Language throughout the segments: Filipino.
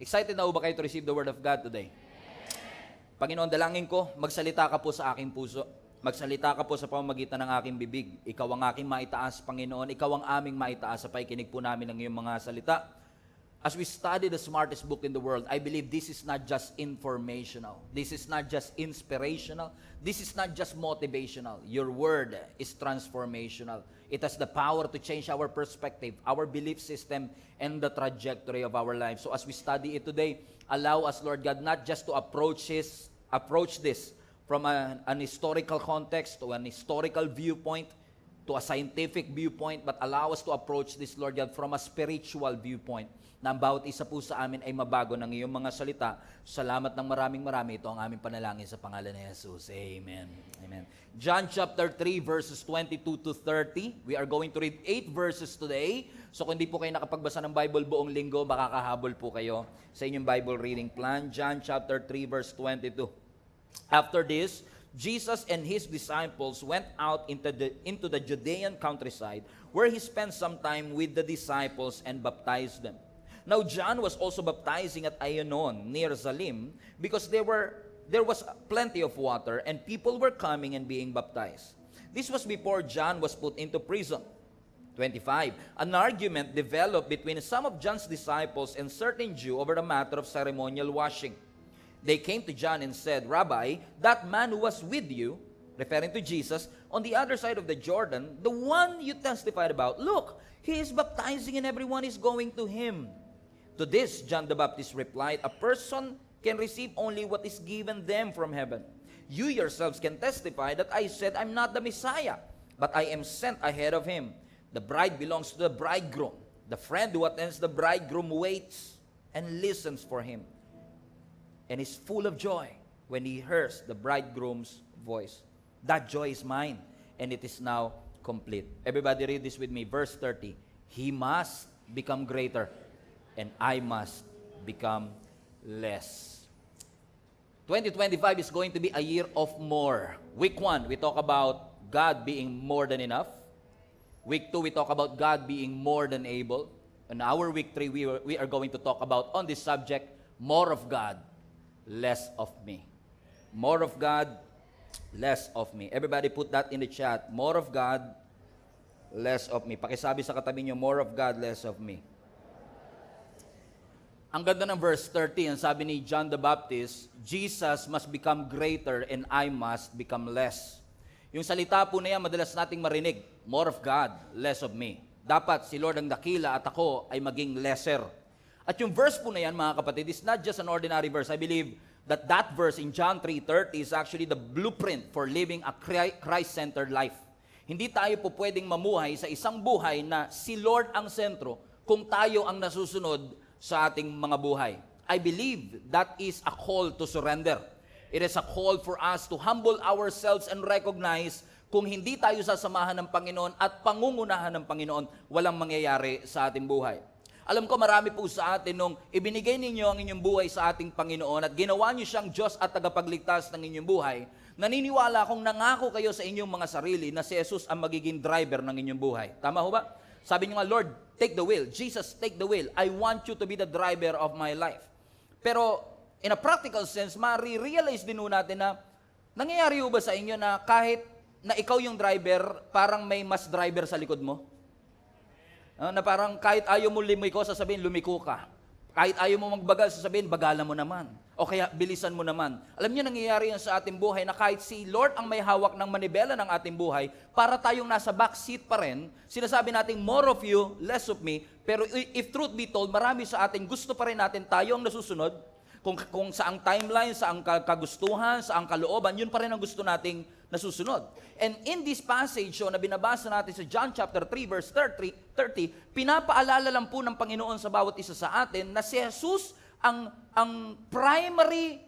Excited na ho ba kayo to receive the Word of God today? Panginoon, dalangin ko, magsalita ka po sa aking puso. Magsalita ka po sa pamamagitan ng aking bibig. Ikaw ang aking maitaas, Panginoon. Ikaw ang aming maitaas sa pakikinig po namin ng iyong mga salita. As we study the smartest book in the world, I believe this is not just informational. This is not just inspirational. This is not just motivational. Your word is transformational. It has the power to change our perspective, our belief system, and the trajectory of our lives. So as we study it today, allow us, Lord God, not just to approach this from an historical context, to an historical viewpoint, to a scientific viewpoint, but allow us to approach this, Lord God, from a spiritual viewpoint, na ang bawat isa po sa amin ay mabago ng iyong mga salita. Salamat ng maraming marami. Ito ang aming panalangin sa pangalan ni Jesus. Amen. Amen. John chapter 3 verses 22 to 30. We are going to read 8 verses today. So kung hindi po kayo nakapagbasa ng Bible buong linggo, makakahabol po kayo sa inyong Bible reading plan. John chapter 3 verse 22. After this, Jesus and his disciples went out into the Judean countryside, where he spent some time with the disciples and baptized them. Now John was also baptizing at Aenon near Salim, because there was plenty of water, and people were coming and being baptized. This was before John was put into prison. 25. An argument developed between some of John's disciples and certain Jew over the matter of ceremonial washing. They came to John and said, "Rabbi, that man who was with you," referring to Jesus, "on the other side of the Jordan, the one you testified about, look, he is baptizing and everyone is going to him." To this, John the Baptist replied, "A person can receive only what is given them from heaven. You yourselves can testify that I said I'm not the Messiah, but I am sent ahead of him. The bride belongs to the bridegroom. The friend who attends the bridegroom waits and listens for him, and is full of joy when he hears the bridegroom's voice. That joy is mine, and it is now complete." Everybody read this with me. Verse 30. He must become greater, and I must become less. 2025 is going to be a year of more. Week 1, we talk about God being more than enough. Week 2, we talk about God being more than able. And our week 3, we are going to talk about, on this subject, more of God, less of me. More of God, less of me. Everybody put that in the chat. More of God, less of me. Pakisabi sa katabi nyo, more of God, less of me. Ang ganda ng verse 30, ang sabi ni John the Baptist, Jesus must become greater and I must become less. Yung salita po na yan, madalas nating marinig, more of God, less of me. Dapat si Lord ang dakila at ako ay maging lesser. At yung verse po na yan, mga kapatid, is not just an ordinary verse. I believe that verse in John 3:30 is actually the blueprint for living a Christ-centered life. Hindi tayo po pwedeng mamuhay sa isang buhay na si Lord ang sentro kung tayo ang nasusunod sa ating mga buhay. I believe that is a call to surrender. It is a call for us to humble ourselves and recognize kung hindi tayo sasamahan ng Panginoon at pangungunahan ng Panginoon, walang mangyayari sa ating buhay. Alam ko marami po sa atin nung ibinigay ninyo ang inyong buhay sa ating Panginoon at ginawa niyo siyang Diyos at tagapagligtas ng inyong buhay, naniniwala akong nangako kayo sa inyong mga sarili na si Jesus ang magiging driver ng inyong buhay. Tama ho ba? Sabi niyo nga, Lord, take the wheel. Jesus, take the wheel. I want you to be the driver of my life. Pero in a practical sense, ma-realize din natin na nangyayari ba sa inyo na kahit na ikaw yung driver, parang may mas driver sa likod mo? Na parang kahit ayaw mo lumiko, sasabihin, lumiko ka. Kahit ayaw mo magbagal, sasabihin, bagalan mo naman. O kaya, bilisan mo naman. Alam niyo, nangyayari yan sa ating buhay na kahit si Lord ang may hawak ng manibela ng ating buhay, para tayong nasa backseat pa rin, sinasabi natin, more of you, less of me. Pero if truth be told, marami sa ating gusto pa rin natin tayo ang nasusunod. Kung saang timeline, saang kagustuhan, saang kalooban, yun pa rin ang gusto nating nasusunod. And in this passage na binabasa natin sa John chapter 3 verse 30, pinapaalala lang po ng Panginoon sa bawat isa sa atin na si Jesus ang primary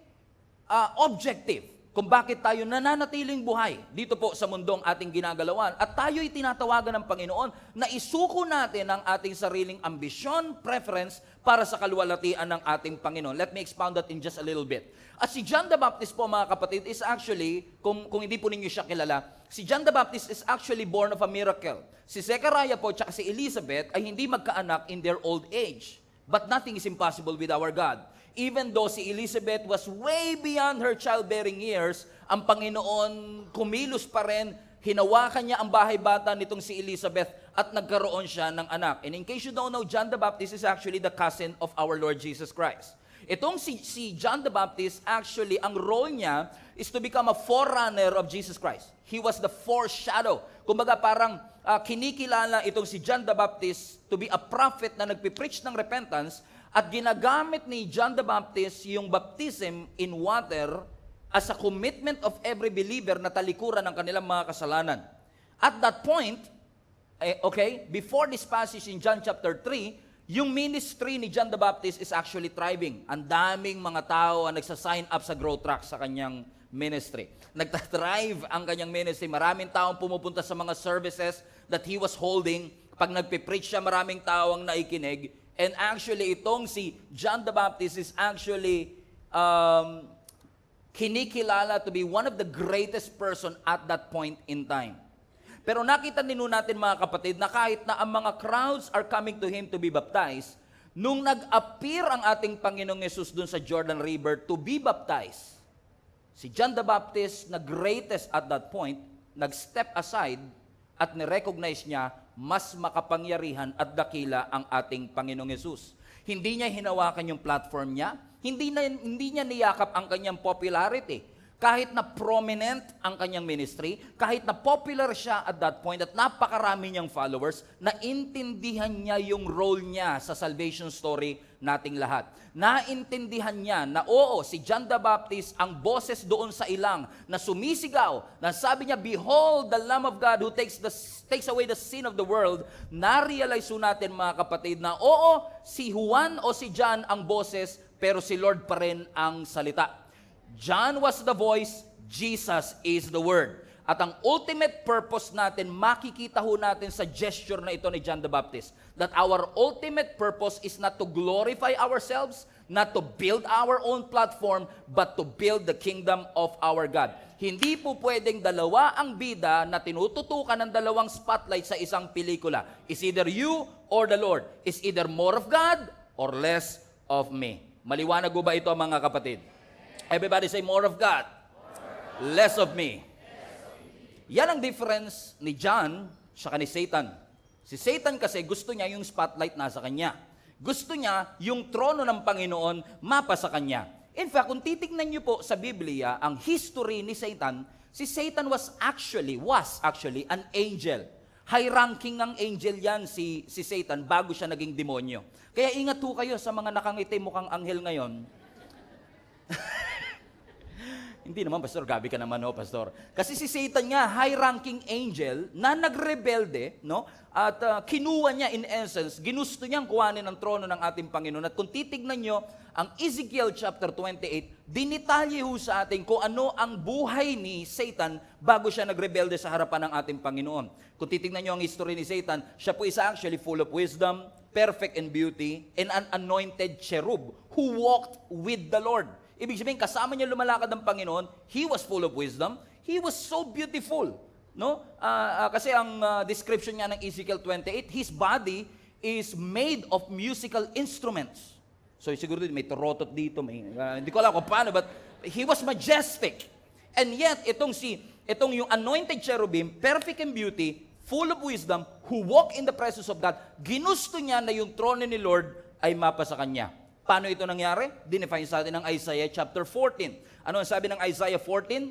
objective kung bakit tayo nananatiling buhay dito po sa mundong ating ginagalawan. At tayo'y tinatawagan ng Panginoon na isuko natin ang ating sariling ambisyon, preference, para sa kaluwalhatian ng ating Panginoon. Let me expound that in just a little bit. At si John the Baptist po, mga kapatid, is actually, kung hindi po ninyo siya kilala, si John the Baptist is actually born of a miracle. Si Zechariah po, tsaka si Elizabeth ay hindi magkaanak in their old age. But nothing is impossible with our God. Even though si Elizabeth was way beyond her childbearing years, ang Panginoon kumilos pa rin, hinawakan niya ang bahay bata nitong si Elizabeth at nagkaroon siya ng anak. And in case you don't know, John the Baptist is actually the cousin of our Lord Jesus Christ. Itong si John the Baptist, actually, ang role niya is to become a forerunner of Jesus Christ. He was the foreshadow. Kumbaga parang kinikilala itong si John the Baptist to be a prophet na nagpipreach ng repentance at ginagamit ni John the Baptist yung baptism in water as a commitment of every believer na talikuran ng kanilang mga kasalanan. At that point, before this passage in John chapter 3, yung ministry ni John the Baptist is actually thriving. Ang daming mga tao ang nagsasign up sa growth track sa kanyang ministry. Nagtathrive ang kanyang ministry. Maraming taong pumupunta sa mga services that he was holding. Pag nagpipreach siya, maraming tao ang naikinig. And actually, itong si John the Baptist is actually kinikilala to be one of the greatest person at that point in time. Pero nakita din natin mga kapatid na kahit na ang mga crowds are coming to Him to be baptized, nung nag-appear ang ating Panginoong Yesus dun sa Jordan River to be baptized, si John the Baptist na greatest at that point, nag-step aside at nirecognize niya mas makapangyarihan at dakila ang ating Panginoong Yesus. Hindi niya hinawakan yung platform niya, hindi niya niyakap ang kanyang popularity. Kahit na prominent ang kanyang ministry, kahit na popular siya at that point at napakarami niyang followers, naintindihan niya yung role niya sa salvation story nating lahat. Naintindihan niya na oo, si John the Baptist ang boses doon sa ilang na sumisigaw, na sabi niya, "Behold the Lamb of God who takes away the sin of the world." Na-realize natin mga kapatid na oo, si Juan o si John ang boses, pero si Lord pa rin ang salita. John was the voice, Jesus is the Word. At ang ultimate purpose natin, makikita ho natin sa gesture na ito ni John the Baptist, that our ultimate purpose is not to glorify ourselves, not to build our own platform, but to build the kingdom of our God. Hindi po pwedeng dalawa ang bida na tinututukan ng dalawang spotlight sa isang pelikula. It's either you or the Lord. It's either more of God or less of me. Maliwanag po ba ito mga kapatid? Everybody say, more of God, less of me. Yan ang difference ni John sa ni Satan. Si Satan kasi gusto niya yung spotlight nasa kanya. Gusto niya yung trono ng Panginoon mapa sa kanya. In fact, kung titignan niyo po sa Biblia, ang history ni Satan, si Satan was actually an angel. High-ranking ng angel yan si Satan bago siya naging demonyo. Kaya ingat po kayo sa mga nakangiti mukhang anghel ngayon. Hindi naman, Pastor. Gabi ka naman, Pastor. Kasi si Satan nga, high-ranking angel na nagrebelde, no? At kinuha niya, in essence, ginusto niyang kuhanin ang trono ng ating Panginoon. At kung titignan niyo, ang Ezekiel chapter 28, dinitalye ho sa atin kung ano ang buhay ni Satan bago siya nagrebelde sa harapan ng ating Panginoon. Kung titignan niyo ang history ni Satan, siya po is actually full of wisdom, perfect in beauty, and an anointed cherub who walked with the Lord. Ibig sabihin, kasama niya lumalakad ng Panginoon, he was full of wisdom, he was so beautiful. No? Kasi ang description niya ng Ezekiel 28, his body is made of musical instruments. So siguro may torotot dito, hindi ko alam kung paano, but he was majestic. And yet, itong yung anointed cherubim, perfect in beauty, full of wisdom, who walk in the presence of God, ginusto niya na yung trono ni Lord ay mapa sa kanya. Paano ito nangyari? Dinefine sa atin ng Isaiah chapter 14. Ano ang sabi ng Isaiah 14?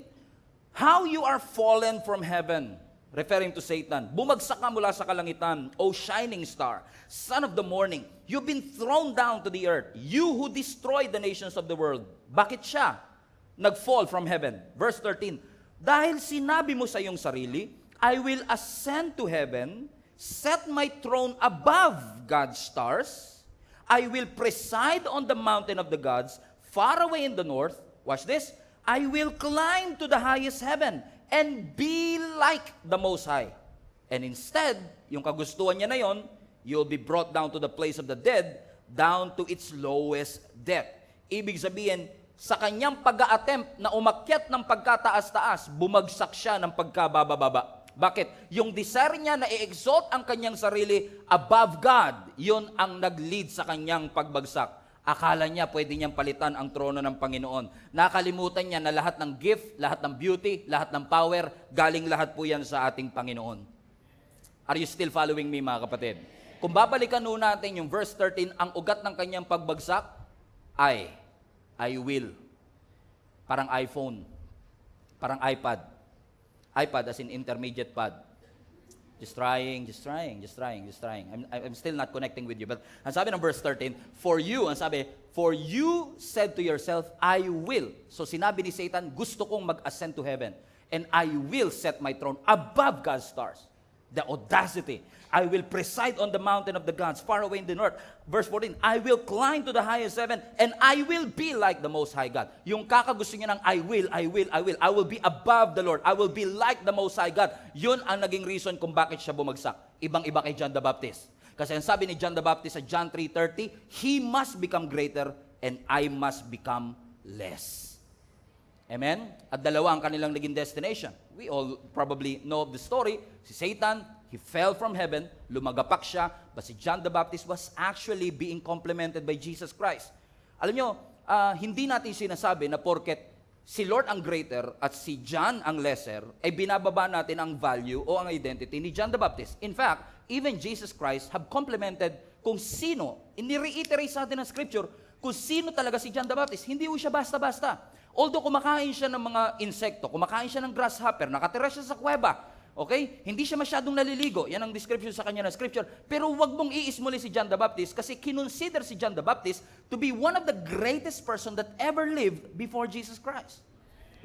How you are fallen from heaven, referring to Satan. Bumagsak ka mula sa kalangitan, O shining star, son of the morning. You've been thrown down to the earth, you who destroyed the nations of the world. Bakit siya nag-fall from heaven? Verse 13, dahil sinabi mo sa iyong sarili, I will ascend to heaven, set my throne above God's stars, I will preside on the mountain of the gods, far away in the north. Watch this. I will climb to the highest heaven and be like the Most High. And instead, yung kagustuhan niya na yon, you'll be brought down to the place of the dead, down to its lowest depth. Ibig sabihin, sa kanyang pag-a-attempt na umakyat ng pagkataas-taas, bumagsak siya ng pagkabababa. Bakit? Yung desire niya na i-exalt ang kanyang sarili above God, yun ang nag-lead sa kanyang pagbagsak. Akala niya pwede niyang palitan ang trono ng Panginoon. Nakalimutan niya na lahat ng gift, lahat ng beauty, lahat ng power, galing lahat po yan sa ating Panginoon. Are you still following me, mga kapatid? Kung babalikan nun natin yung verse 13, ang ugat ng kanyang pagbagsak, I will. Parang iPhone, parang iPad. iPad as in intermediate pad. Just trying. I'm still not connecting with you. But ang sabi ng verse 13, for you said to yourself, I will. So sinabi ni Satan, gusto kong mag-ascend to heaven. And I will set my throne above God's stars. The audacity. I will preside on the mountain of the gods, far away in the north. Verse 14, I will climb to the highest heaven, and I will be like the Most High God. Yung kakagusto niya ng I will be above the Lord. I will be like the Most High God. Yun ang naging reason kung bakit siya bumagsak. Ibang-iba kay John the Baptist. Kasi ang sabi ni John the Baptist sa John 3:30, he must become greater, and I must become less. Amen? At dalawa ang kanilang naging destination. We all probably know of the story. Si Satan, he fell from heaven, lumagapak siya, but si John the Baptist was actually being complemented by Jesus Christ. Alam nyo, hindi natin sinasabi na porket si Lord ang greater at si John ang lesser, ay binababa natin ang value o ang identity ni John the Baptist. In fact, even Jesus Christ have complemented kung sino, ini-reiterate sa atin ng scripture, kung sino talaga si John the Baptist. Hindi ho siya basta-basta. Although kumakain siya ng mga insekto, kumakain siya ng grasshopper, nakatira siya sa kuweba, okay? Hindi siya masyadong naliligo. Yan ang description sa kanya ng scripture. Pero wag mong iismuli si John the Baptist kasi kinonsider si John the Baptist to be one of the greatest person that ever lived before Jesus Christ.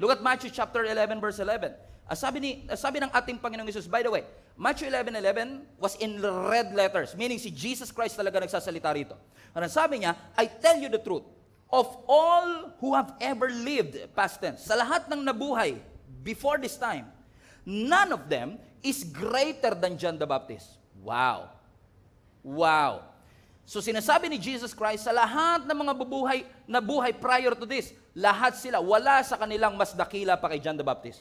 Look at Matthew chapter 11 verse 11. Sabi ng ating Panginoong Hesus, by the way, Matthew 11:11 was in red letters, meaning si Jesus Christ talaga nagsasalita rito. Ano sabi niya, I tell you the truth, of all who have ever lived, past tense, sa lahat ng nabuhay before this time, none of them is greater than John the Baptist. Wow. So sinasabi ni Jesus Christ, sa lahat ng mga nabuhay prior to this, lahat sila, wala sa kanilang mas dakila pa kay John the Baptist.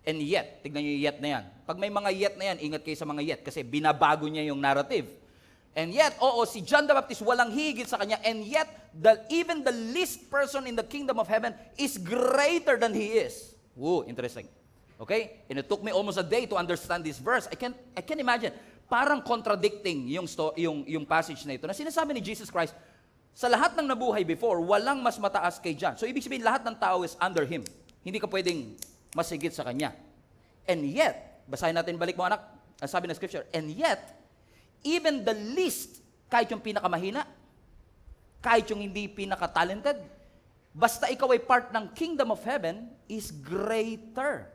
And yet, tignan nyo yung yet na yan. Pag may mga yet na yan, ingat kayo sa mga yet kasi binabago niya yung narrative. And yet, si John the Baptist walang higit sa kanya, and yet, even the least person in the kingdom of heaven is greater than he is. Woo, interesting. Okay? And it took me almost a day to understand this verse. I can imagine, parang contradicting yung passage na ito, na sinasabi ni Jesus Christ, sa lahat ng nabuhay before, walang mas mataas kay John. So, ibig sabihin, lahat ng tao is under him. Hindi ka pwedeng mas higit sa kanya. And yet, basahin natin balik mo anak, ang sabi ng scripture, and yet, even the least, kahit yung pinakamahina, kahit yung hindi pinaka-talented, basta ikaw ay part ng kingdom of heaven, is greater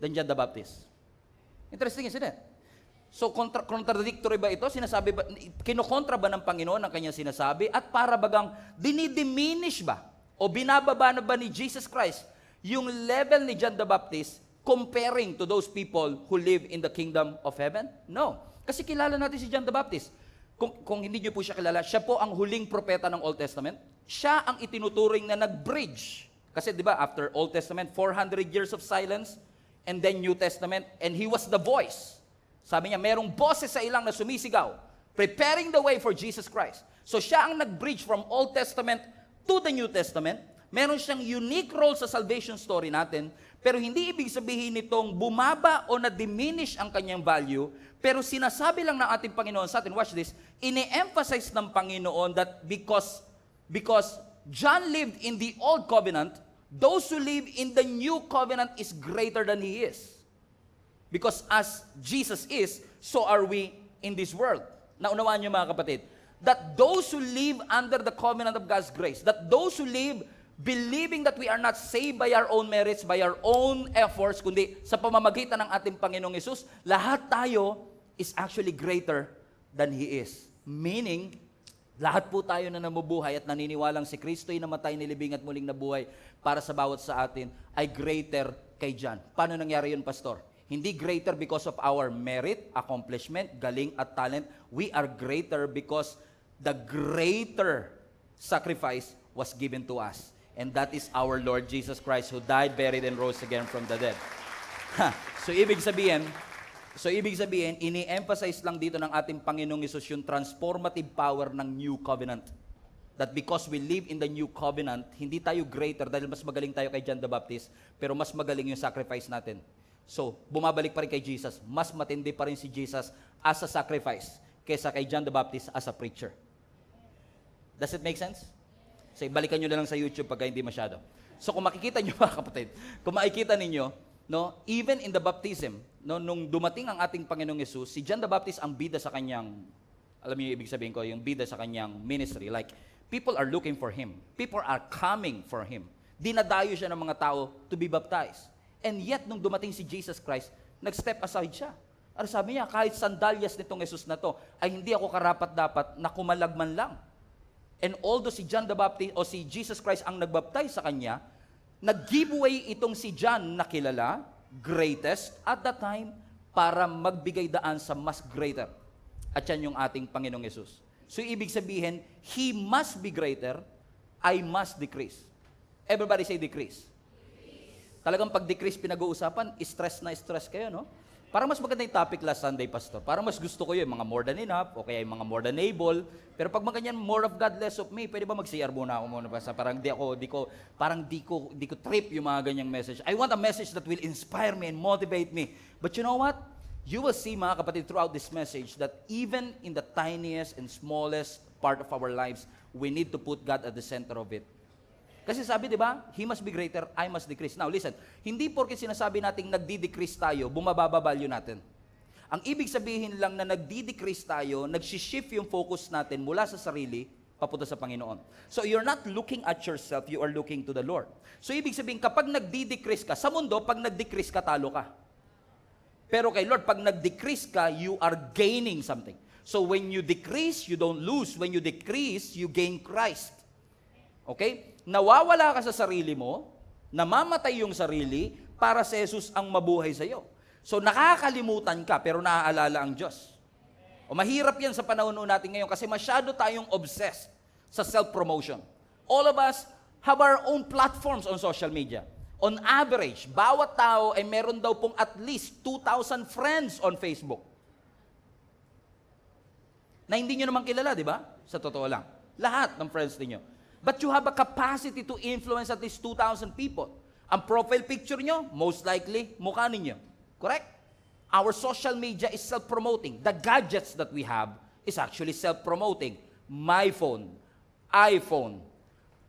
than John the Baptist. Interesting, isn't it? So, contradictory ba ito? Sinasabi ba, kinokontra ba ng Panginoon ang kanyang sinasabi? At para bagang dinidiminish ba? O binababa na ba ni Jesus Christ yung level ni John the Baptist comparing to those people who live in the kingdom of heaven? No. Kasi kilala natin si John the Baptist. Kung hindi niyo po siya kilala, siya po ang huling propeta ng Old Testament. Siya ang itinuturing na nag-bridge. Kasi di ba, after Old Testament, 400 years of silence, and then New Testament, and he was the voice. Sabi niya, merong boses sa ilang na sumisigaw, preparing the way for Jesus Christ. So siya ang nag-bridge from Old Testament to the New Testament. Meron siyang unique role sa salvation story natin, pero hindi ibig sabihin nitong bumaba o na-diminish ang kanyang value, pero sinasabi lang ng ating Panginoon sa atin, watch this, ine-emphasize ng Panginoon that because John lived in the Old Covenant, those who live in the New Covenant is greater than he is. Because as Jesus is, so are we in this world. Naunawaan niyo mga kapatid, that those who live under the covenant of God's grace, that those who live believing that we are not saved by our own merits, by our own efforts, kundi sa pamamagitan ng ating Panginoong Hesus, lahat tayo is actually greater than He is. Meaning, lahat po tayo na namubuhay at naniniwalang si Kristo'y namatay, nilibing at muling nabuhay para sa bawat sa atin ay greater kay John. Paano nangyari yun, Pastor? Hindi greater because of our merit, accomplishment, galing at talent. We are greater because the greater sacrifice was given to us. And that is our Lord Jesus Christ who died, buried, and rose again from the dead. So ibig sabihin, ini-emphasize lang dito ng ating Panginoong Hesus yung transformative power ng New Covenant. That because we live in the New Covenant, hindi tayo greater dahil mas magaling tayo kay John the Baptist, pero mas magaling yung sacrifice natin. So, bumabalik pa rin kay Jesus. Mas matindi pa rin si Jesus as a sacrifice kaysa kay John the Baptist as a preacher. Does it make sense? So, balikan nyo na lang sa YouTube pagka hindi masyado. So, kung makikita nyo mga kapatid, kung makikita ninyo, no, even in the baptism, no, nung dumating ang ating Panginoong Hesus, si John the Baptist ang bida sa kanyang, alam niyo yung ibig sabihin ko, yung bida sa kanyang ministry. Like, people are looking for Him. People are coming for Him. Dinadayo siya ng mga tao to be baptized. And yet, nung dumating si Jesus Christ, nag-step aside siya. Ano sabi niya, kahit sandalyas nitong Jesus na to, ay hindi ako karapat-dapat na kumalagman lang. And although si John the Baptist o si Jesus Christ ang nagbaptize sa kanya, nag-giveaway itong si John na kilala, greatest at that time, para magbigay daan sa mas greater. At yan yung ating Panginoong Hesus. So ibig sabihin, He must be greater, I must decrease. Everybody say decrease. Talagang pag decrease pinag-uusapan, stress kayo, no? Parang mas maganda yung topic last Sunday, Pastor. Parang mas gusto ko yung mga more than enough, o kaya yung mga more than able. Pero pag maganyan, more of God, less of me, pwede ba mag-CR muna ako muna? Parang di ko trip yung mga ganyang message. I want a message that will inspire me and motivate me. But you know what? You will see, mga kapatid, throughout this message that even in the tiniest and smallest part of our lives, we need to put God at the center of it. Kasi sabi, di ba, He must be greater, I must decrease. Now, listen, hindi porke sinasabi nating nagdi-decrease tayo, bumababa value natin. Ang ibig sabihin lang na nagdi-decrease tayo, nag-shift yung focus natin mula sa sarili, papunta sa Panginoon. So, you're not looking at yourself, you are looking to the Lord. So, ibig sabihin, kapag nagdi-decrease ka, sa mundo, pag nag-decrease ka, talo ka. Pero kay Lord, pag nag-decrease ka, you are gaining something. So, when you decrease, you don't lose. When you decrease, you gain Christ. Okay? Nawawala ka sa sarili mo, namamatay yung sarili, para si Jesus ang mabuhay sa iyo. So nakakalimutan ka, pero naaalala ang Diyos. O mahirap yan sa panahon natin ngayon kasi masyado tayong obsessed sa self-promotion. All of us have our own platforms on social media. On average, bawat tao ay meron daw pong at least 2,000 friends on Facebook. Na hindi nyo naman kilala, di ba? Sa totoo lang. Lahat ng friends ninyo. But you have a capacity to influence at least 2,000 people. Ang profile picture nyo, most likely, mukha ninyo. Correct? Our social media is self-promoting. The gadgets that we have is actually self-promoting. My phone, iPhone,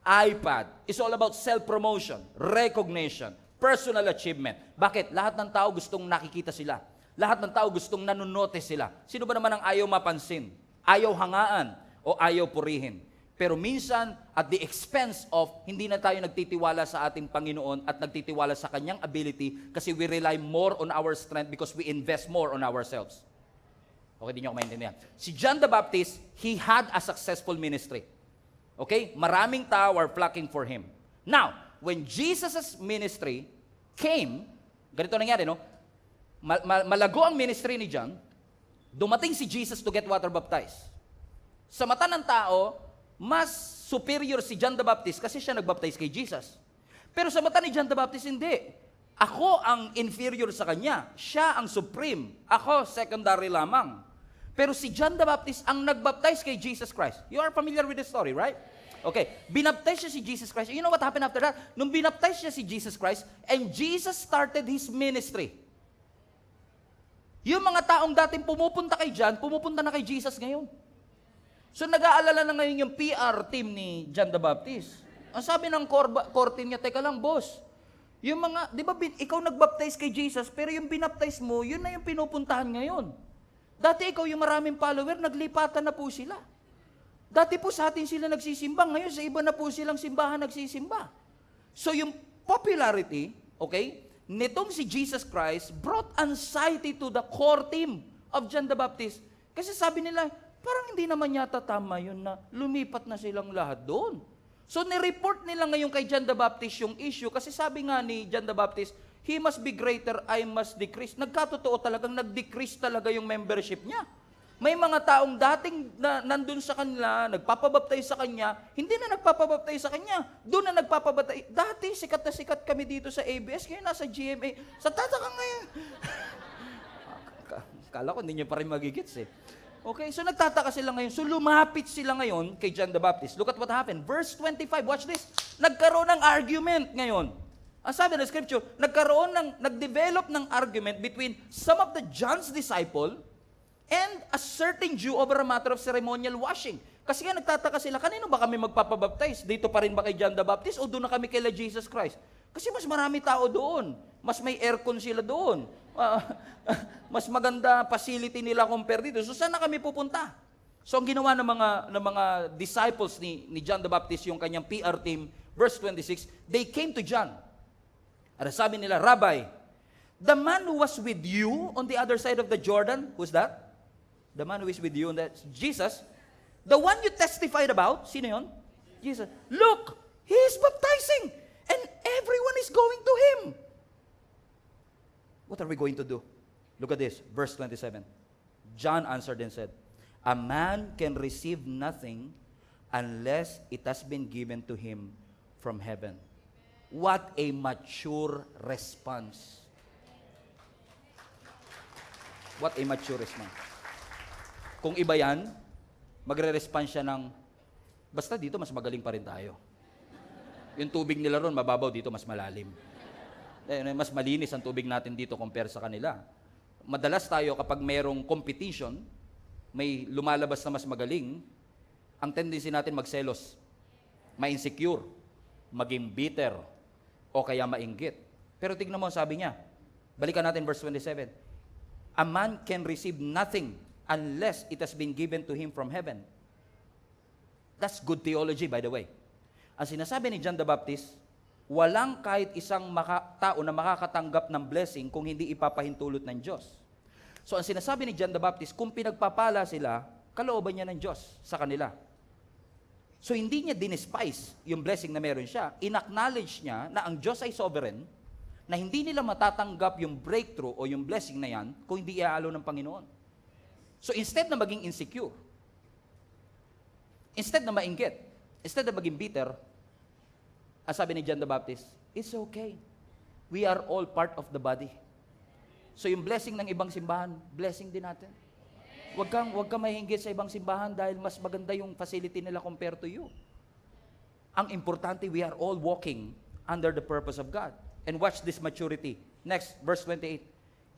iPad, is all about self-promotion, recognition, personal achievement. Bakit? Lahat ng tao gustong nakikita sila. Lahat ng tao gustong nanonotice sila. Sino ba naman ang ayaw mapansin? Ayaw hangaan o ayaw purihin? Pero minsan, at the expense of, hindi na tayo nagtitiwala sa ating Panginoon at nagtitiwala sa Kanyang ability kasi we rely more on our strength because we invest more on ourselves. Okay, di nyo ako maintindihan. Si John the Baptist, he had a successful ministry. Okay? Maraming tao are flocking for him. Now, when Jesus' ministry came, ganito nangyari, no? Malago ang ministry ni John, dumating si Jesus to get water baptized. Sa mata ng tao, mas superior si John the Baptist kasi siya nagbaptize kay Jesus. Pero sa mata ni John the Baptist, hindi. Ako ang inferior sa kanya. Siya ang supreme. Ako, secondary lamang. Pero si John the Baptist ang nagbaptize kay Jesus Christ. You are familiar with the story, right? Okay, binaptize siya si Jesus Christ. You know what happened after that? Nung binaptize siya si Jesus Christ, and Jesus started His ministry. Yung mga taong dating pumupunta kay John, pumupunta na kay Jesus ngayon. So nag-aalala na ngayon yung PR team ni John the Baptist. Ang sabi ng core team niya, teka lang boss, yung mga, di ba ikaw nagbaptize kay Jesus, pero yung binaptize mo, yun na yung pinupuntahan ngayon. Dati ikaw yung maraming follower, naglipatan na po sila. Dati po sa atin sila nagsisimba, ngayon sa iba na po silang simbahan nagsisimba. So yung popularity, okay, nitong si Jesus Christ brought anxiety to the core team of John the Baptist. Kasi sabi nila, parang hindi naman yata tama yun na lumipat na silang lahat doon. So nireport nila ngayon kay John the Baptist yung issue kasi sabi nga ni John the Baptist, he must be greater, I must decrease. Nagkatotoo talagang nag-decrease talaga yung membership niya. May mga taong dating nandun sa kanila, nagpapabaptize sa kanya, hindi na nagpapabaptize sa kanya. Doon na nagpapabaptize. Dati, sikat na sikat kami dito sa ABS, ngayon nasa GMA. Sa tataka ngayon. Kala ko, hindi nyo pa rin magigits eh. Okay, so nagtataka sila ngayon. So lumapit sila ngayon kay John the Baptist. Look at what happened. Verse 25, watch this. Nagkaroon ng argument ngayon. Ang sabi ng scripture, nag-develop ng argument between some of the John's disciple and a certain Jew over a matter of ceremonial washing. Kasi nga nagtataka sila, kanino ba kami magpapabaptize? Dito pa rin ba kay John the Baptist o doon na kami kay Jesus Christ? Kasi mas marami tao doon. Mas may aircon sila doon. Mas maganda facility nila compare dito. So saan na kami pupunta? So ang ginawa ng mga disciples ni John the Baptist, yung kanyang PR team, verse 26, they came to John. At sabi nila, Rabbi, the man who was with you on the other side of the Jordan, who's that? The man who is with you, and that's Jesus. The one you testified about, sino yun? Jesus. Look, he is baptizing, and everyone is going to him. What are we going to do? Look at this, verse 27. John answered and said, a man can receive nothing unless it has been given to him from heaven. What a mature response. What a mature response. Kung iba yan, magre-respond siya ng, basta dito mas magaling pa rin tayo. Yung tubig nila ron, mababaw, dito mas malalim. Mas malinis ang tubig natin dito compare sa kanila. Madalas tayo kapag mayroong competition, may lumalabas na mas magaling, ang tendency natin magselos, ma-insecure, maging bitter, o kaya mainggit. Pero tignan mo, sabi niya, balikan natin verse 27, a man can receive nothing unless it has been given to him from heaven. That's good theology, by the way. Ang sinasabi ni John the Baptist, walang kahit isang tao na makakatanggap ng blessing kung hindi ipapahintulot ng Diyos. So ang sinasabi ni John the Baptist, kung pinagpapala sila, kalooban niya ng Diyos sa kanila. So hindi niya dinispise yung blessing na meron siya. In-acknowledge niya na ang Diyos ay sovereign, na hindi nila matatanggap yung breakthrough o yung blessing na yan kung hindi iaalo ng Panginoon. So instead na maging insecure, instead na mainggit, instead na maging bitter, ang sabi ni John the Baptist, it's okay. We are all part of the body. So yung blessing ng ibang simbahan, blessing din natin. Huwag kang mahinggit sa ibang simbahan dahil mas maganda yung facility nila compared to you. Ang importante, we are all walking under the purpose of God. And watch this maturity. Next, verse 28.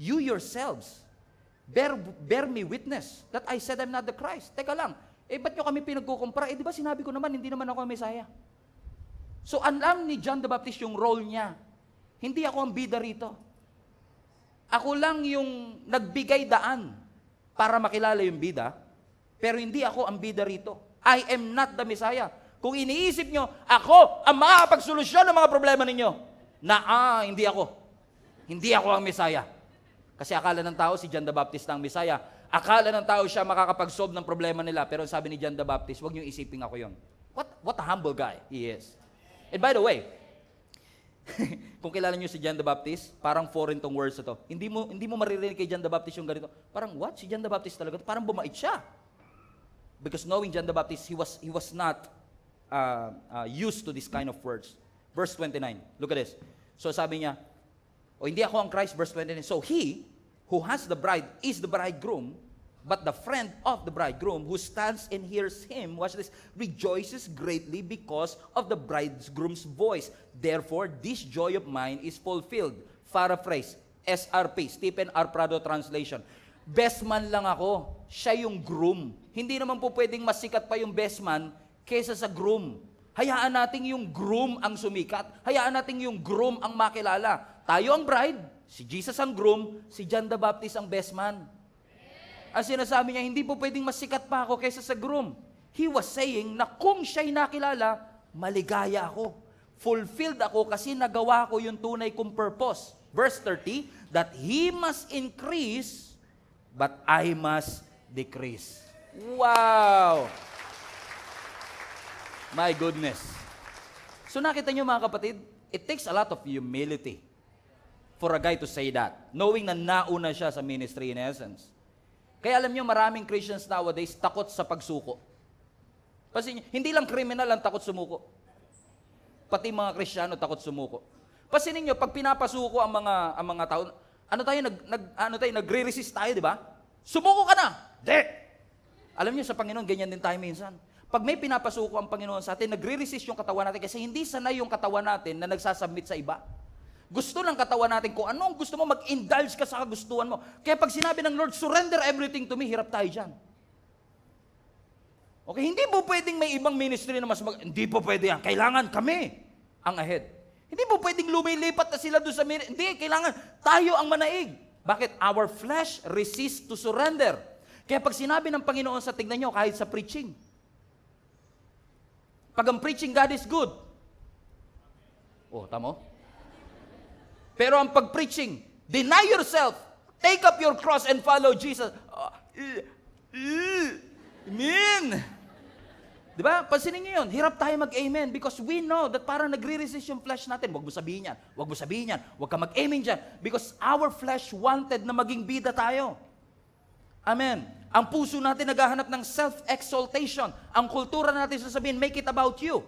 You yourselves bear me witness that I said I'm not the Christ. Teka lang, ba't nyo kami pinagkukumpara? Di ba sinabi ko naman, hindi naman ako ang Messiah. So, alam ni John the Baptist yung role niya. Hindi ako ang bida rito. Ako lang yung nagbigay daan para makilala yung bida, pero hindi ako ang bida rito. I am not the Messiah. Kung iniisip nyo, ako ang makapagsolusyon ng mga problema ninyo, hindi ako. Hindi ako ang Messiah. Kasi akala ng tao si John the Baptist ang Messiah. Akala ng tao siya makakapag-solve ng problema nila, pero sabi ni John the Baptist, huwag nyo isipin ako yon. What a humble guy he is. And by the way, kung kilala nyo si John the Baptist, parang foreign tong words na to. Hindi mo maririnig kay John the Baptist yung ganito. Parang, what? Si John the Baptist talaga? Parang bumait siya. Because knowing John the Baptist, he was not used to this kind of words. Verse 29, look at this. So sabi niya, hindi ako ang Christ, verse 29. So he, who has the bride, is the bridegroom, but the friend of the bridegroom who stands and hears him, watch this, rejoices greatly because of the bridegroom's voice. Therefore, this joy of mine is fulfilled. Paraphrase, SRP, Stephen R. Prado translation. Best man lang ako, siya yung groom. Hindi naman po pwedeng masikat pa yung best man kaysa sa groom. Hayaan natin yung groom ang sumikat. Hayaan natin yung groom ang makilala. Tayo ang bride, si Jesus ang groom, si John the Baptist ang best man. Ang sinasabi niya, hindi po pwedeng masikat pa ako kaysa sa groom. He was saying na kung siya'y nakilala, maligaya ako. Fulfilled ako kasi nagawa ko yung tunay kong purpose. Verse 30, that he must increase, but I must decrease. Wow! My goodness. So nakita niyo mga kapatid, it takes a lot of humility for a guy to say that, knowing na nauna siya sa ministry in essence. Kaya alam niyo, maraming Christians nowadays takot sa pagsuko. Kasi hindi lang kriminal ang takot sumuko. Pati mga Kristiyano takot sumuko. Pansinin niyo, pag pinapasuko ang mga tao, nagre-resist tayo, di ba? Sumuko ka na! Di! Alam niyo, sa Panginoon, ganyan din tayo minsan. Pag may pinapasuko ang Panginoon sa atin, nagre-resist yung katawan natin kasi hindi sanay yung katawan natin na nagsasubmit sa iba. Gusto ng katawan natin kung anong gusto mo, mag-indulge ka sa kagustuhan mo. Kaya pag sinabi ng Lord, surrender everything to me, hirap tayo dyan. Okay, hindi po pwedeng may ibang ministry na hindi po pwede yan. Kailangan kami ang ahead. Hindi po pwedeng lumilipat na sila doon sa ministry. Hindi, kailangan tayo ang manaig. Bakit? Our flesh resists to surrender. Kaya pag sinabi ng Panginoon sa tignan nyo, kahit sa preaching, pag ang preaching God is good. Oh, tamo? Pero ang pag-preaching, deny yourself, take up your cross and follow Jesus. Amen. Di ba? Pansinin niyo yun. Hirap tayo mag-amen because we know that parang nagre-resist yung flesh natin. Huwag mo sabihin yan. Huwag mo sabihin yan. Huwag ka mag-amen dyan. Because our flesh wanted na maging bida tayo. Amen. Ang puso natin naghahanap ng self-exaltation. Ang kultura natin sasabihin, make it about you.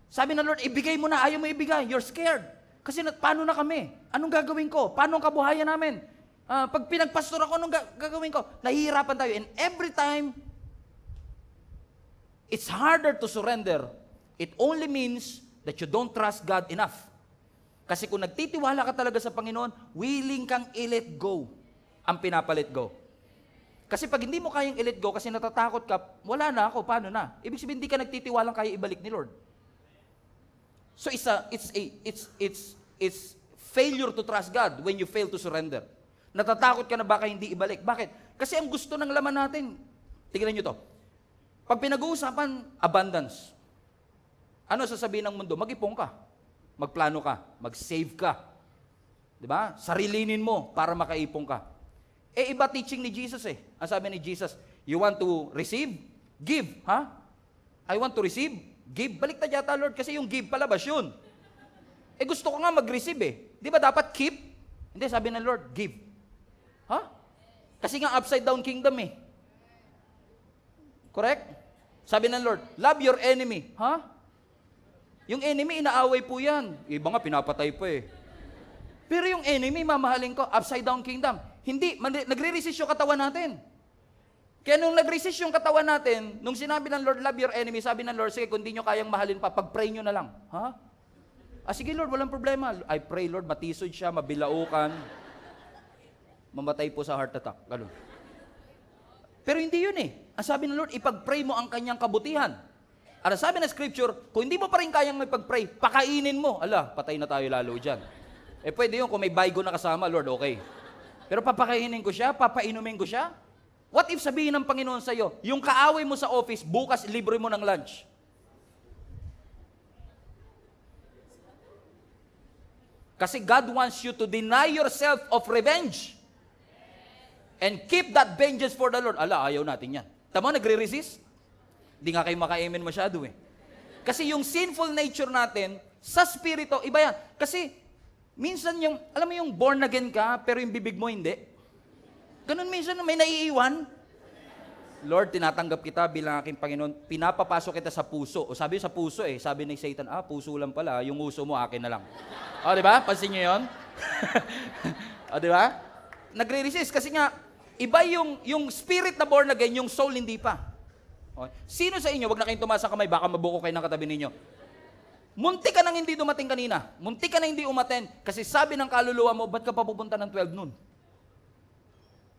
Sabi ng Lord, ibigay mo na. Ayaw mo ibigay. You're scared. Kasi paano na kami? Anong gagawin ko? Paano ang kabuhayan namin? Pag pinagpastor ako, anong gagawin ko? Nahihirapan tayo. And every time, it's harder to surrender. It only means that you don't trust God enough. Kasi kung nagtitiwala ka talaga sa Panginoon, willing kang i-let go ang pinapalit go. Kasi pag hindi mo kayang i-let go kasi natatakot ka, wala na ako, paano na? Ibig sabihin, hindi ka nagtitiwalang kaya ibalik ni Lord. So it's failure to trust God when you fail to surrender. Natatakot ka na baka hindi ibalik. Bakit? Kasi ang gusto ng laman natin, tingnan nyo to, pag pinag-uusapan, abundance. Ano sasabihin ng mundo? Mag-ipon ka. Magplano ka. Mag-save ka. Diba? Sarilinin mo para makaipon ka. Iba teaching ni Jesus Ang sabi ni Jesus, you want to receive? Give. Ha? I want to receive? Give. Baliktad yata, Lord, kasi yung give palabas yun. Gusto ko nga mag-receive Di ba dapat keep? Hindi, sabi ng Lord, give. Ha? Kasi nga upside down kingdom Correct? Sabi ng Lord, love your enemy. Ha? Yung enemy, inaaway po yan. Iba nga, pinapatay po Pero yung enemy, mamahalin ko, upside down kingdom. Hindi, nagre-resist yung katawan natin. Kaya nung nag-resist yung katawan natin, nung sinabi ng Lord, love your enemy, sabi ng Lord, sige, kung di nyo kayang mahalin pa, pag-pray nyo na lang. Ha? Sige Lord, walang problema. I pray Lord, matisod siya, mabilaukan, mamatay po sa heart attack. Ganun. Pero hindi yun Ang sabi ng Lord, ipag-pray mo ang kanyang kabutihan. At sabi ng scripture, kung hindi mo pa rin kayang ipag-pray, pakainin mo. Patay na tayo lalo dyan. Pwede yun, kung may baygo na kasama, Lord, okay. Pero papakainin ko siya, papainumin ko siya. What if sabihin ng Panginoon sa'yo, yung kaaway mo sa office, bukas libre mo ng lunch. Kasi God wants you to deny yourself of revenge. And keep that vengeance for the Lord. Ayaw natin yan. Tama, nagre-resist? Hindi nga kayo maka-amen masyado Kasi yung sinful nature natin, sa spirito, iba yan. Kasi, minsan yung, alam mo yung born again ka, pero yung bibig mo hindi. Ganun minsan, may naiiwan. Lord, tinatanggap kita bilang aking Panginoon, pinapapasok kita sa puso. O sabi sa puso sabi ni Satan, puso lang pala, yung uso mo akin na lang. Di ba? Pansin nyo yun? Di ba? Nagre-resist kasi nga, iba yung spirit na born again, yung soul hindi pa. Okay. Sino sa inyo, wag na kayong tumaas ang kamay, baka mabuko kayo ng katabi ninyo. Munti ka nang hindi dumating kanina. Munti ka nang hindi umaten. Kasi sabi ng kaluluwa mo, ba't ka pa pupunta ng 12 noon?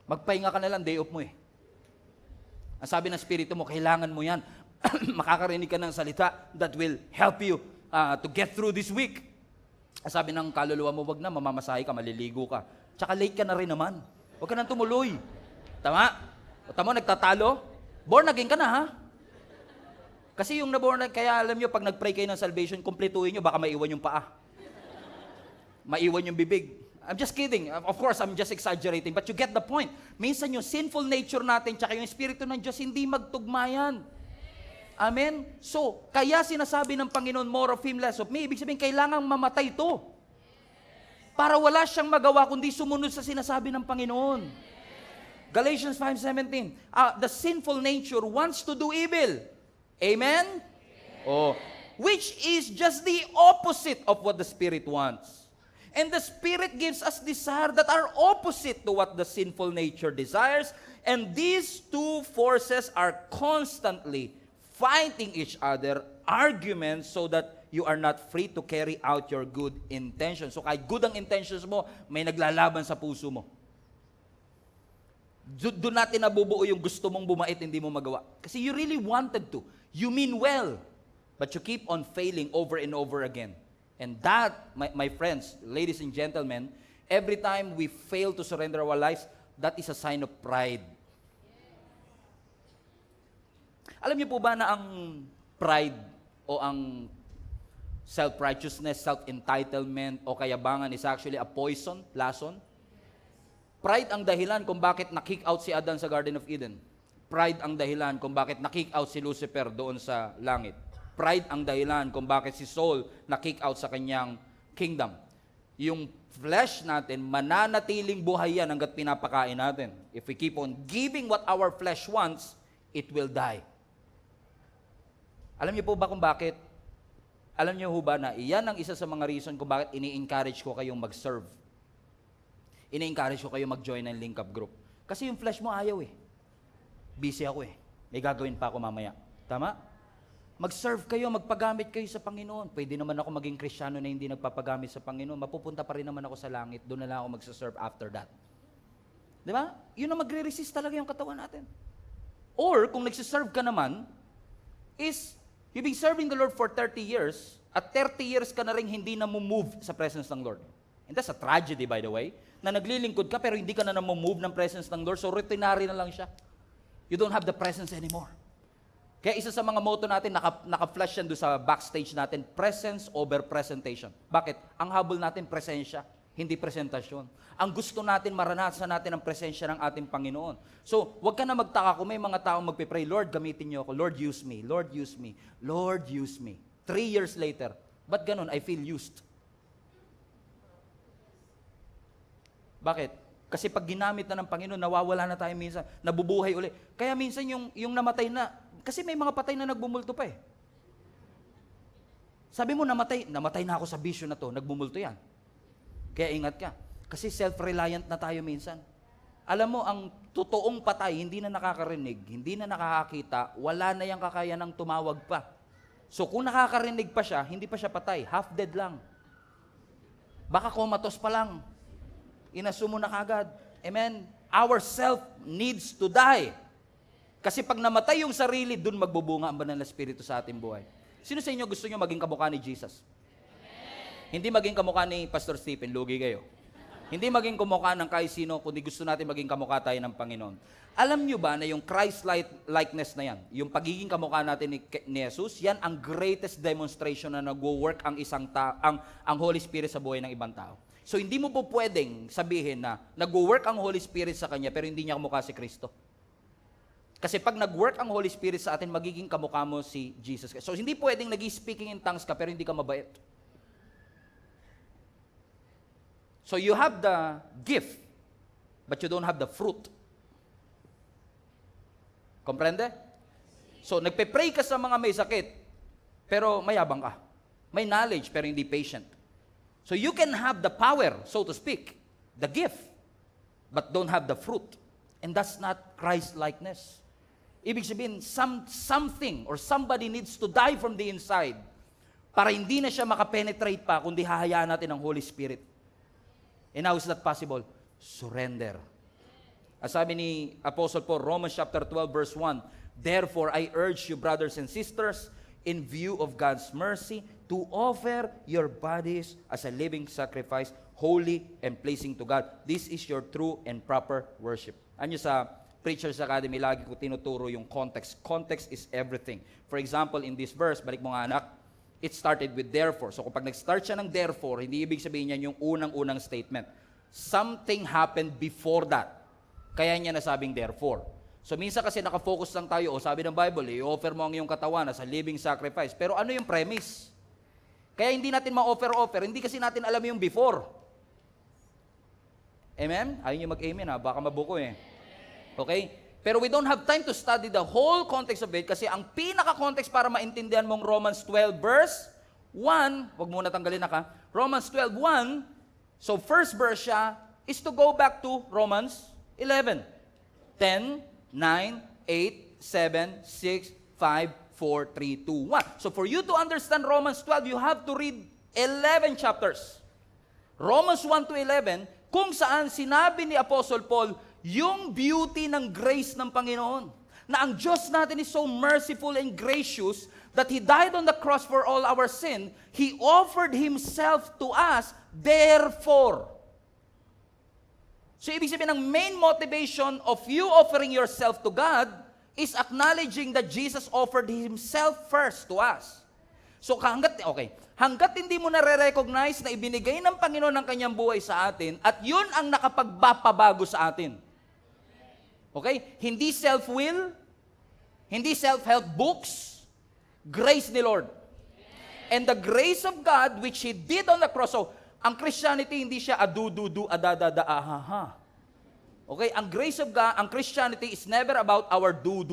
Magpahinga ka na lang, day off mo Ang sabi ng spirito mo, kailangan mo yan. Makakarinig ka ng salita that will help you to get through this week. Ang sabi ng kaluluwa mo, wag na, mamamasahe ka, maliligo ka. Tsaka late ka na rin naman. Huwag ka nang tumuloy. Tama? Tama, nagtatalo? Born again ka na, ha? Kasi yung naborn again, kaya alam nyo, pag nag-pray kayo ng salvation, kumpletuhin nyo, baka maiwan yung paa. Maiwan yung bibig. I'm just kidding. Of course, I'm just exaggerating. But you get the point. Minsan yung sinful nature natin, tsaka yung Espiritu ng Diyos, hindi magtugmayan. Amen? So, kaya sinasabi ng Panginoon, more of Him, less of me. Ibig sabihin, kailangang mamatay ito. Para wala siyang magawa kundi sumunod sa sinasabi ng Panginoon. Galatians 5:17. The sinful nature wants to do evil. Amen? Oh, which is just the opposite of what the Spirit wants. And the Spirit gives us desire that are opposite to what the sinful nature desires. And these two forces are constantly fighting each other, arguments, so that you are not free to carry out your good intentions. So kahit good ang intentions mo, may naglalaban sa puso mo. Doon natin nabubuo yung gusto mong bumait, hindi mo magawa. Kasi you really wanted to. You mean well. But you keep on failing over and over again. And that, my friends, ladies and gentlemen, every time we fail to surrender our lives, that is a sign of pride. Alam niyo po ba na ang pride o ang self-righteousness, self-entitlement o kayabangan is actually a poison, lason? Pride ang dahilan kung bakit na-kick out si Adan sa Garden of Eden. Pride ang dahilan kung bakit na-kick out si Lucifer doon sa langit. Pride ang dahilan kung bakit si Saul na-kick out sa kanyang kingdom. Yung flesh natin, mananatiling buhay yan hanggat pinapakain natin. If we keep on giving what our flesh wants, it will die. Alam niyo po ba kung bakit? Alam niyo po ba na iyan ang isa sa mga reason kung bakit ini-encourage ko kayong mag-serve. Ini-encourage ko kayong mag-join ng link up group. Kasi yung flesh mo ayaw eh. Busy ako eh. May gagawin pa ako mamaya. Tama? Mag-serve kayo, magpagamit kayo sa Panginoon. Pwede naman ako maging Kristiyano na hindi nagpapagamit sa Panginoon. Mapupunta pa rin naman ako sa langit. Doon na lang ako magsaserve after that. Di ba? Yun ang magre-resist talaga yung katawan natin. Or, kung nagsiserve ka naman, is, you've been serving the Lord for 30 years, at 30 years ka na rin hindi na move sa presence ng Lord. And that's a tragedy, by the way, na naglilingkod ka pero hindi ka na move ng presence ng Lord, so routinary na lang siya. You don't have the presence anymore. Kaya isa sa mga motto natin, naka-flash yan doon sa backstage natin, presence over presentation. Bakit? Ang habol natin, presensya, hindi presentasyon. Ang gusto natin, maranasan natin ang presensya ng ating Panginoon. So, huwag ka na magtaka kung may mga taong magpipray, Lord, gamitin niyo ako. Lord, use me. Lord, use me. Lord, use me. 3 years later, ba't ganun? I feel used. Bakit? Kasi pag ginamit na ng Panginoon, nawawala na tayo minsan, nabubuhay uli. Kaya minsan yung namatay na, kasi may mga patay na nagbumulto pa eh. Sabi mo, namatay na ako sa bisyo na to, nagbumulto yan. Kaya ingat ka. Kasi self-reliant na tayo minsan. Alam mo, ang totoong patay, hindi na nakakarinig, hindi na nakakakita, wala na yung kakayanang tumawag pa. So kung nakakarinig pa siya, hindi pa siya patay, half dead lang. Baka comatose pa lang. Inasumo na kagad. Amen? Our self needs to die. Kasi pag namatay yung sarili, dun magbubunga ang banal na Espiritu sa ating buhay. Sino sa inyo gusto nyo maging kamukha ni Jesus? Amen. Hindi maging kamukha ni Pastor Stephen, lugi kayo. Hindi maging kamukha ng kahit sino, kundi gusto natin maging kamukha tayo ng Panginoon. Alam nyo ba na yung Christ-likeness na yan, yung pagiging kamukha natin ni Jesus, yan ang greatest demonstration na nag-work ang ang Holy Spirit sa buhay ng ibang tao. So hindi mo po pwedeng sabihin na nag-work ang Holy Spirit sa kanya pero hindi niya kamukha si Kristo. Kasi pag nag-work ang Holy Spirit sa atin, magiging kamukha mo si Jesus. So, hindi pwedeng nag-speaking in tongues ka, pero hindi ka mabait. So, you have the gift, but you don't have the fruit. Komprende? So, nagpe-pray ka sa mga may sakit, pero mayabang ka. May knowledge, pero hindi patient. So, you can have the power, so to speak, the gift, but don't have the fruit. And that's not Christ-likeness. Ibig sabihin, something or somebody needs to die from the inside para hindi na siya makapenetrate pa, kundi hahayaan natin ang Holy Spirit. And how is that possible? Surrender. As sabi ni Apostle Paul, Romans chapter 12, verse 1, therefore, I urge you, brothers and sisters, in view of God's mercy, to offer your bodies as a living sacrifice, holy and pleasing to God. This is your true and proper worship. Ano sa Preacher's Academy, lagi ko tinuturo yung context. Context is everything. For example, in this verse, balik mo nga anak, it started with therefore. So kapag nag-start siya ng therefore, hindi ibig sabihin niya yung unang-unang statement. Something happened before that. Kaya niya nasabing therefore. So minsan kasi nakafocus lang tayo, sabi ng Bible, i-offer mo ang iyong katawan as a living sacrifice. Pero ano yung premise? Kaya hindi natin ma-offer, hindi kasi natin alam yung before. Amen? Ayaw niyo mag-amen ha, baka mabuko eh. Okay? Pero we don't have time to study the whole context of it kasi ang pinaka-context para maintindihan mong Romans 12 verse 1, wag muna tanggalin na ka, Romans 12:1, so first verse siya is to go back to Romans 11. 10, 9, 8, 7, 6, 5, 4, 3, 2, 1. So for you to understand Romans 12, you have to read 11 chapters. Romans 1 to 11, kung saan sinabi ni Apostle Paul yung beauty ng grace ng Panginoon. Na ang Diyos natin is so merciful and gracious that He died on the cross for all our sin. He offered Himself to us, therefore. So ibig sabihin, ang main motivation of you offering yourself to God is acknowledging that Jesus offered Himself first to us. So hanggat hindi mo nare-recognize na ibinigay ng Panginoon ang Kanyang buhay sa atin at yun ang nakapagpapabago sa atin. Okay? Hindi self-will, hindi self-help books, grace ni Lord. And the grace of God which He did on the cross. So, ang Christianity hindi siya adu-du-du, adadada, ahaha. Okay? Ang grace of God, ang Christianity is never about our do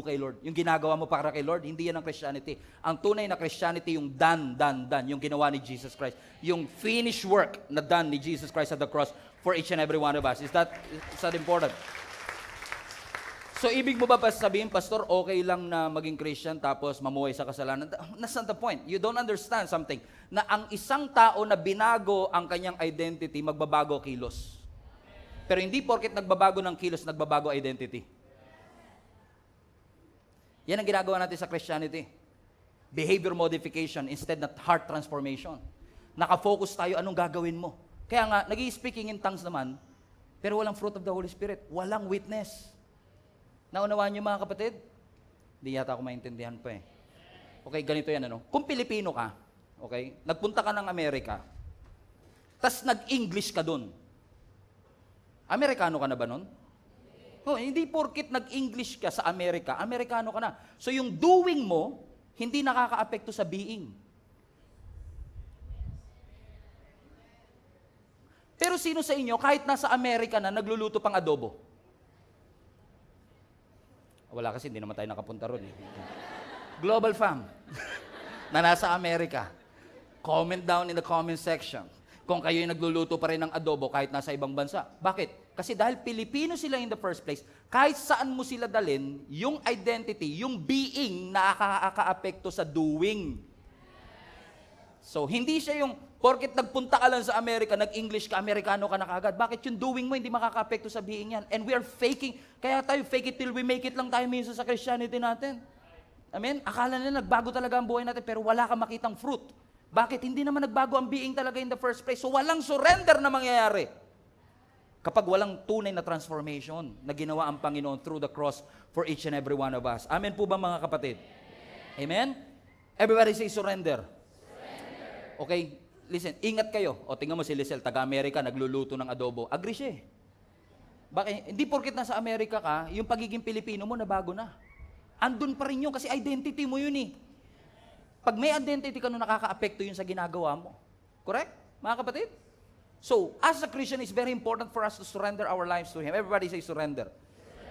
kay Lord. Yung ginagawa mo para kay Lord, hindi yan ang Christianity. Ang tunay na Christianity, yung done, yung ginawa ni Jesus Christ. Yung finished work na done ni Jesus Christ at the cross for each and every one of us. Is that important? So, ibig mo ba sabihin, Pastor, okay lang na maging Christian tapos mamuhay sa kasalanan? That's not the point. You don't understand something. Na ang isang tao na binago ang kanyang identity, magbabago kilos. Pero hindi porket nagbabago ng kilos, nagbabago identity. Yan ang ginagawa natin sa Christianity. Behavior modification instead not heart transformation. Nakafocus tayo, anong gagawin mo? Kaya nga, nag-i-speaking in tongues naman, pero walang fruit of the Holy Spirit. Walang witness. Naunawaan niyo mga kapatid? Hindi yata ako maintindihan pa eh. Okay, ganito yan ano. Kung Pilipino ka, okay, nagpunta ka ng Amerika, tas nag-English ka dun. Amerikano ka na ba nun? Oh, hindi porkit nag-English ka sa Amerika, Amerikano ka na. So yung doing mo, hindi nakaka-apekto sa being. Pero sino sa inyo, kahit nasa Amerika na, nagluluto pang adobo? Wala kasi, hindi naman tayo nakapunta ron. Global fam na nasa Amerika. Comment down in the comment section kung kayo yung nagluluto pa rin ng adobo kahit nasa ibang bansa. Bakit? Kasi dahil Pilipino sila in the first place, kahit saan mo sila dalin, yung identity, yung being nakaka-apekto sa doing. So, hindi siya yung, porket nagpunta ka lang sa Amerika, nag-English ka, Amerikano ka na kagad. Bakit yung doing mo hindi makaka-apekto sa being yan? And we are faking, kaya tayo fake it till we make it lang tayo minsan sa Christianity natin. Amen? Akala nila nagbago talaga ang buhay natin, pero wala kang makitang fruit. Bakit? Hindi naman nagbago ang being talaga in the first place. So, walang surrender na mangyayari. Kapag walang tunay na transformation na ginawa ang Panginoon through the cross for each and every one of us. Amen po ba mga kapatid? Amen? Everybody say surrender. Okay, listen, ingat kayo. O tingnan mo si Lisel, taga-Amerika, nagluluto ng adobo. Agree siya eh. Bakit? Hindi porket nasa Amerika ka, yung pagiging Pilipino mo nabago na. Andun pa rin yun kasi identity mo yun eh. Pag may identity ka, nakaka-apekto yun sa ginagawa mo. Correct? Mga kapatid? So, as a Christian, it's very important for us to surrender our lives to Him. Everybody say surrender.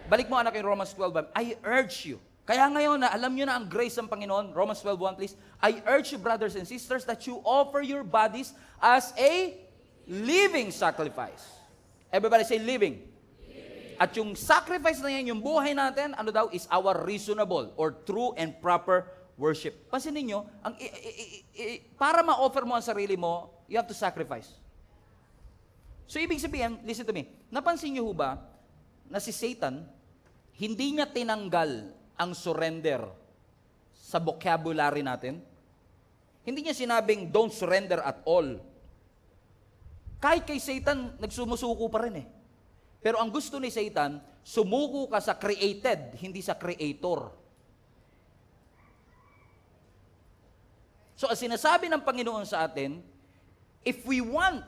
Balik mo anak kay Romans 12. I urge you. Kaya ngayon na alam nyo na ang grace ng Panginoon, Romans 12:1 please, I urge you brothers and sisters that you offer your bodies as a living sacrifice. Everybody say living. At yung sacrifice na yan, yung buhay natin, ano daw, is our reasonable or true and proper worship. Pansinin nyo, para ma-offer mo ang sarili mo, you have to sacrifice. So ibig sabihin, listen to me, napansin nyo ba na si Satan, hindi niya tinanggal ang surrender sa vocabulary natin. Hindi niya sinabing don't surrender at all. Kahit kay Satan, nagsumusuko pa rin eh. Pero ang gusto ni Satan, sumuko ka sa created, hindi sa creator. So, ang sinasabi ng Panginoon sa atin, if we want,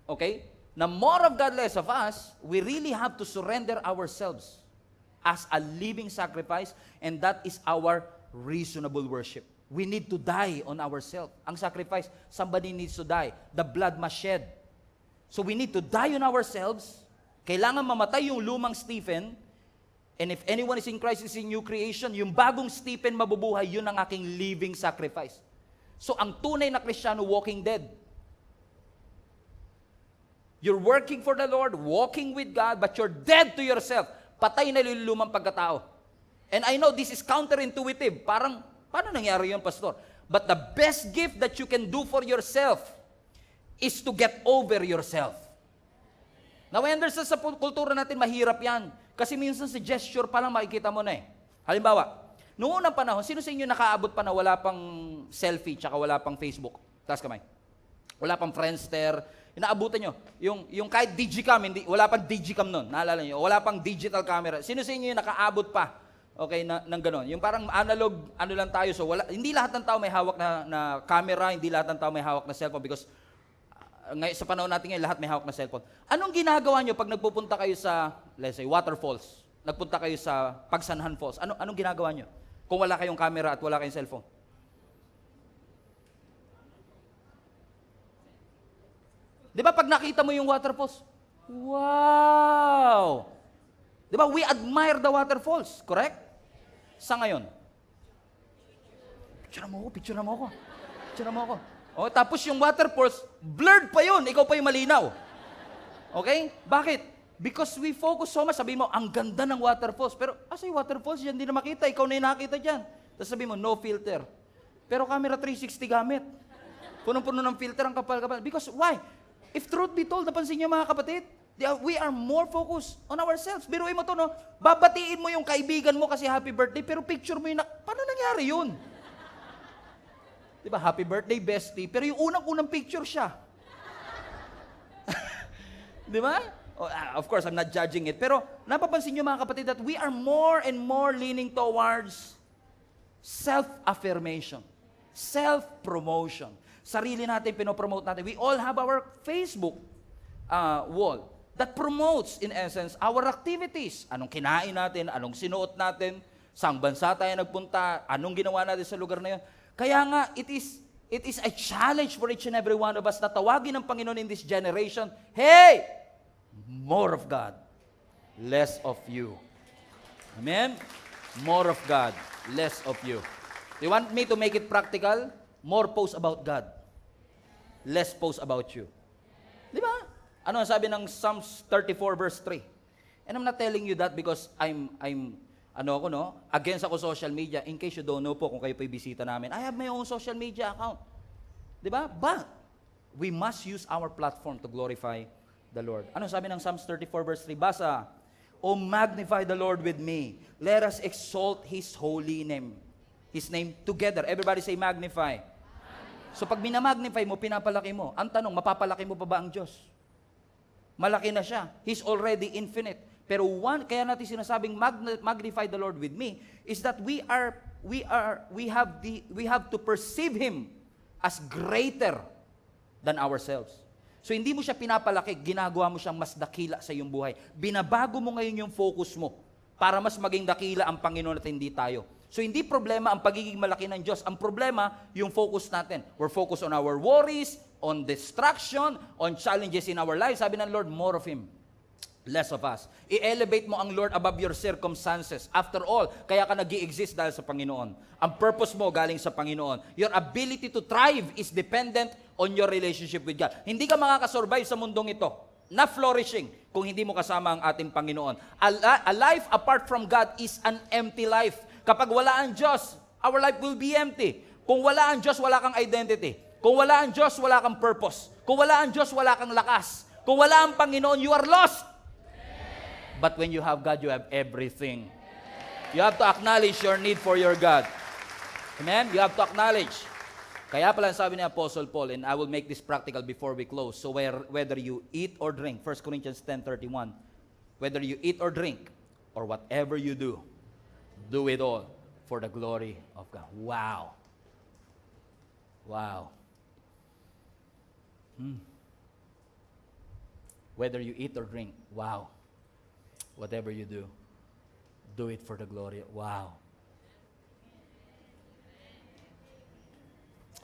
okay, na more of God, less of us, we really have to surrender ourselves as a living sacrifice, and that is our reasonable worship. We need to die on ourselves. Ang sacrifice, somebody needs to die. The blood must shed. So we need to die on ourselves. Kailangan mamatay yung lumang Stephen, And if anyone is in Christ, is in new creation. Yung bagong Stephen mabubuhay, yun ang aking living sacrifice. So ang tunay na Kristiyano, walking dead. You're working for the Lord, walking with God, but you're dead to yourself. Patay na lumang pagkatao. And I know this is counterintuitive. Parang, paano nangyari yun, Pastor? But the best gift that you can do for yourself is to get over yourself. Now, I understand sa kultura natin, mahirap yan. Kasi minsan sa gesture pa lang makikita mo na eh. Halimbawa, noong unang panahon, sino sa inyo nakaabot pa na wala pang selfie tsaka wala pang Facebook? Taas kamay. Wala pang Friendster. Inaabutan nyo. Yung kahit digicam, wala pang digicam nun. Naalala nyo? Wala pang digital camera. Sino sa inyo yung nakaabot pa? Okay, ng ganon. Yung parang analog, ano lang tayo. So, hindi lahat ng tao may hawak na camera, hindi lahat ng tao may hawak na cellphone because sa panahon natin ngayon, lahat may hawak na cellphone. Anong ginagawa nyo pag nagpupunta kayo sa, let's say, waterfalls? Nagpunta kayo sa Pagsanhan Falls. Anong ginagawa nyo? Kung wala kayong camera at wala kayong cellphone? Di ba pag nakita mo yung waterfalls? Wow! Di ba we admire the waterfalls, correct? Sa ngayon? Picture mo ako. O, tapos yung waterfalls, blurred pa yun, ikaw pa yung malinaw. Okay? Bakit? Because we focus so much, sabi mo, ang ganda ng waterfalls. Pero, yung waterfalls, yan hindi na makita, ikaw na yung nakita dyan. Tapos sabi mo, no filter. Pero camera 360 gamit. Punong-puno ng filter ang kapal-kapal. Because, why? If truth be told, napansin niyo mga kapatid, we are more focused on ourselves. Biruin mo to, no? Babatiin mo yung kaibigan mo kasi happy birthday, pero picture mo yung, paano nangyari yun? Diba, happy birthday, bestie, pero yung unang-unang picture siya. Diba? Of course, I'm not judging it, pero napapansin niyo mga kapatid that we are more and more leaning towards self-affirmation, self-promotion. Sarili natin, pinopromote natin. We all have our Facebook wall that promotes, in essence, our activities. Anong kinain natin, anong sinuot natin, saang bansa tayo nagpunta, anong ginawa natin sa lugar na yun. Kaya nga, it is a challenge for each and every one of us na tawagin ng Panginoon in this generation, hey, more of God, less of you. Amen? More of God, less of you. You want me to make it practical? More posts about God, less posts about you. Di ba? Ano ang sabi ng Psalms 34 verse 3? And I'm not telling you that because I'm against ako social media. In case you don't know po, kung kayo po'y bisita namin, I have my own social media account. Di ba? But, we must use our platform to glorify the Lord. Ano sabi ng Psalms 34 verse 3? Basa, O magnify the Lord with me. Let us exalt His holy name. His name together. Everybody say magnify. So pag minamagnify mo, pinapalaki mo. Ang tanong, mapapalaki mo pa ba ang Diyos? Malaki na siya. He's already infinite. Pero kaya natin sinasabing magnify the Lord with me is that we have to perceive Him as greater than ourselves. So hindi mo siya pinapalaki, ginagawa mo siyang mas dakila sa iyong buhay. Binabago mo ngayon yung focus mo para mas maging dakila ang Panginoon at hindi tayo. So hindi problema ang pagiging malaki ng Diyos. Ang problema, yung focus natin. We're focused on our worries, on distraction, on challenges in our lives. Sabi ng Lord, more of Him, less of us. I-elevate mo ang Lord above your circumstances. After all, kaya ka nag-i-exist dahil sa Panginoon. Ang purpose mo galing sa Panginoon. Your ability to thrive is dependent on your relationship with God. Hindi ka makakasurvive sa mundong ito na flourishing kung hindi mo kasama ang ating Panginoon. A life apart from God is an empty life. Kapag wala ang Diyos, our life will be empty. Kung wala ang Diyos, wala kang identity. Kung wala ang Diyos, wala kang purpose. Kung wala ang Diyos, wala kang lakas. Kung wala ang Panginoon, you are lost. But when you have God, you have everything. You have to acknowledge your need for your God. Amen? You have to acknowledge. Kaya pala sabi ni Apostle Paul, and I will make this practical before we close. So whether you eat or drink, 1 Corinthians 10:31, whether you eat or drink, or whatever you do it all for the glory of God. Wow. Wow. Whether you eat or drink, wow. Whatever you do it for the glory. Wow.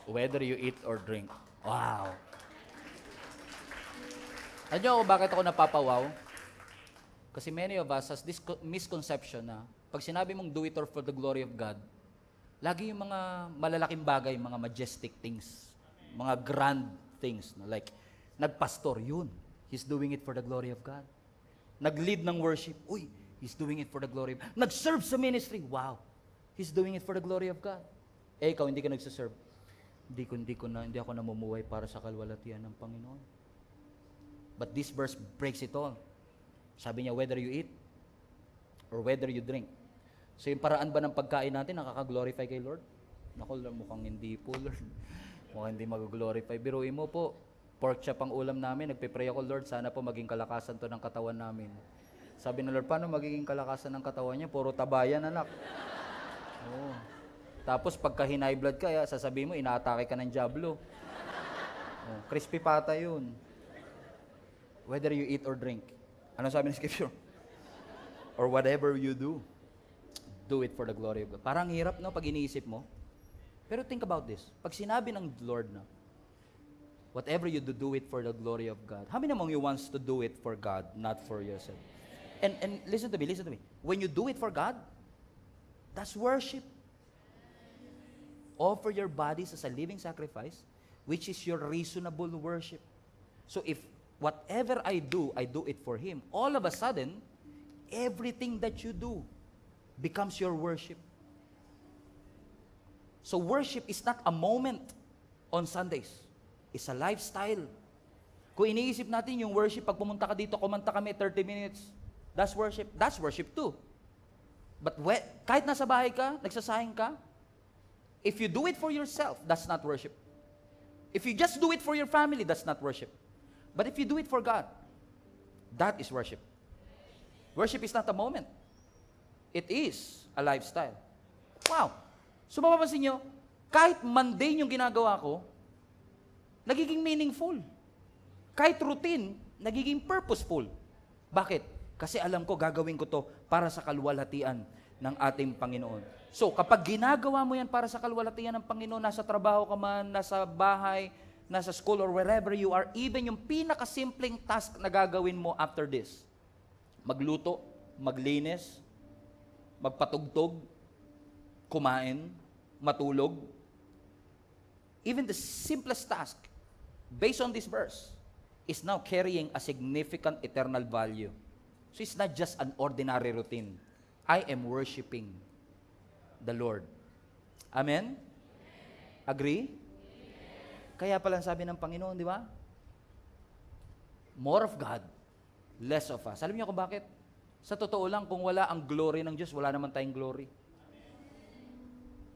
Whether you eat or drink, wow. Alam niyo bakit ako napapawaw? Kasi many of us has this misconception na pag sinabi mong do it or for the glory of God, lagi yung mga malalaking bagay, mga majestic things, mga grand things. No? Like, nagpastor, yun. He's doing it for the glory of God. Nag-lead ng worship, uy, he's doing it for the glory of God. Nag-serve sa ministry, wow, he's doing it for the glory of God. Eh, ikaw, hindi ka nagsaserve. Hindi ako namumuhay para sa kalwalatian ng Panginoon. But this verse breaks it all. Sabi niya, whether you eat or whether you drink. So yung paraan ba ng pagkain natin, nakaka-glorify kay Lord? Naku, mukhang hindi po, Lord. Mukhang hindi mag-glorify. Biruin mo po, pork chop ang ulam namin, nagpe-pray ako, Lord, sana po maging kalakasan to ng katawan namin. Sabi ng Lord, paano magiging kalakasan ng katawan niya? Puro tabayan, anak. Oh. Tapos pagka high blood ka, sasabihin mo, inaatake ka ng Diablo. Oh, crispy pata yun. Whether you eat or drink. Ano sabi ng scripture? Or whatever you do it for the glory of God. Parang hirap, no, pag iniisip mo. Pero think about this. Pag sinabi ng Lord na, whatever you do it for the glory of God. How many among you wants to do it for God, not for yourself? And listen to me. When you do it for God, that's worship. Offer your bodies as a living sacrifice, which is your reasonable worship. So if whatever I do it for Him, all of a sudden, everything that you do becomes your worship. So worship is not a moment on Sundays. It's a lifestyle. Kung iniisip natin yung worship, pag pumunta ka dito, kumanta kami 30 minutes, that's worship. That's worship too. But kahit nasa bahay ka, nagsasahing ka, if you do it for yourself, that's not worship. If you just do it for your family, that's not worship. But if you do it for God, that is worship. Worship is not a moment. It is a lifestyle. Wow. So mapapansin nyo, kahit mundane yung ginagawa ko, nagiging meaningful. Kahit routine, nagiging purposeful. Bakit? Kasi alam ko, gagawin ko to para sa kalwalhatian ng ating Panginoon. So, kapag ginagawa mo yan para sa kalwalhatian ng Panginoon, nasa trabaho ka man, nasa bahay, nasa school, or wherever you are, even yung pinakasimpleng task na gagawin mo after this, magluto, maglinis, magpatugtog, kumain, matulog, even the simplest task, based on this verse, is now carrying a significant eternal value. So it's not just an ordinary routine. I am worshiping the Lord. Amen? Agree? Kaya pala sabi ng Panginoon, di ba? More of God, less of us. Alam niyo kung bakit? Sa totoo lang, kung wala ang glory ng Diyos, wala naman tayong glory.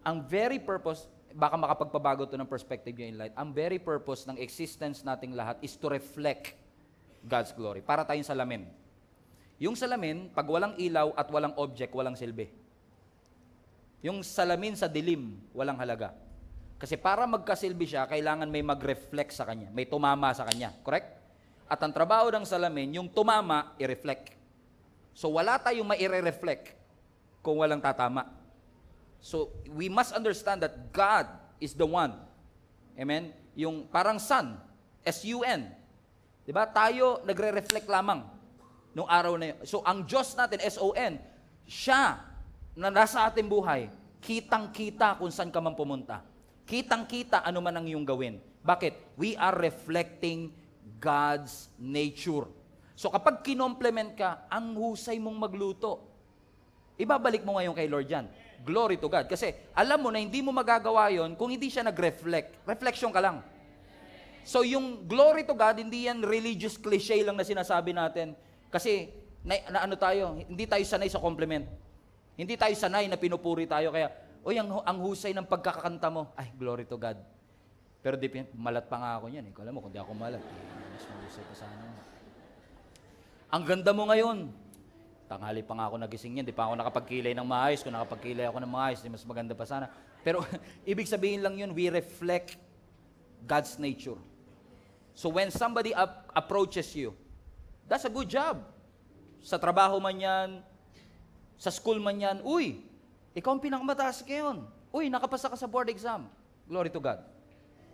Ang very purpose, baka makapagpabago to ng perspective niyo in light, ang very purpose ng existence nating lahat is to reflect God's glory. Para tayong salamin. Yung salamin, pag walang ilaw at walang object, walang silbi. Yung salamin sa dilim, walang halaga. Kasi para magkasilbi siya, kailangan may mag-reflect sa kanya, may tumama sa kanya. Correct? At ang trabaho ng salamin, yung tumama, i-reflect. So wala tayong maire-reflect kung walang tatama. So we must understand that God is the one. Amen? Yung parang sun, S-U-N. Diba? Tayo nagre-reflect lamang nung araw na yun. So ang Diyos natin, S-O-N, siya na nasa ating buhay, kitang-kita kung saan ka man pumunta. Kitang-kita ano man ang iyong gawin. Bakit? We are reflecting God's nature. So kapag kinomplement ka, ang husay mong magluto. Ibabalik mo ngayon kay Lord yan. Glory to God. Kasi alam mo na hindi mo magagawa yon kung hindi siya nag-reflect. Reflection ka lang. So yung glory to God, hindi yan religious cliche lang na sinasabi natin. Kasi na ano tayo, hindi tayo sanay sa compliment. Hindi tayo sanay na pinupuri tayo. Kaya, ang husay ng pagkakanta mo, ay, glory to God. Pero malat pa nga ako niyan. Alam mo, kung di ako malat, mas mahusay pa sana. Ang ganda mo ngayon. Tanghali pa nga ako nagising yan. Di pa ako nakapagkilay ng maayos. Kung nakapagkilay ako ng maayos, di mas maganda pa sana. Pero, ibig sabihin lang yun, we reflect God's nature. So, when somebody approaches you, that's a good job. Sa trabaho man yan, sa school man yan, uy, ikaw ang pinakamataas ngayon. Uy, nakapasa ka sa board exam. Glory to God.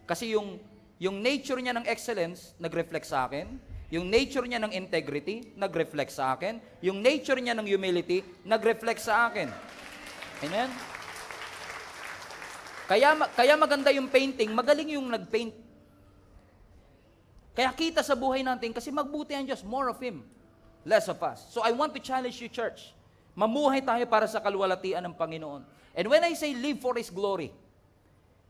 Kasi yung nature niya ng excellence, nag-reflect sa akin. Yung nature niya ng integrity, nag-reflect sa akin. Yung nature niya ng humility, nag-reflect sa akin. Amen? Kaya maganda yung painting, magaling yung nag-paint. Kaya kita sa buhay natin, kasi magbuti ang Diyos, more of Him, less of us. So I want to challenge you, church. Mamuhay tayo para sa kalwalatian ng Panginoon. And when I say live for His glory,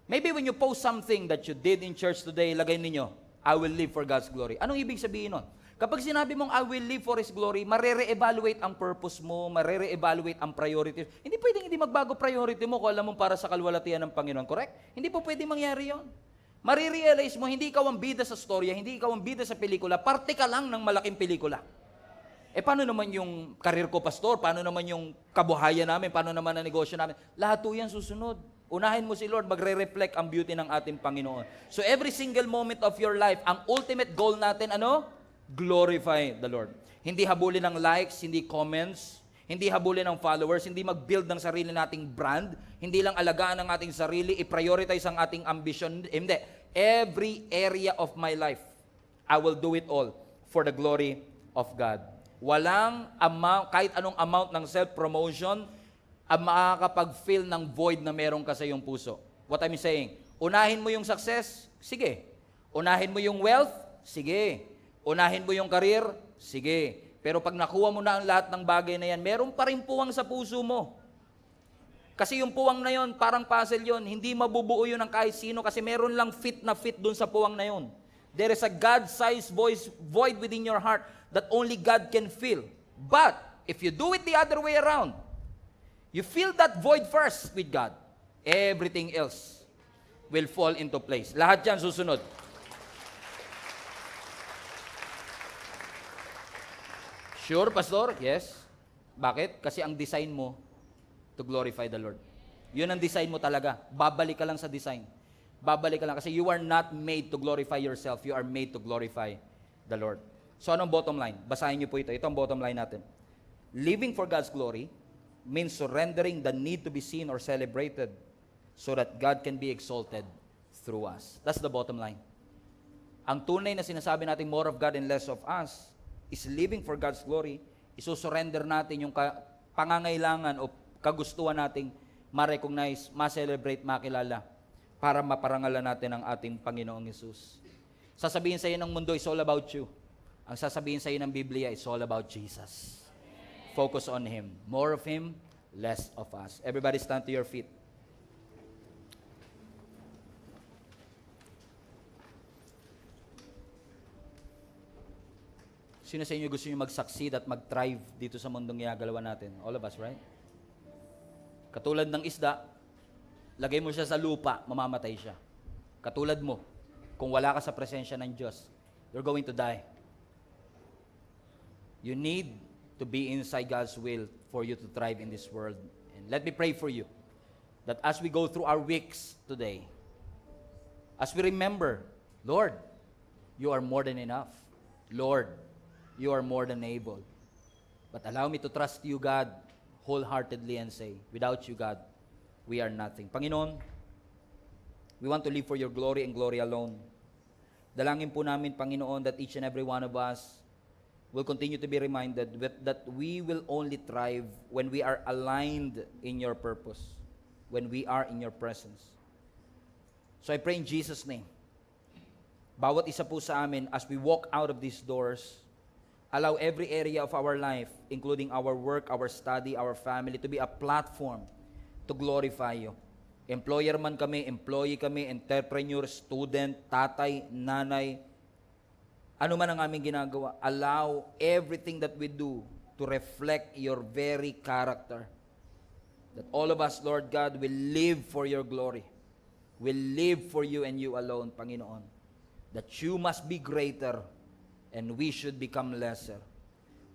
maybe when you post something that you did in church today, lagay ninyo, I will live for God's glory. Anong ibig sabihin nun? Kapag sinabi mong I will live for His glory, marere-evaluate ang purpose mo, marere-evaluate ang priorities. Hindi pwedeng hindi magbago priority mo kung alam mo para sa kalwalatian ng Panginoon, correct? Hindi po pwedeng mangyari yon. Marirealize mo, hindi ikaw ang bida sa storya, hindi ikaw ang bida sa pelikula, parte ka lang ng malaking pelikula. Paano naman yung karir ko, pastor? Paano naman yung kabuhayan namin? Paano naman ang negosyo namin? Lahat po yan susunod. Unahin mo si Lord, magre-reflect ang beauty ng ating Panginoon. So every single moment of your life, ang ultimate goal natin, ano? Glorify the Lord. Hindi habulin ng likes, hindi comments, hindi habulin ng followers, hindi mag-build ng sarili nating brand, hindi lang alagaan ang ating sarili, i-prioritize ang ating ambition. Hindi. Every area of my life, I will do it all for the glory of God. Walang amount, kahit anong amount ng self-promotion, ang makakapag-fill ng void na meron ka sa iyong puso. What I'm saying, unahin mo yung success, sige. Unahin mo yung wealth, sige. Unahin mo yung career, sige. Pero pag nakuha mo na ang lahat ng bagay na yan, meron pa rin puwang sa puso mo. Kasi yung puwang na yon, parang puzzle yon, hindi mabubuo yun ng kahit sino kasi meron lang fit na fit dun sa puwang na yon. There is a God-sized void within your heart that only God can fill. But, if you do it the other way around, you fill that void first with God, everything else will fall into place. Lahat yan susunod. Sure, Pastor? Yes. Bakit? Kasi ang design mo to glorify the Lord. Yun ang design mo talaga. Babalik ka lang sa design. Babalik ka lang kasi you are not made to glorify yourself. You are made to glorify the Lord. So anong bottom line? Basahin niyo po ito. Ito ang bottom line natin. Living for God's glory means surrendering the need to be seen or celebrated so that God can be exalted through us. That's the bottom line. Ang tunay na sinasabi natin more of God and less of us is living for God's glory. Isusurrender natin yung pangangailangan o kagustuhan nating ma-recognize, ma-celebrate, makilala para maparangalan natin ang ating Panginoong Hesus. Sasabihin sa iyo ng mundo, it's all about you. Ang sasabihin sa iyo ng Biblia, it's all about Jesus. Focus on Him. More of Him, less of us. Everybody stand to your feet. Sino sa inyo gusto nyo mag-succeed at mag-thrive dito sa mundong ginagalawan natin? All of us, right? Katulad ng isda, lagay mo siya sa lupa, mamamatay siya. Katulad mo, kung wala ka sa presensya ng Diyos, you're going to die. You need to be inside God's will for you to thrive in this world. And let me pray for you that as we go through our weeks today, as we remember, Lord, you are more than enough. Lord, you are more than able. But allow me to trust you, God, wholeheartedly and say, without you, God, we are nothing. Panginoon, we want to live for your glory and glory alone. Dalangin po namin, Panginoon, that each and every one of us will continue to be reminded that we will only thrive when we are aligned in your purpose, when we are in your presence. So I pray in Jesus' name, bawat isa po sa amin, as we walk out of these doors, allow every area of our life, including our work, our study, our family, to be a platform to glorify you. Employer man kami, employee kami, entrepreneur, student, tatay, nanay, ano man ang aming ginagawa, allow everything that we do to reflect your very character. That all of us, Lord God, will live for your glory. Will live for you and you alone, Panginoon. That you must be greater and we should become lesser.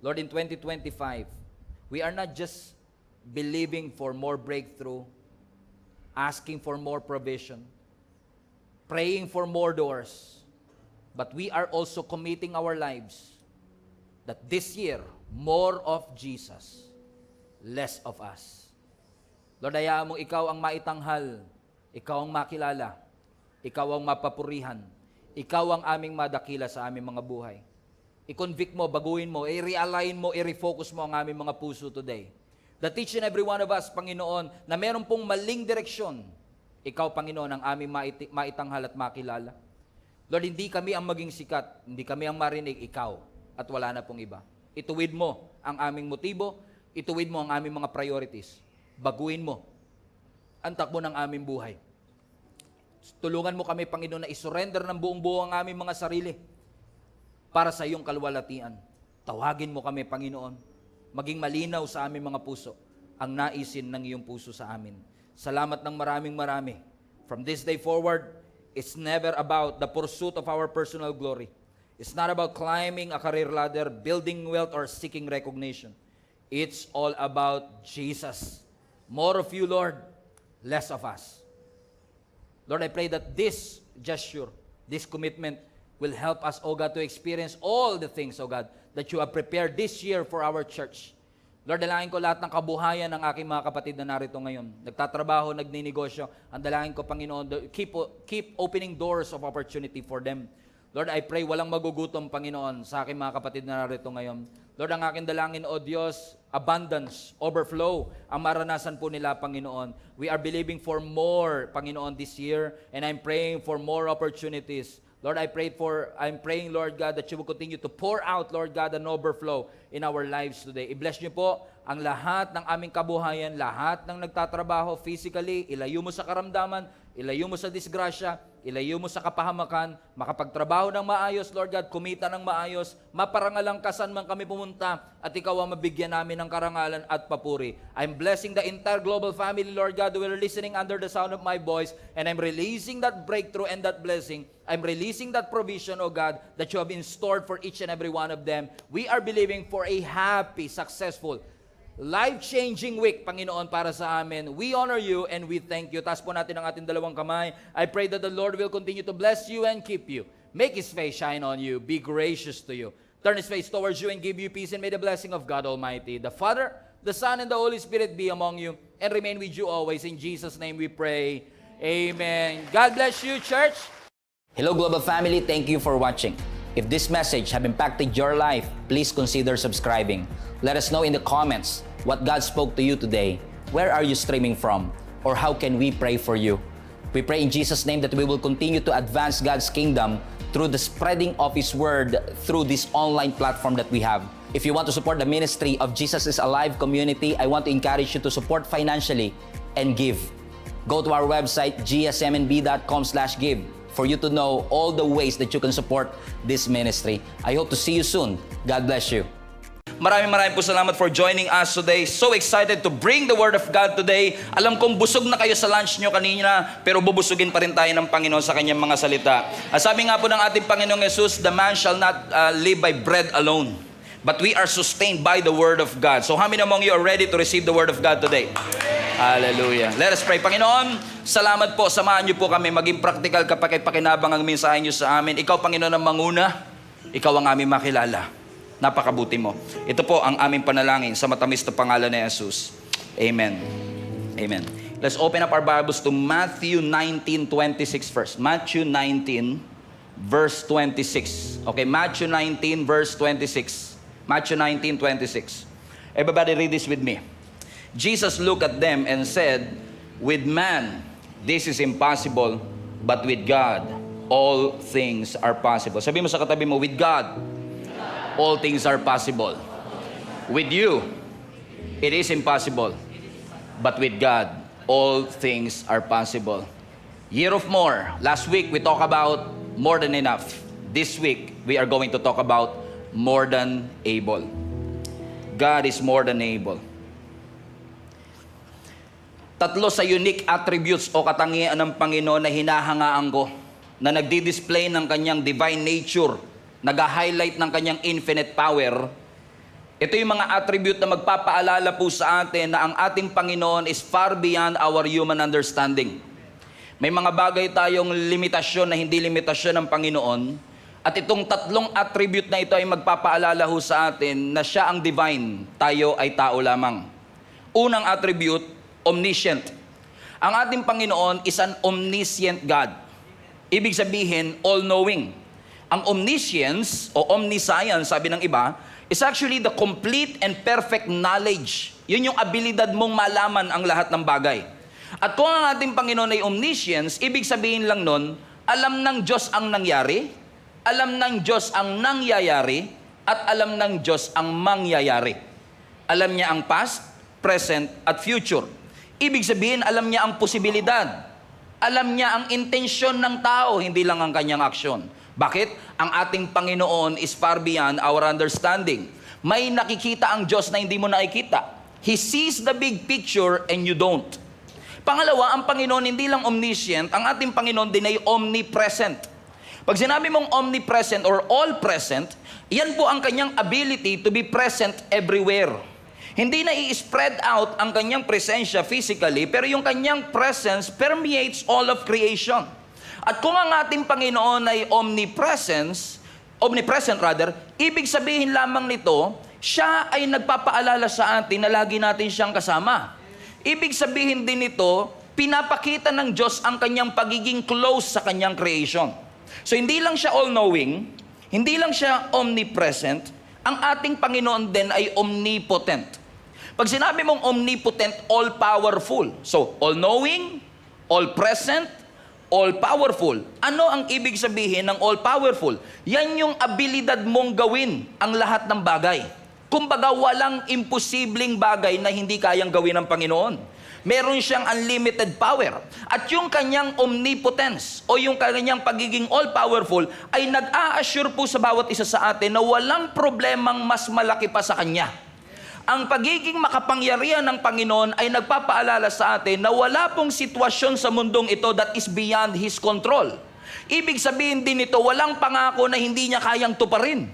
Lord, in 2025, we are not just believing for more breakthrough, asking for more provision, praying for more doors, but we are also committing our lives that this year, more of Jesus, less of us. Lord, hayaan mo ikaw ang maitanghal, ikaw ang makilala, ikaw ang mapapurihan, ikaw ang aming madakila sa aming mga buhay. I-convict mo, baguhin mo, i-realign mo, i-refocus mo ang aming mga puso today. That each and every one of us, Panginoon, na meron pong maling direksyon, Ikaw, Panginoon, ang aming maitanghal at makilala. Lord, hindi kami ang maging sikat, hindi kami ang marinig, Ikaw, at wala na pong iba. Ituwid mo ang aming motibo, ituwid mo ang aming mga priorities. Baguhin mo ang takbo ng aming buhay. Tulungan mo kami, Panginoon, na isurrender ng buong buo ang aming mga sarili para sa iyong kalwalatian. Tawagin mo kami, Panginoon, maging malinaw sa aming mga puso ang naisin ng iyong puso sa amin. Salamat ng maraming marami. From this day forward, it's never about the pursuit of our personal glory. It's not about climbing a career ladder, building wealth, or seeking recognition. It's all about Jesus. More of you, Lord, less of us. Lord, I pray that this gesture, this commitment, will help us, O God, to experience all the things, O God, that you have prepared this year for our church. Lord, dalangin ko lahat ng kabuhayan ng aking mga kapatid na narito ngayon. Nagtatrabaho, nagninegosyo. Ang dalangin ko, Panginoon, keep opening doors of opportunity for them. Lord, I pray walang magugutom, Panginoon, sa aking mga kapatid na narito ngayon. Lord, ang aking dalangin, O Diyos, abundance, overflow, ang maranasan po nila, Panginoon. We are believing for more, Panginoon, this year, and I'm praying for more opportunities. Lord, I'm praying, Lord God, that you will continue to pour out, Lord God, an overflow in our lives today. I-bless niyo po ang lahat ng aming kabuhayan, lahat ng nagtatrabaho physically, ilayo mo sa karamdaman, ilayo mo sa disgrasya, ilayo mo sa kapahamakan, makapagtrabaho ng maayos, Lord God, kumita ng maayos, maparangalang kasan man kami pumunta, at ikaw ang mabigyan namin ng karangalan at papuri. I'm blessing the entire global family, Lord God, who are listening under the sound of my voice, and I'm releasing that breakthrough and that blessing. I'm releasing that provision, O God, that you have in store for each and every one of them. We are believing for a happy, successful, life-changing week, Panginoon, para sa amin. We honor you and we thank you. Taas po natin ang ating dalawang kamay. I pray that the Lord will continue to bless you and keep you. Make His face shine on you. Be gracious to you. Turn His face towards you and give you peace, and may the blessing of God Almighty, the Father, the Son, and the Holy Spirit be among you and remain with you always. In Jesus' name we pray. Amen. God bless you, church. Hello, Global Family. Thank you for watching. If this message have impacted your life, please consider subscribing. Let us know in the comments what God spoke to you today. Where are you streaming from? Or how can we pray for you? We pray in Jesus' name that we will continue to advance God's kingdom through the spreading of His Word through this online platform that we have. If you want to support the ministry of Jesus is Alive community, I want to encourage you to support financially and give. Go to our website, gsmnb.com/give. for you to know all the ways that you can support this ministry. I hope to see you soon. God bless you. Maraming po salamat for joining us today. So excited to bring the Word of God today. Alam kong busog na kayo sa lunch nyo kanina, pero bubusugin pa rin tayo ng Panginoon sa Kanyang mga salita. Sabi nga po ng ating Panginoong Jesus, the man shall not live by bread alone, but we are sustained by the Word of God. So how many among you are ready to receive the Word of God today? Hallelujah. Let us pray. Panginoon, salamat po. Samahan niyo po kami maging practical kapag pakinabang ang mensahe niyo sa amin. Ikaw, Panginoon, ang manguna. Ikaw ang aming makilala. Napakabuti mo. Ito po ang aming panalangin sa matamis na pangalan ni Jesus. Amen. Amen. Let's open up our Bibles to Matthew 19:26 first. Matthew 19, verse 26. Okay, Matthew 19, verse 26. Matthew 19:26. Everybody read this with me. Jesus looked at them and said, with man, this is impossible, but with God, all things are possible. Sabi mo sa katabi mo, with God, all things are possible. With you, it is impossible, but with God, all things are possible. Year of more. Last week, we talked about more than enough. This week, we are going to talk about more than able. God is more than able. Tatlo sa unique attributes o katangian ng Panginoon na hinahangaan ko, na nagdi-display ng kanyang divine nature, nag-highlight ng kanyang infinite power. Ito yung mga attribute na magpapaalala po sa atin na ang ating Panginoon is far beyond our human understanding. May mga bagay tayong limitasyon na hindi limitasyon ng Panginoon, at itong tatlong attribute na ito ay magpapaalala ho sa atin na siya ang divine, tayo ay tao lamang. Unang attribute, omniscient. Ang ating Panginoon is an omniscient God. Ibig sabihin, all-knowing. Ang omniscience o omniscience, sabi ng iba, is actually the complete and perfect knowledge. Yun yung abilidad mong malaman ang lahat ng bagay. At kung ang ating Panginoon ay omniscience, ibig sabihin lang nun, alam ng Diyos ang nangyari, alam ng Diyos ang nangyayari, at alam ng Diyos ang mangyayari. Alam niya ang past, present, at future. Ibig sabihin, alam niya ang posibilidad. Alam niya ang intensyon ng tao, hindi lang ang kanyang aksyon. Bakit? Ang ating Panginoon is far beyond our understanding. May nakikita ang Diyos na hindi mo nakikita. He sees the big picture and you don't. Pangalawa, ang Panginoon hindi lang omniscient, ang ating Panginoon din ay omnipresent. Pag sinabi mong omnipresent or all present, yan po ang kanyang ability to be present everywhere. Hindi na i-spread out ang kanyang presensya physically, pero yung kanyang presence permeates all of creation. At kung ang ating Panginoon ay omnipresent, ibig sabihin lamang nito, siya ay nagpapaalala sa atin na lagi natin siyang kasama. Ibig sabihin din nito, pinapakita ng Diyos ang kanyang pagiging close sa kanyang creation. So hindi lang siya all-knowing, hindi lang siya omnipresent, ang ating Panginoon din ay omnipotent. Pag sinabi mong omnipotent, all-powerful. So, all-knowing, all-present, all-powerful. Ano ang ibig sabihin ng all-powerful? Yan yung abilidad mong gawin ang lahat ng bagay. Kumbaga, walang imposibleng bagay na hindi kayang gawin ng Panginoon. Meron siyang unlimited power. At yung kanyang omnipotence o yung kanyang pagiging all-powerful ay nag-a-assure po sa bawat isa sa atin na walang problemang mas malaki pa sa Kanya. Ang pagiging makapangyarihan ng Panginoon ay nagpapaalala sa atin na wala pong sitwasyon sa mundong ito that is beyond His control. Ibig sabihin din ito, walang pangako na hindi niya kayang tuparin.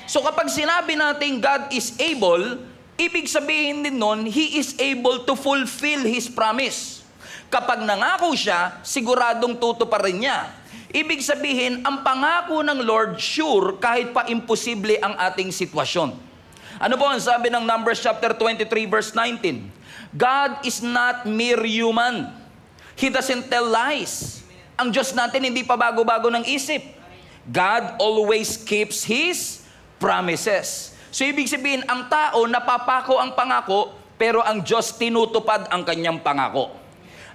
So kapag sinabi natin God is able, ibig sabihin din nun, He is able to fulfill His promise. Kapag nangako siya, siguradong tutuparin niya. Ibig sabihin, ang pangako ng Lord sure kahit pa imposible ang ating sitwasyon. Ano po ang sabi ng Numbers chapter 23 verse 19? God is not mere human. He doesn't tell lies. Ang Diyos natin hindi pa bago-bago ng isip. God always keeps His promises. So ibig sabihin, ang tao napapako ang pangako, pero ang Diyos tinutupad ang kanyang pangako.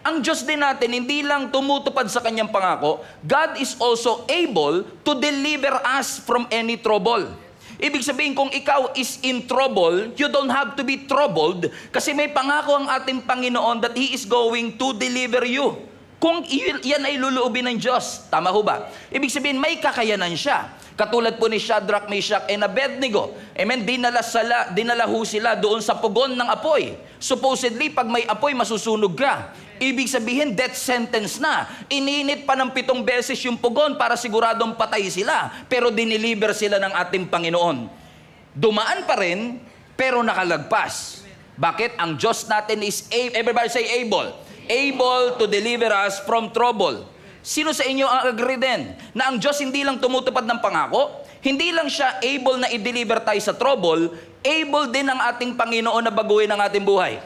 Ang Diyos din natin, hindi lang tumutupad sa kanyang pangako, God is also able to deliver us from any trouble. Ibig sabihin, kung ikaw is in trouble, you don't have to be troubled kasi may pangako ang ating Panginoon that He is going to deliver you. Kung yan ay luluubin ng Diyos, tama ho ba? Ibig sabihin, may kakayanan siya. Katulad po ni Shadrach, Meshach, and Abednego. Amen? Dinala ho sila doon sa pugon ng apoy. Supposedly, pag may apoy, masusunog ka. Ibig sabihin, death sentence na. Ininit pa ng 7 beses yung pugon para siguradong patay sila. Pero diniliver sila ng ating Panginoon. Dumaan pa rin, pero nakalagpas. Bakit? Ang Diyos natin is, everybody say able. Able to deliver us from trouble. Sino sa inyo ang agree din na ang Diyos hindi lang tumutupad ng pangako, hindi lang siya able na i-deliver tayo sa trouble, able din ang ating Panginoon na baguhin ang ating buhay.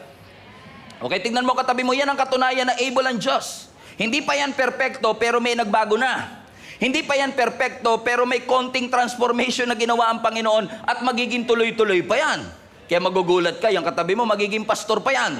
Okay, tignan mo katabi mo, yan ang katunayan na able ang Diyos. Hindi pa yan perfecto, pero may nagbago na. Hindi pa yan perfecto, pero may konting transformation na ginawa ang Panginoon at magiging tuloy-tuloy pa yan. Kaya magugulat ka, yung katabi mo, magiging pastor pa yan.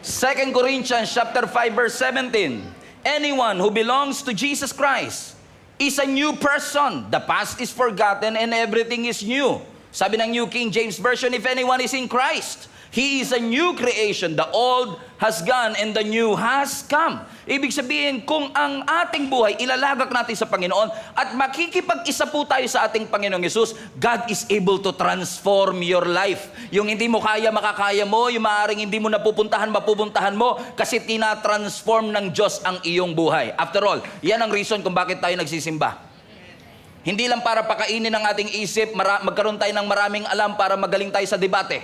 2 Corinthians chapter 5 verse 17. Anyone who belongs to Jesus Christ is a new person. The past is forgotten and everything is new. Sabi ng New King James Version, if anyone is in Christ, he is a new creation. The old has gone and the new has come. Ibig sabihin, kung ang ating buhay ilalagak natin sa Panginoon at makikipag-isa po tayo sa ating Panginoong Yesus, God is able to transform your life. Yung hindi mo kaya, makakaya mo. Yung maaaring hindi mo napupuntahan, mapupuntahan mo kasi tinatransform ng Diyos ang iyong buhay. After all, yan ang reason kung bakit tayo nagsisimba. Hindi lang para pakainin ang ating isip, magkaroon tayo ng maraming alam para magaling tayo sa debate.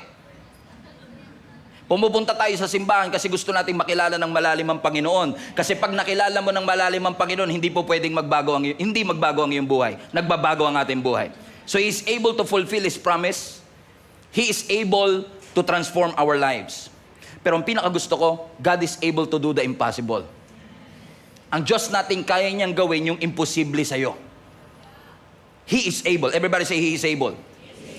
Pumupunta tayo sa simbahan kasi gusto nating makilala ng malalim ang Panginoon. Kasi pag nakilala mo ng malalim ang Panginoon, hindi po pwedeng magbago ang iyong buhay. Nagbabago ang ating buhay. So He is able to fulfill His promise. He is able to transform our lives. Pero ang pinakagusto ko, God is able to do the impossible. Ang Diyos natin kaya niyang gawin yung imposible sa'yo. He is able. Everybody say He is able.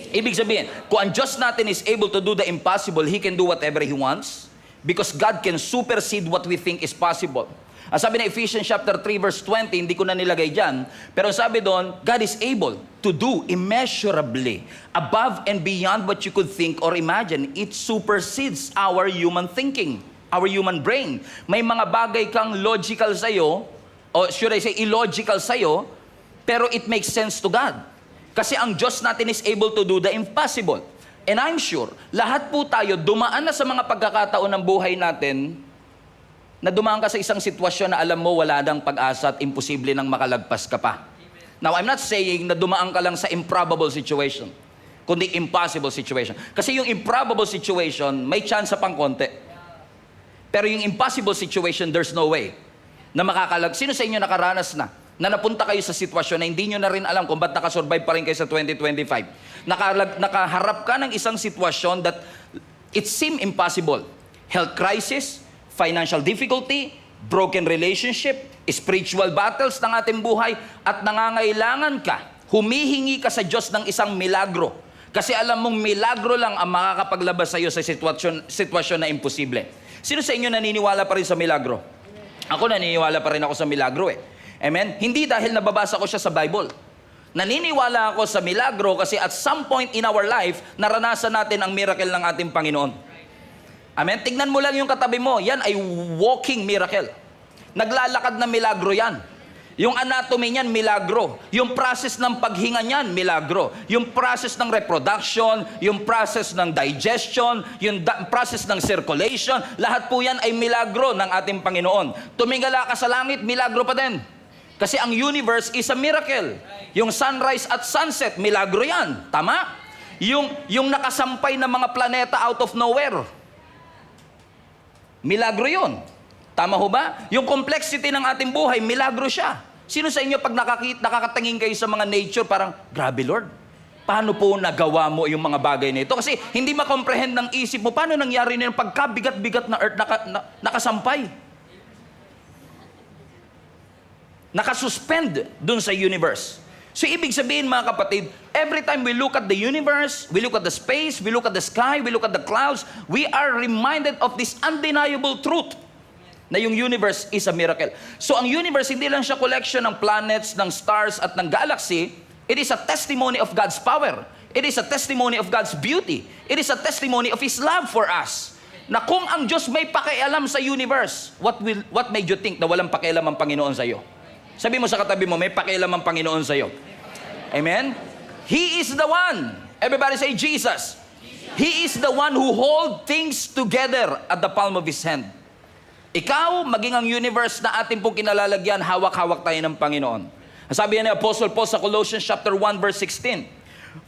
Ibig sabihin, kung ang Diyos natin is able to do the impossible, He can do whatever He wants because God can supersede what we think is possible. Ang sabi na Ephesians chapter 3 verse 20, hindi ko na nilagay dyan, pero sabi doon, God is able to do immeasurably above and beyond what you could think or imagine. It supersedes our human thinking, our human brain. May mga bagay kang logical sa'yo, o should I say illogical sa'yo, pero it makes sense to God. Kasi ang Diyos natin is able to do the impossible. And I'm sure, lahat po tayo dumaan na sa mga pagkakataon ng buhay natin na dumaan ka sa isang sitwasyon na alam mo wala nang pag-asa at imposible nang makalagpas ka pa. Now, I'm not saying na dumaan ka lang sa improbable situation, kundi impossible situation. Kasi yung improbable situation, may chance pang konti. Pero yung impossible situation, there's no way na Sino sa inyo nakaranas na napunta kayo sa sitwasyon na hindi nyo na rin alam kung ba't nakasurvive pa rin kayo sa 2025? Nakaharap ka ng isang sitwasyon that it seemed impossible. Health crisis, financial difficulty, broken relationship, spiritual battles ng ating buhay, at nangangailangan ka, humihingi ka sa Diyos ng isang milagro. Kasi alam mong milagro lang ang makakapaglabas sa iyo sa sitwasyon na imposible. Sino sa inyo naniniwala pa rin sa milagro? Ako naniniwala pa rin ako sa milagro eh. Amen? Hindi dahil nababasa ko siya sa Bible. Naniniwala ako sa milagro kasi at some point in our life, naranasan natin ang miracle ng ating Panginoon. Amen? Tignan mo lang yung katabi mo. Yan ay walking miracle. Naglalakad na milagro yan. Yung anatomy niyan, milagro. Yung process ng paghinga niyan, milagro. Yung process ng reproduction, yung process ng digestion, yung process ng circulation, lahat po yan ay milagro ng ating Panginoon. Tumingala ka sa langit, milagro pa din. Kasi ang universe is a miracle. Yung sunrise at sunset, milagro yan. Tama? Yung nakasampay na mga planeta out of nowhere, milagro yun. Tama ho ba? Yung complexity ng ating buhay, milagro siya. Sino sa inyo pag nakakatingin kayo sa mga nature, parang, grabe Lord, paano po nagawa mo yung mga bagay na ito? Kasi hindi makomprehend ng isip mo, paano nangyari na yung pagkabigat-bigat na earth nakasampay? Nakasuspend dun sa universe. So ibig sabihin mga kapatid, every time we look at the universe, we look at the space, we look at the sky, we look at the clouds, we are reminded of this undeniable truth na yung universe is a miracle. So ang universe, hindi lang siya collection ng planets, ng stars at ng galaxy. It is a testimony of God's power. It is a testimony of God's beauty. It is a testimony of His love for us. Na kung ang Diyos may pakialam sa universe, what made you think na walang pakialam ang Panginoon sa iyo? Sabi mo sa katabi mo, may pakialam ang Panginoon sa iyo. Amen? He is the one. Everybody say Jesus. He is the one who holds things together at the palm of His hand. Ikaw, maging ang universe na ating pong kinalalagyan, hawak-hawak tayo ng Panginoon. Sabi ni Apostle Paul sa Colossians chapter 1 verse 16,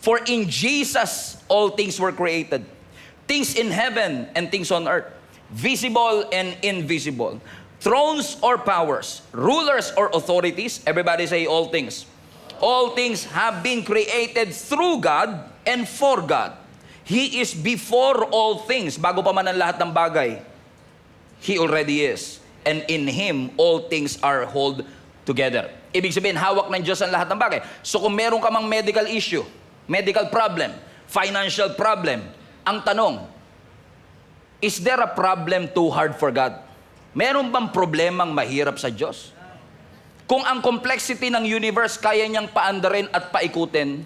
for in Jesus all things were created, things in heaven and things on earth, visible and invisible, thrones or powers, rulers or authorities. Everybody say all things. All things have been created through God and for God. He is before all things. Bago pa man ang lahat ng bagay, He already is. And in Him, all things are held together. Ibig sabihin, hawak ng Diyos ang lahat ng bagay. So kung meron ka mang medical issue, medical problem, financial problem, ang tanong, is there a problem too hard for God? Meron bang problemang mahirap sa Diyos? Kung ang complexity ng universe kaya niyang paandarin at paikutin,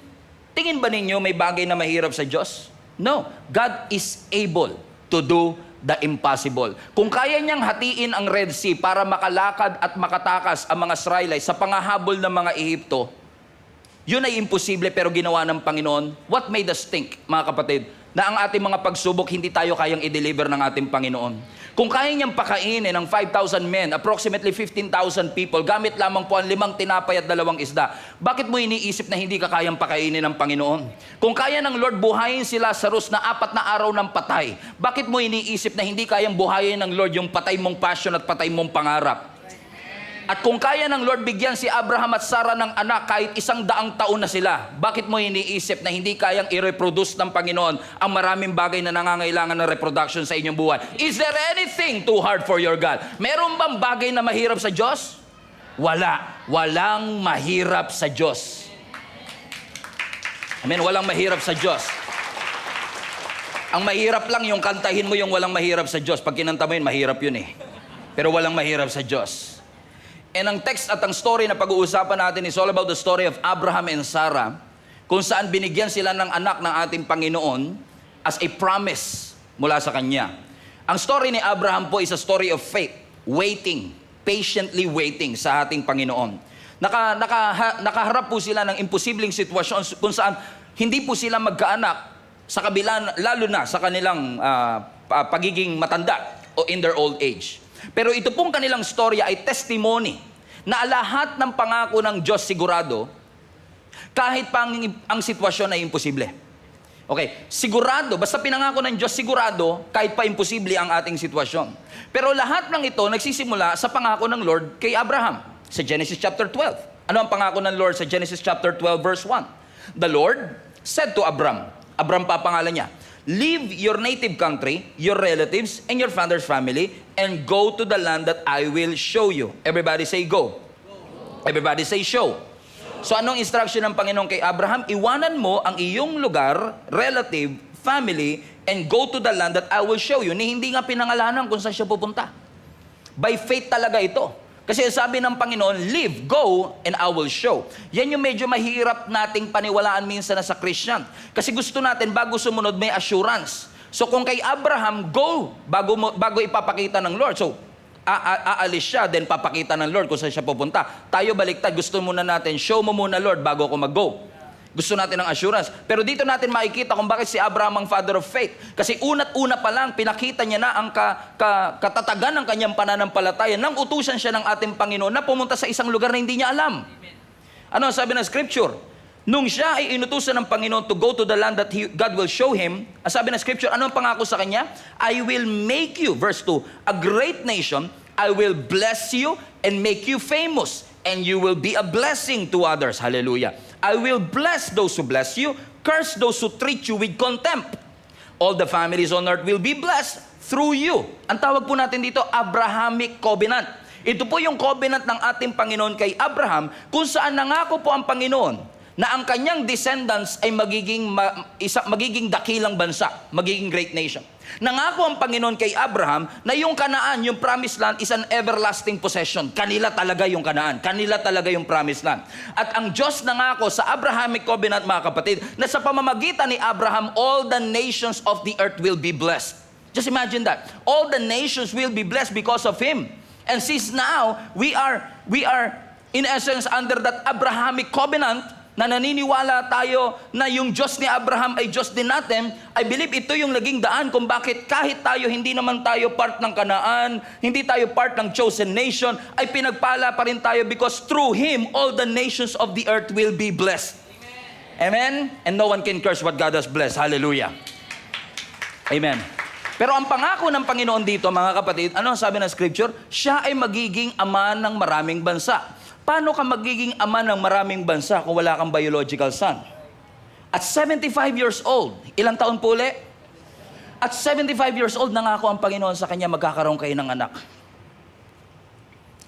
tingin ba ninyo may bagay na mahirap sa Diyos? No. God is able to do the impossible. Kung kaya niyang hatiin ang Red Sea para makalakad at makatakas ang mga Israelites sa pangahabol ng mga Ehipto, yun ay imposible pero ginawa ng Panginoon. What made us think, mga kapatid, na ang ating mga pagsubok hindi tayo kayang i-deliver ng ating Panginoon? Kung kaya niyang pakainin ng 5,000 men, approximately 15,000 people, gamit lamang po ang 5 tinapay at 2 isda, bakit mo iniisip na hindi ka kayang pakainin ng Panginoon? Kung kaya ng Lord buhayin si Lazarus na 4 na araw ng patay, bakit mo iniisip na hindi kayang buhayin ng Lord yung patay mong passion at patay mong pangarap? At kung kaya ng Lord bigyan si Abraham at Sarah ng anak kahit 100 taon na sila, bakit mo iniisip na hindi kayang i-reproduce ng Panginoon ang maraming bagay na nangangailangan ng reproduction sa inyong buhay? Is there anything too hard for your God? Meron bang bagay na mahirap sa Diyos? Walang mahirap sa Diyos. Amen? Walang mahirap sa Diyos. Ang mahirap lang yung kantahin mo yung walang mahirap sa Diyos. Pag kinanta mo yun, mahirap yun eh. Pero walang mahirap sa Diyos. And ang text at ang story na pag-uusapan natin is all about the story of Abraham and Sarah, kung saan binigyan sila ng anak ng ating Panginoon as a promise mula sa Kanya. Ang story ni Abraham po is a story of faith, waiting, patiently waiting sa ating Panginoon. Nakaharap po sila ng imposibleng sitwasyon kung saan hindi po sila magkaanak sa kabila, lalo na sa kanilang pagiging matanda o in their old age. Pero ito pong kanilang storya ay testimony na lahat ng pangako ng Diyos sigurado, kahit pa ang sitwasyon ay imposible. Okay, sigurado, basta pinangako ng Diyos, sigurado, kahit pa imposible ang ating sitwasyon. Pero lahat ng ito nagsisimula sa pangako ng Lord kay Abraham sa Genesis chapter 12. Ano ang pangako ng Lord sa Genesis chapter 12 verse 1? The Lord said to Abram pa pangalan niya, leave your native country, your relatives, and your father's family, and go to the land that I will show you. Everybody say go. Everybody say show. So anong instruction ng Panginoon kay Abraham? Iwanan mo ang iyong lugar, relative, family, and go to the land that I will show you. Hindi nga pinangalanan kung saan siya pupunta. By faith talaga ito. Kasi sabi ng Panginoon, leave, go, and I will show. Yan yung medyo mahirap nating paniwalaan minsan na sa Christian. Kasi gusto natin, bago sumunod, may assurance. So kung kay Abraham, go, bago ipapakita ng Lord. So, aalis siya, then papakita ng Lord kung saan siya pupunta. Tayo baliktad, gusto muna natin, show mo muna Lord bago ako mag-go. Gusto natin ng assurance. Pero dito natin makikita kung bakit si Abraham ang father of faith. Kasi una't-una pa lang, pinakita niya na ang katatagan ng kanyang pananampalataya nang utusan siya ng ating Panginoon na pumunta sa isang lugar na hindi niya alam. Ano ang sabi ng Scripture? Nung siya ay inutusan ng Panginoon to go to the land that God will show him, ang sabi ng Scripture, ano ang pangako sa kanya? I will make you, verse 2, a great nation. I will bless you and make you famous, and you will be a blessing to others. Hallelujah. I will bless those who bless you, curse those who treat you with contempt. All the families on earth will be blessed through you. Ang tawag po natin dito, Abrahamic Covenant. Ito po yung covenant ng ating Panginoon kay Abraham, kung saan nangako po ang Panginoon na ang kanyang descendants ay magiging dakilang bansa, magiging great nation. Nangako ang Panginoon kay Abraham na yung Kanaan, yung promised land, is an everlasting possession. Kanila talaga yung Kanaan. Kanila talaga yung promised land. At ang Diyos nangako sa Abrahamic Covenant, mga kapatid, na sa pamamagitan ni Abraham, all the nations of the earth will be blessed. Just imagine that. All the nations will be blessed because of Him. And since now, we are in essence under that Abrahamic Covenant, na naniniwala tayo na yung Diyos ni Abraham ay Diyos din natin, I believe ito yung naging daan kung bakit kahit tayo, hindi naman tayo part ng Kanaan, hindi tayo part ng chosen nation, ay pinagpala pa rin tayo because through Him, all the nations of the earth will be blessed. Amen? And no one can curse what God has blessed. Hallelujah. Amen. Pero ang pangako ng Panginoon dito, mga kapatid, ano ang sabi ng Scripture? Siya ay magiging ama ng maraming bansa. Paano ka magiging ama ng maraming bansa kung wala kang biological son? At 75 years old, ilang taon po uli? At 75 years old, nangako ang Panginoon sa kanya, magkakaroon kayo ng anak.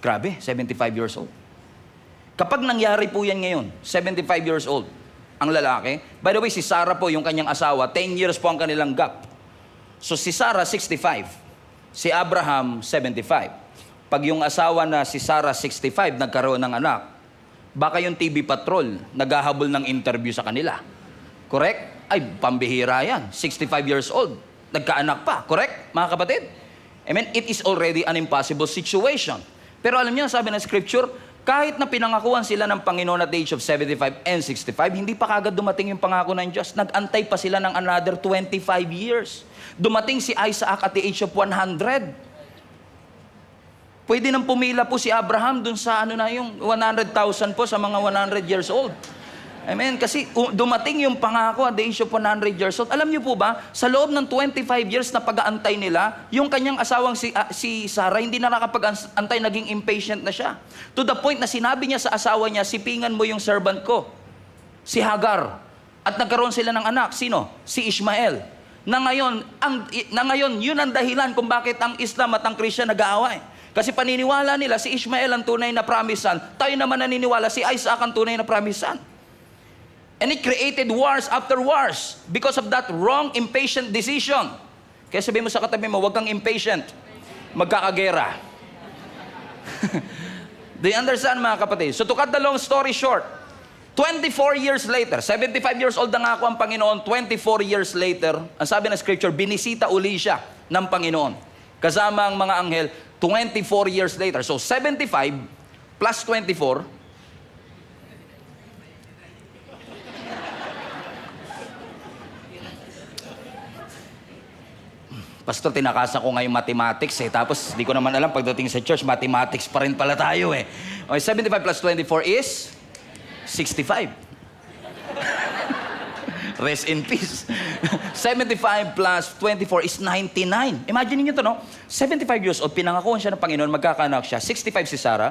Grabe, 75 years old. Kapag nangyari po yan ngayon, 75 years old, ang lalaki, by the way, si Sarah po, yung kanyang asawa, 10 years po ang kanilang gap. So si Sarah, 65. Si Abraham, 75. Pag yung asawa na si Sarah 65 nagkaroon ng anak, baka yung TV Patrol naghahabol ng interview sa kanila. Correct? Ay, pambihira yan. 65 years old. Nagkaanak pa. Correct? Mga kapatid? Amen? It is already an impossible situation. Pero alam niyo, sabi ng Scripture, kahit na pinangakuan sila ng Panginoon at the age of 75 and 65, hindi pa kagad dumating yung pangako ng Diyos. Nag-antay pa sila ng another 25 years. Dumating si Isaac at the age of 100. Pwede nang pumila po si Abraham dun sa yung 100,000 po sa mga 100 years old. Amen? Kasi dumating yung pangako at the age of 100 years old. Alam niyo po ba, sa loob ng 25 years na pag-aantay nila, yung kanyang asawang si Sarah, hindi na nakapag-antay, naging impatient na siya. To the point na sinabi niya sa asawa niya, sipingan mo yung servant ko, si Hagar. At nagkaroon sila ng anak. Sino? Si Ishmael. Na ngayon, yun ang dahilan kung bakit ang Islam at ang Christian nag-aaway. Kasi paniniwala nila si Ishmael ang tunay na promised son. Tayo naman naniniwala si Isaac ang tunay na promised son. And it created wars after wars because of that wrong, impatient decision. Kaya sabihin mo sa katabi mo, huwag kang impatient. Magkakagera. Do you understand, mga kapatid? So to cut the long story short, 24 years later, 75 years old na nga ako ang Panginoon, 24 years later, ang sabi ng scripture, binisita uli siya ng Panginoon. Kasama ang mga anghel, 24 years later. So 75 plus 24, Pastor, tinakasan ko ngayon mathematics tapos di ko naman alam, pagdating sa church, mathematics pa rin pala tayo Okay, 75 plus 24 is 65. Rest in peace. 75 plus 24 is 99. Imagine niyo to, no? 75 years old, pinangakuan siya ng Panginoon, magkakaanak siya. 65 si Sarah.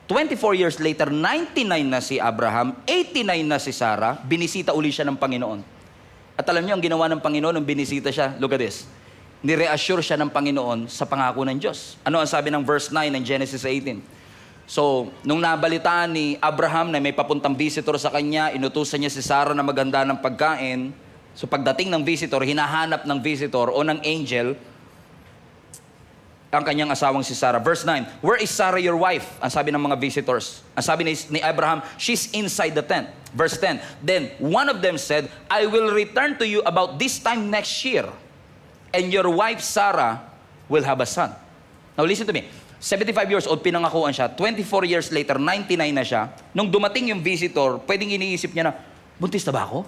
24 years later, 99 na si Abraham. 89 na si Sarah. Binisita uli siya ng Panginoon. At alam niyo, ang ginawa ng Panginoon nung binisita siya, look at this. Ni-reassure siya ng Panginoon sa pangako ng Diyos. Ano ang sabi ng verse 9 ng Genesis 18? So, nung nabalitaan ni Abraham na may papuntang visitor sa kanya, inutusan niya si Sarah na maganda ng pagkain. So, pagdating ng visitor, hinahanap ng visitor o ng angel ang kanyang asawang si Sarah. Verse 9, where is Sarah your wife? Ang sabi ng mga visitors. Ang sabi ni Abraham, she's inside the tent. Verse 10, then one of them said, I will return to you about this time next year, and your wife Sarah will have a son. Now listen to me. 75 years old, pinangakuan siya. 24 years later, 99 na siya. Nung dumating yung visitor, pwedeng iniisip niya na, buntis na ba ako?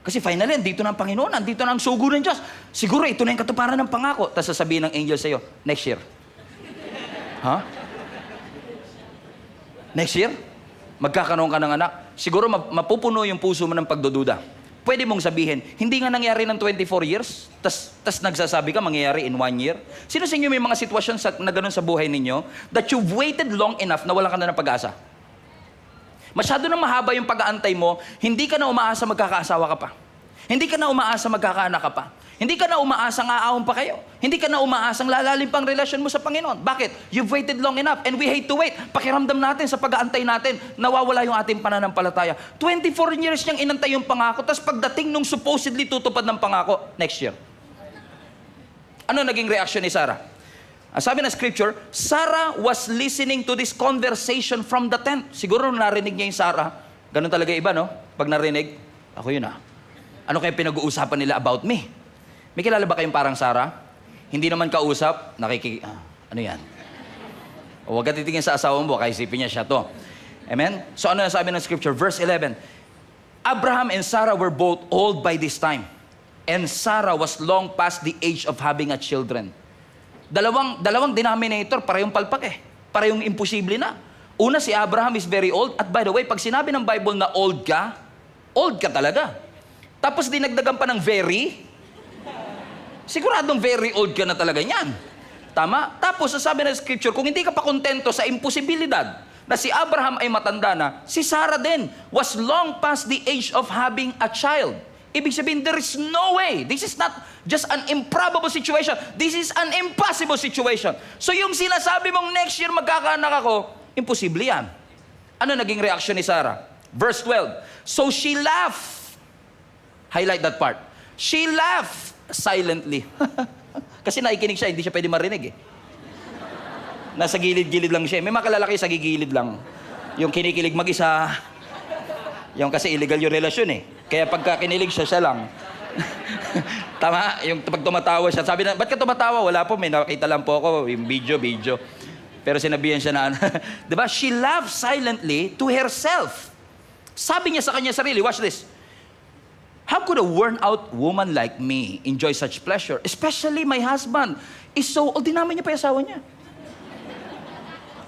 Kasi finally, andito na ang Panginoon, andito na ang sugo ng Diyos. Siguro, ito na yung katuparan ng pangako. Tapos sasabihin ng angel sa'yo, next year. Ha? Next year? Magkakaroon ka ng anak. Siguro, mapupuno yung puso mo ng pagdududa. Pwede mong sabihin, hindi nga nangyari ng 24 years, tas nagsasabi ka, mangyayari in 1 year. Sino sa inyo may mga sitwasyon na ganun sa buhay ninyo that you've waited long enough na wala ka na ng pag-asa? Masyado na mahaba yung pag-aantay mo, hindi ka na umaasa magkakaasawa ka pa. Hindi ka na umaasa magkakaanak ka pa. Hindi ka na umaasang aahon pa kayo. Hindi ka na umaasang lalalim pang relasyon mo sa Panginoon. Bakit? You've waited long enough and we hate to wait. Pakiramdam natin sa pag-aantay natin, nawawala yung ating pananampalataya. 24 years niyang inantay yung pangako, tapos pagdating nung supposedly tutupad ng pangako, next year. Ano naging reaction ni Sarah? Ang sabi ng scripture, Sarah was listening to this conversation from the tent. Siguro narinig niya yung Sarah. Ganun talaga iba, no? Pag narinig, ako yun Ano kaya pinag-uusapan nila about me? May kilala ba kayong parang Sarah? Hindi naman kausap, ano yan? O huwag ka titingin sa asawa mo, kaya isipin niya siya to. Amen? So ano yung sabi ng scripture? Verse 11, Abraham and Sarah were both old by this time, and Sarah was long past the age of having a children. Dalawang denominator, parehong palpak Parehong imposible na. Una, si Abraham is very old, at by the way, pag sinabi ng Bible na old ka talaga. Tapos dinagdagan pa ng very, siguradong very old ka na talaga niyan. Tama? Tapos, sasabi ng scripture, kung hindi ka pa kontento sa imposibilidad na si Abraham ay matanda na, si Sarah din was long past the age of having a child. Ibig sabihin, there is no way. This is not just an improbable situation. This is an impossible situation. So yung sinasabi mong next year magkakaanak ako, imposible yan. Ano naging reaction ni Sarah? Verse 12. So she laughed. Highlight that part. She laughed silently. Kasi nakikinig siya, hindi siya pwede marinig Nasa gilid-gilid lang siya. May mga kalalaki sa gigilid lang. Yung kinikilig mag-isa. Yung kasi illegal yung relasyon Kaya pagka kinilig siya, siya lang. Tama? Yung pag tumatawa siya, sabi na, ba't ka tumatawa? Wala po, may nakita lang po ako, yung video. Pero sinabihan siya na, diba? She laughed silently to herself. Sabi niya sa kanya sarili, watch this. How could a worn-out woman like me enjoy such pleasure? Especially my husband is so old. Dinamin niya pa yung asawa niya.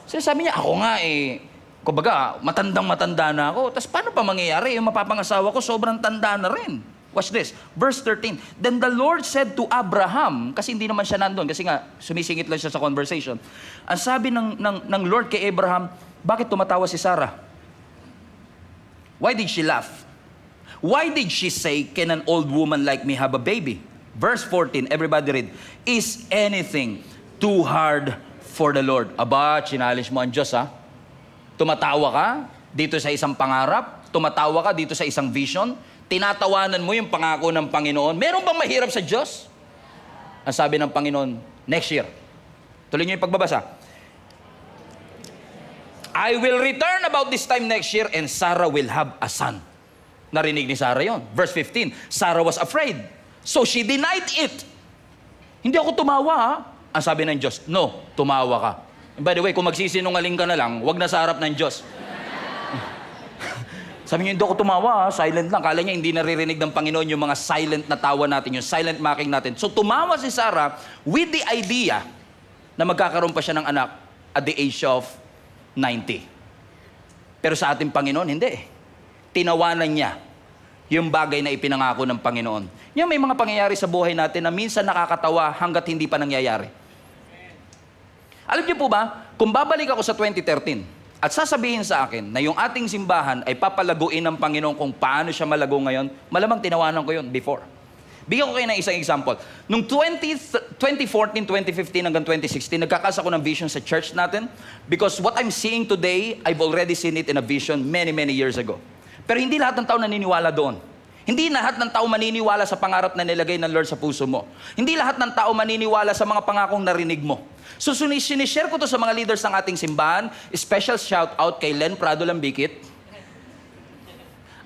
So sabi niya, ako nga kumbaga, matandang-matanda na ako. Tapos paano pa mangyayari? Yung mapapangasawa ko, sobrang tanda na rin. Watch this. Verse 13. Then the Lord said to Abraham, kasi hindi naman siya nandun, kasi nga, sumisingit lang siya sa conversation. Ang sabi ng Lord kay Abraham, bakit tumatawa si Sarah? Why did she laugh? Why did she say, can an old woman like me have a baby? Verse 14, everybody read. Is anything too hard for the Lord. Aba, challenge mo ang Diyos, ha? Tumatawa ka dito sa isang pangarap, tumatawa ka dito sa isang vision, tinatawanan mo yung pangako ng Panginoon. Meron bang mahirap sa Diyos? Ang sabi ng Panginoon, next year. Tuloy niyo yung pagbabasa. I will return about this time next year and Sarah will have a son. Narinig ni Sarah yon. Verse 15, Sarah was afraid. So she denied it. Hindi ako tumawa, ha? Ang sabi ng Diyos, no, tumawa ka. And by the way, kung magsisinungaling ka na lang, wag na sa harap ng Diyos. Sabi niya, hindi ako tumawa, ha? Silent lang. Kala niya hindi naririnig ng Panginoon yung mga silent na tawa natin, yung silent mocking natin. So tumawa si Sarah with the idea na magkakaroon pa siya ng anak at the age of 90. Pero sa ating Panginoon, hindi. Tinawanan niya yung bagay na ipinangako ng Panginoon. Yung may mga pangyayari sa buhay natin na minsan nakakatawa hanggat hindi pa nangyayari. Alam niyo po ba, kung babalik ako sa 2013 at sasabihin sa akin na yung ating simbahan ay papalaguin ng Panginoon kung paano siya malago ngayon, malamang tinawanan ko yun before. Bigyan ko kayo ng isang example. Noong 2014, 2015 hanggang 2016, nagkakas ako ng vision sa church natin because what I'm seeing today, I've already seen it in a vision many, many years ago. Pero hindi lahat ng tao naniniwala doon. Hindi lahat ng tao maniniwala sa pangarap na nilagay ng Lord sa puso mo. Hindi lahat ng tao maniniwala sa mga pangakong narinig mo. So sinishare ko to sa mga leaders ng ating simbahan. Special shout out kay Len Prado Lambikit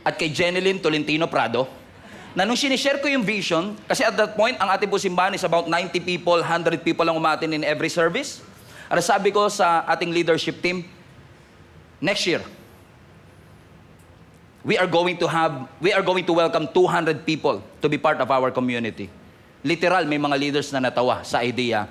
at kay Jeneline Tolentino Prado. Na nung sinishare ko yung vision, kasi at that point, ang ating po simbahan is about 90 people, 100 people lang umatin in every service. At sabi ko sa ating leadership team, next year, we are going to welcome 200 people to be part of our community. Literal, may mga leaders na natawa sa idea.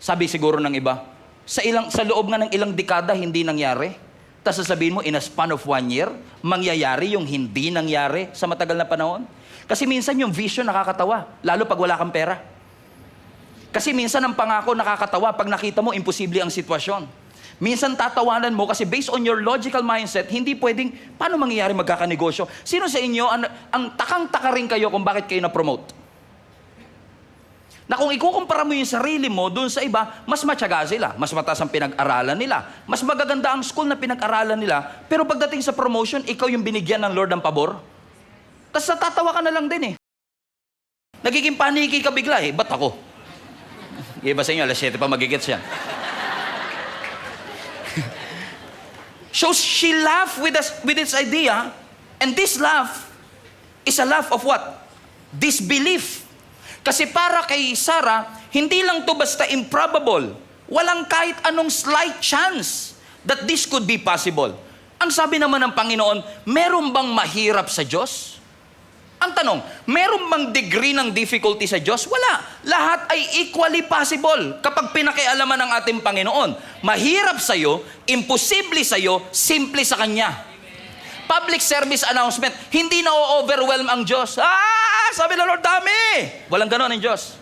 Sabi siguro ng iba, sa loob nga ng ilang dekada, hindi nangyari. Tapos sasabihin mo, in a span of 1 year, mangyayari yung hindi nangyari sa matagal na panahon. Kasi minsan yung vision nakakatawa, lalo pag wala kang pera. Kasi minsan ang pangako nakakatawa, pag nakita mo, imposible ang sitwasyon. Minsan tatawanan mo kasi based on your logical mindset, hindi pwedeng, paano mangyayari magkakanegosyo? Sino sa inyo, ang takang-taka rin kayo kung bakit kayo na-promote? Na kung ikukumpara mo yung sarili mo doon sa iba, mas matyaga sila, mas mataas ang pinag-aralan nila, mas magaganda ang school na pinag-aralan nila, pero pagdating sa promotion, ikaw yung binigyan ng Lord ng pabor? Tapos natatawa ka na lang din eh. Nagiging paniki ka bigla eh. Ba't ako? Iba sa inyo, alas 7 pa magigits yan. So she laughed with this idea, and this laugh is a laugh of what? Disbelief. Kasi para kay Sarah, hindi lang to basta improbable. Walang kahit anong slight chance that this could be possible. Ang sabi naman ng Panginoon, meron bang mahirap sa Diyos? Ang tanong, meron bang degree ng difficulty sa Diyos? Wala. Lahat ay equally possible kapag pinakialaman ng ating Panginoon. Mahirap sa'yo, imposible sa'yo, simple sa Kanya. Public service announcement, hindi na o-overwhelm ang Diyos. Sabi ng Lord, dami! Walang ganon ang Diyos.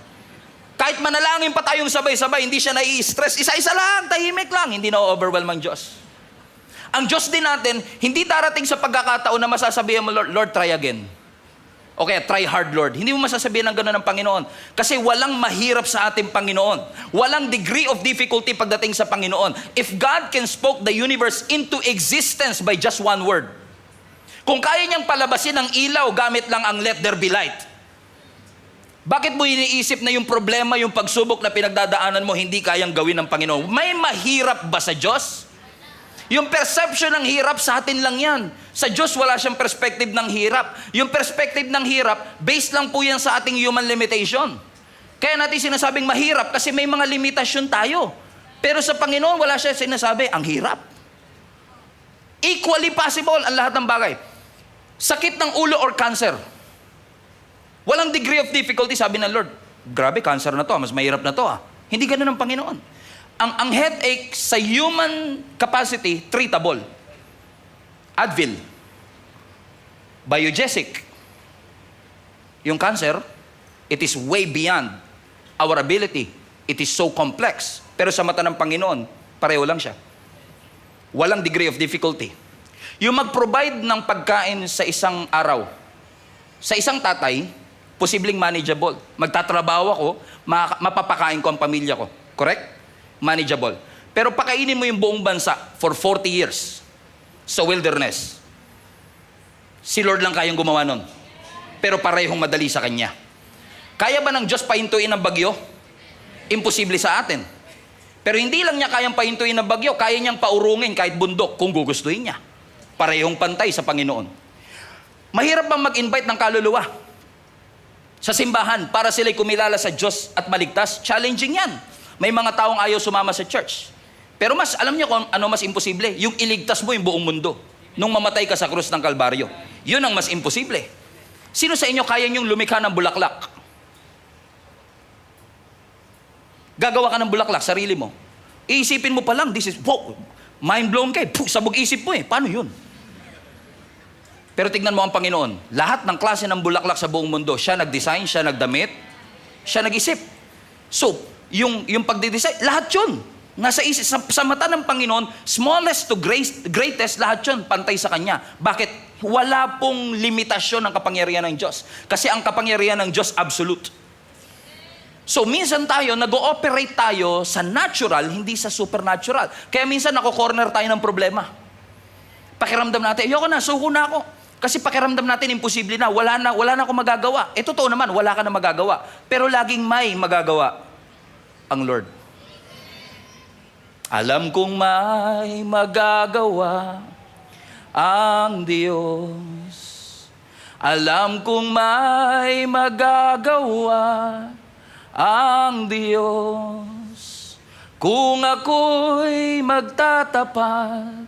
Kahit manalangin pa tayong sabay-sabay, hindi siya nai-stress. Isa-isa lang, tahimik lang, hindi na o-overwhelm ang Diyos. Ang Diyos din natin, hindi darating sa pagkakataon na masasabihan mo, Lord, try again. Okay, try hard, Lord. Hindi mo masasabihin ng gano'n ng Panginoon. Kasi walang mahirap sa ating Panginoon. Walang degree of difficulty pagdating sa Panginoon. If God can spoke the universe into existence by just one word, kung kaya niyang palabasin ang ilaw gamit lang ang let there be light, bakit mo iniisip na yung problema, yung pagsubok na pinagdadaanan mo, hindi kayang gawin ng Panginoon? May mahirap ba sa Diyos? Yung perception ng hirap sa atin lang yan. Sa Diyos, wala siyang perspective ng hirap. Yung perspective ng hirap, based lang po yan sa ating human limitation. Kaya natin sinasabing mahirap kasi may mga limitasyon tayo. Pero sa Panginoon, wala siya sinasabi, ang hirap. Equally possible ang lahat ng bagay. Sakit ng ulo or cancer. Walang degree of difficulty, sabi ng Lord. Grabe, cancer na to, mas mahirap na to. Hindi ganun ang Panginoon. Ang headache sa human capacity, treatable. Advil. Biogesic. Yung cancer, it is way beyond our ability. It is so complex. Pero sa mata ng Panginoon, pareho lang siya. Walang degree of difficulty. Yung mag-provide ng pagkain sa isang araw, sa isang tatay, posibleng manageable. Magtatrabaho ako, mapapakain ko ang pamilya ko. Correct? manageable. Pero pakainin mo yung buong bansa for 40 years sa wilderness. Si Lord lang kayang gumawa nun. Pero parehong madali sa Kanya. Kaya ba ng Diyos pahintuin ang bagyo? Imposible sa atin. Pero hindi lang niya kayang pahintuin ang bagyo, kaya niyang paurungin kahit bundok kung gugustuhin niya. Parehong pantay sa Panginoon. Mahirap bang mag-invite ng kaluluwa sa simbahan para sila'y kumilala sa Diyos at maligtas? Challenging yan. May mga taong ayaw sumama sa church. Pero alam niyo kung ano mas imposible? Yung iligtas mo yung buong mundo nung mamatay ka sa krus ng Kalbaryo. Yun ang mas imposible. Sino sa inyo kaya niyong lumikha ng bulaklak? Gagawa ka ng bulaklak, sarili mo. Iisipin mo pa lang, this is, wow, mind blown ka eh. Sabog isip mo eh. Paano yun? Pero tignan mo ang Panginoon. Lahat ng klase ng bulaklak sa buong mundo, siya nag-design, siya nagdamit, siya nag-isip. So, yung pagdidesign, lahat yun. Nasa isip, sa mata ng Panginoon, smallest to greatest, lahat yun, pantay sa Kanya. Bakit? Wala pong limitasyon ng kapangyarihan ng Diyos. Kasi ang kapangyarihan ng Diyos, absolute. So, minsan tayo, nag-ooperate tayo sa natural, hindi sa supernatural. Kaya minsan, nako-corner tayo ng problema. Pakiramdam natin, ayoko na, suko na ako. Kasi pakiramdam natin, imposible na, wala na ako magagawa. Totoo naman, wala ka na magagawa. Pero laging may magagawa ang Lord. Alam kong may magagawa ang Diyos. Alam kong may magagawa ang Diyos. Kung ako'y magtatapat,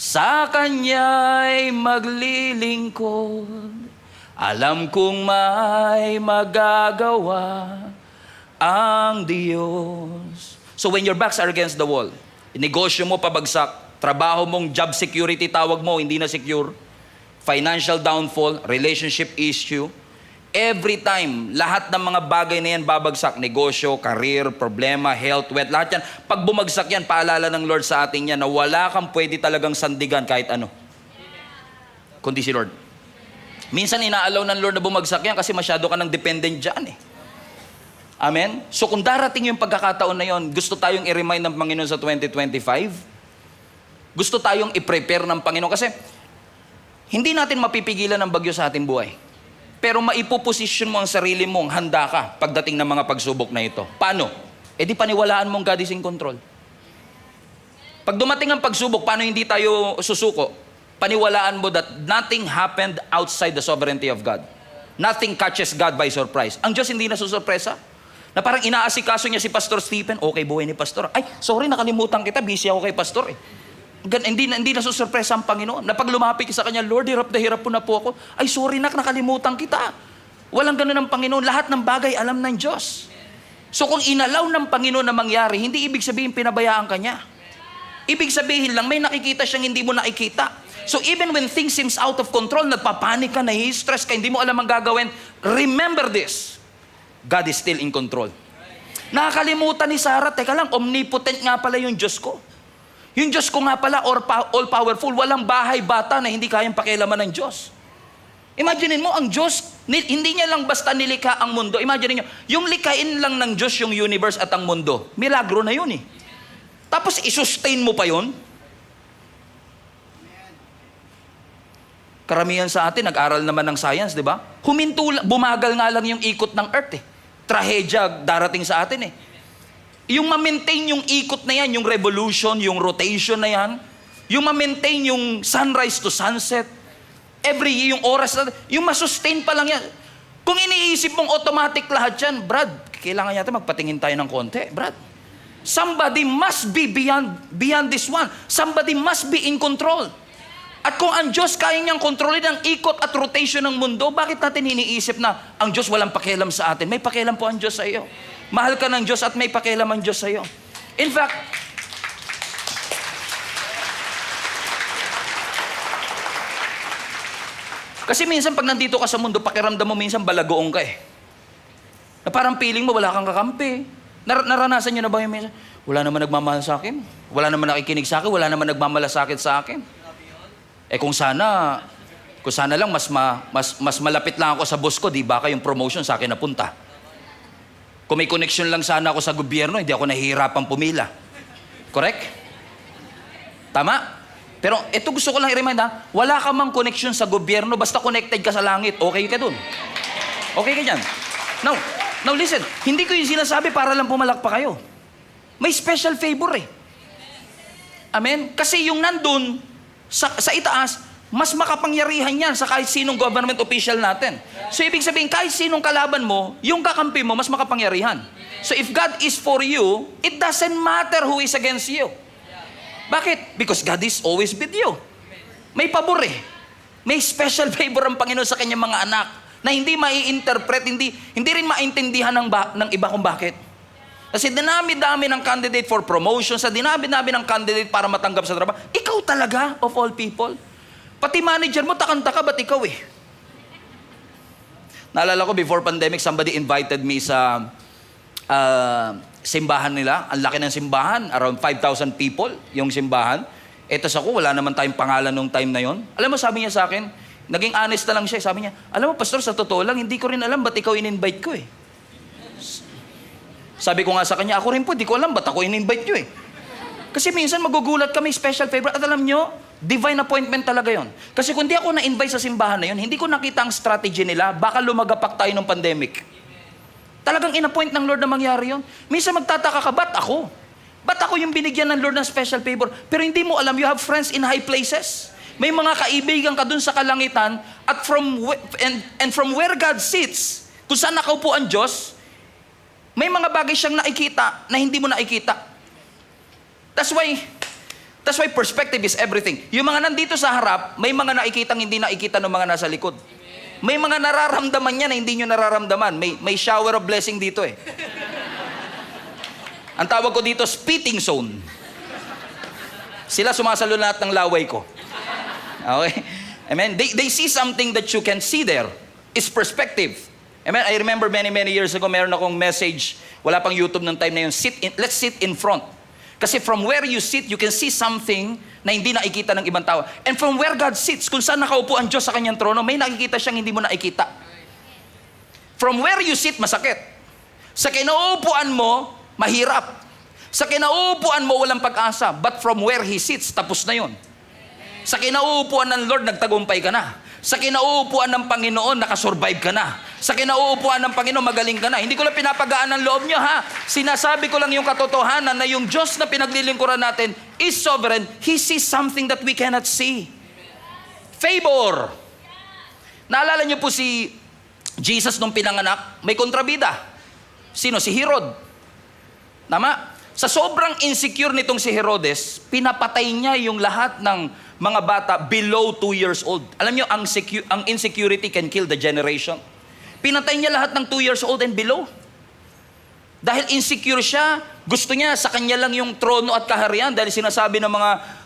sa Kanya'y maglilingkod, alam kong may magagawa ang Diyos. So when your backs are against the wall, negosyo mo pabagsak, trabaho mong job security tawag mo, hindi na secure, financial downfall, relationship issue, every time, lahat ng mga bagay na yan babagsak, negosyo, career, problema, health, wealth, lahat yan. Pag bumagsak yan, paalala ng Lord sa atin yan na wala kang pwede talagang sandigan kahit ano. Kundi si Lord. Minsan inaalaw ng Lord na bumagsak yan kasi masyado ka ng dependent dyan eh. Amen? So kung darating yung pagkakataon na yon, gusto tayong i-remind ng Panginoon sa 2025, gusto tayong i-prepare ng Panginoon kasi hindi natin mapipigilan ang bagyo sa ating buhay. Pero maipoposition mo ang sarili mong handa ka pagdating ng mga pagsubok na ito. Paano? Di paniwalaan mong God is in control. Pag dumating ang pagsubok, paano hindi tayo susuko? Paniwalaan mo that nothing happened outside the sovereignty of God. Nothing catches God by surprise. Ang Diyos hindi nasusurpresa. Na parang inaasikaso niya si Pastor Stephen, okay buhay ni Pastor. Ay, sorry, nakalimutan kita, busy ako kay Pastor eh. Hindi nasusurpresa ang Panginoon. Na pag lumapit ka sa Kanya, Lord, hirap na po ako. Ay, sorry nakalimutan kita. Walang ganun ang Panginoon. Lahat ng bagay alam ng Diyos. So kung inalaw ng Panginoon na mangyari, hindi ibig sabihin pinabayaan ka niya. Ibig sabihin lang, may nakikita siyang hindi mo nakikita. So even when things seems out of control, nagpapanik ka, nahi-stress ka, hindi mo alam ang gagawin, remember this. God is still in control. Nakakalimutan ni Sarah, teka lang, omnipotent nga pala yung Diyos ko. Yung Diyos ko nga pala, all-powerful, walang bahay, bata na hindi kayang pakialaman ng Diyos. Imaginin mo, ang Diyos, hindi niya lang basta nilikha ang mundo. Imaginin niyo, yung likhain lang ng Diyos yung universe at ang mundo. Milagro na yun eh. Tapos isustain mo pa yun. Karamihan sa atin, nag-aral naman ng science, di ba? Bumagal nga lang yung ikot ng earth eh. Trahedya darating sa atin eh. Yung ma-maintain yung ikot na yan, yung revolution, yung rotation na yan, yung ma-maintain yung sunrise to sunset, every year, yung oras na, yung ma-sustain pa lang yan. Kung iniisip mong automatic lahat yan, Brad, kailangan yata magpatingin tayo ng konti, Brad. Somebody must be beyond this one. Somebody must be in control. At kung ang Diyos kaya niyang kontrolin ang ikot at rotation ng mundo, bakit natin iniisip na ang Diyos walang pakialam sa atin? May pakialam po ang Diyos sa iyo. Mahal ka ng Diyos at may pakialam ang Diyos sa iyo. In fact, kasi minsan pag nandito ka sa mundo, pakiramdam mo minsan balagoong ka eh. Na parang feeling mo wala kang kakampi. Naranasan nyo na ba yung minsan? Wala naman nagmamahal sa akin. Wala naman nakikinig sa akin. Wala naman nagmamalasakit sa akin. Kung sana lang mas malapit lang ako sa boss ko, di ba yung promotion sa akin napunta. Kung may connection lang sana ako sa gobyerno, hindi ako nahihirapang pumila. Correct? Tama? Pero ito gusto ko lang i-remind ha, wala ka mang connection sa gobyerno, basta connected ka sa langit, okay ka dun. Okay ka dyan. Now listen, hindi ko yung sinasabi para lang pumalak pa kayo. May special favor eh. Amen? Kasi yung nandun, sa itaas, mas makapangyarihan yan sa kahit sinong government official natin. So ibig sabihin, kahit sinong kalaban mo, yung kakampi mo, mas makapangyarihan. So if God is for you, it doesn't matter who is against you. Bakit? Because God is always with you. May pabor eh. May special favor ang Panginoon sa kanyang mga anak na hindi mai-interpret, hindi rin maintindihan ng iba kung bakit. Kasi dinami-dami ng candidate for promotion, sa dinami-dami ng candidate para matanggap sa trabaho, ikaw talaga, of all people. Pati manager mo, takanta ka, ba't ikaw eh? Naalala ko, before pandemic, somebody invited me sa simbahan nila. Ang laki ng simbahan, around 5,000 people yung simbahan. Tapos ako, wala naman tayong pangalan nung time na yon. Alam mo, sabi niya sa akin, naging honest na lang siya. Sabi niya, alam mo, pastor, sa totoo lang, hindi ko rin alam ba't ikaw in-invite ko eh. Sabi ko nga sa kanya, ako rin po, di ko alam ba't ako in-invite nyo eh. Kasi minsan magugulat kami, special favor. At alam nyo, divine appointment talaga yon. Kasi kung di ako na-invite sa simbahan na yon, hindi ko nakita ang strategy nila, baka lumagapak tayo ng pandemic. Talagang in-appoint ng Lord na mangyari yon. Minsan magtataka ka, ba't ako? Ba't ako yung binigyan ng Lord ng special favor? Pero hindi mo alam, you have friends in high places. May mga kaibigan ka dun sa kalangitan at from where God sits, kung saan nakaupo ang Diyos, may mga bagay siyang nakikita na hindi mo nakikita. That's why perspective is everything. Yung mga nandito sa harap, may mga nakikitang hindi nakikita ng mga nasa likod. May mga nararamdaman niya na hindi nyo nararamdaman. May shower of blessing dito eh. Ang tawag ko dito, spitting zone. Sila sumasalo lahat ng laway ko. Okay? Amen? They see something that you can see there. It's perspective. Amen? I remember many years ago, meron akong message. Wala pang YouTube ng time na yun. Let's sit in front. Kasi from where you sit, you can see something na hindi nakikita ng ibang tao. And from where God sits, kung saan nakaupo ang Diyos sa kanyang trono, may nakikita siyang hindi mo nakikita. From where you sit, masakit. Sa kinauupuan mo, mahirap. Sa kinauupuan mo, walang pag-asa. But from where He sits, tapos na yun. Sa kinauupuan ng Lord, nagtagumpay ka na. Sa kinauupuan ng Panginoon, nakasurvive ka na. Sa kinauupuan ng Panginoon, magaling ka na. Hindi ko lang pinapagaan ang loob nyo, ha? Sinasabi ko lang yung katotohanan na yung Diyos na pinaglilingkuran natin is sovereign. He sees something that we cannot see. Favor. Naalala niyo po si Jesus nung pinanganak, may kontrabida. Sino? Si Herod. Tama? Sa sobrang insecure nitong si Herodes, pinapatay niya yung lahat ng mga bata below 2 years old. Alam niyo, ang insecurity can kill the generation. Pinatay niya lahat ng 2 years old and below. Dahil insecure siya, gusto niya sa kanya lang yung trono at kaharian. Dahil sinasabi ng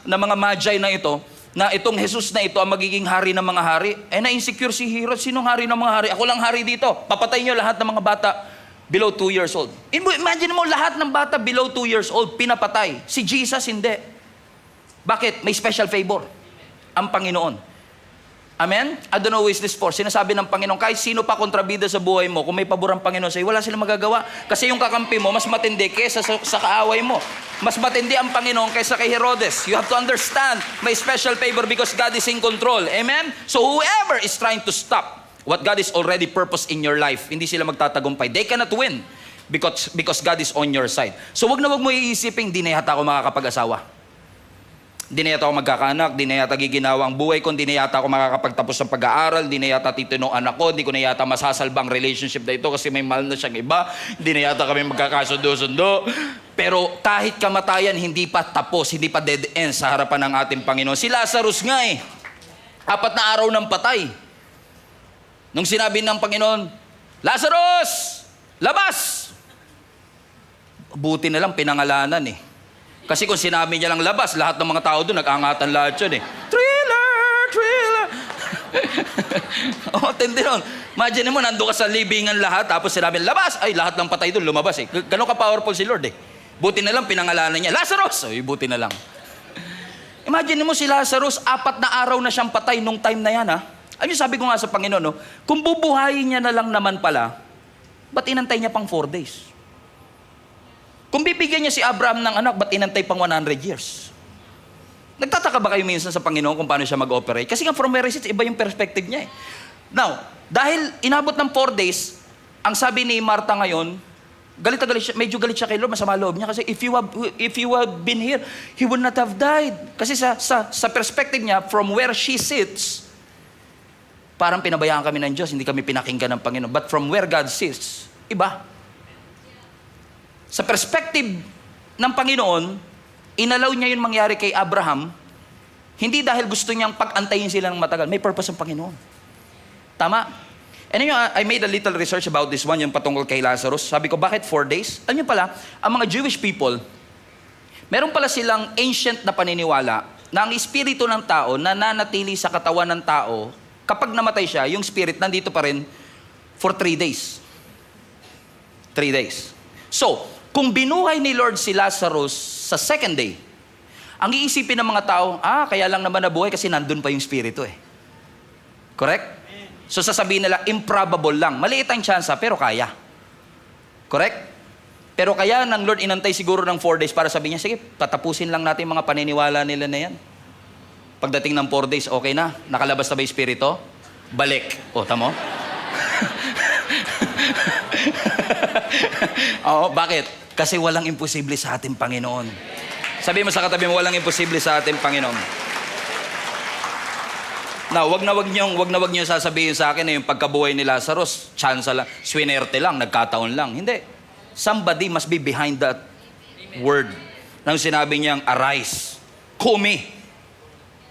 mga magi na ito, na itong Jesus na ito ang magiging hari ng mga hari. Na-insecure si Herod. Sinong hari ng mga hari? Ako lang hari dito. Papatay niyo lahat ng mga bata below 2 years old. Imagine mo, lahat ng bata below 2 years old, pinapatay. Si Jesus, hindi. Bakit? May special favor ang Panginoon. Amen? I don't know who is this for. Sinasabi ng Panginoon, kahit sino pa kontrabida sa buhay mo, kung may pabor ang Panginoon sa'yo, wala silang magagawa. Kasi yung kakampi mo, mas matindi kaysa sa kaaway mo. Mas matindi ang Panginoon kaysa kay Herodes. You have to understand, may special favor because God is in control. Amen? So whoever is trying to stop what God is already purposed in your life, hindi sila magtatagumpay. They cannot win because God is on your side. So wag mo iisipin, di na yata ako makakapag-asawa. Di na yata ako magkakaanak, di na yata giginawa ang buhay ko, di na yata ako makakapagtapos ng pag-aaral, di na yata titinong anak ko, di ko na yata masasalbang relationship na ito kasi may mahal na siyang iba, di na yata kami magkakasundo-sundo. Pero kahit kamatayan, hindi pa tapos, hindi pa dead end sa harapan ng ating Panginoon. Si Lazarus nga 4 na araw ng patay. Nung sinabi ng Panginoon, Lazarus, labas! Buti na lang pinangalanan Kasi kung sinabi niya lang labas, lahat ng mga tao doon, nag-angatan lahat yun Thriller! Tindi nun. Imagine mo, nandun ka sa libingan lahat, tapos sinabi, labas! Ay, lahat ng patay doon, lumabas Gano'n ka-powerful si Lord Buti na lang, pinangalanan niya, Lazarus! Ay, buti na lang. Imagine mo si Lazarus, 4 na araw na siyang patay nung time na yan, Alam niyo, sabi ko nga sa Panginoon, kung bubuhayin niya na lang naman pala, ba't inantay niya pang 4 days? Kung bibigyan niya si Abraham ng anak, ba't inantay pang 100 years? Nagtataka ba kayo minsan sa Panginoon kung paano siya mag-operate? Kasi nga from where he sits, iba yung perspective niya eh. Now, dahil inabot ng 4 days, ang sabi ni Martha ngayon, galit na galit siya, medyo galit siya kay Lord, masama loob niya. Kasi if you have been here, he would not have died. Kasi sa perspective niya, from where she sits, parang pinabayaan kami ng Diyos, hindi kami pinakinggan ng Panginoon. But from where God sits, iba. Sa perspective ng Panginoon, inalaw niya yun mangyari kay Abraham, hindi dahil gusto niyang pag-antayin sila ng matagal. May purpose ang Panginoon. Tama? And you know, I made a little research about this one, yung patungkol kay Lazarus. Sabi ko, bakit 4 days? Alam niyo pala, ang mga Jewish people, meron pala silang ancient na paniniwala na ang espiritu ng tao nananatili sa katawan ng tao, kapag namatay siya, yung spirit nandito pa rin for 3 days. 3 days. So, kung binuhay ni Lord si Lazarus sa second day, ang iisipin ng mga tao, kaya lang naman nabuhay kasi nandun pa yung spirito eh. Correct? So sasabihin nila, improbable lang. Maliit ang tsansa, pero kaya. Correct? Pero kaya ng Lord inantay siguro ng 4 days para sabihin niya, sige, tatapusin lang natin mga paniniwala nila na yan. Pagdating ng 4 days, okay na. Nakalabas na ba yung spirito? Balik. O, tamo? Oo, bakit? Kasi walang imposible sa ating Panginoon. Sabi mo sa katabi mo, walang imposible sa ating Panginoon. Now, wag na wag niyo sasabihin sa akin na yung pagkabuhay ni Lazarus, chance lang, swinerte lang, nagkataon lang. Hindi. Somebody must be behind that word. Nang sinabi niyang, arise. Kumi.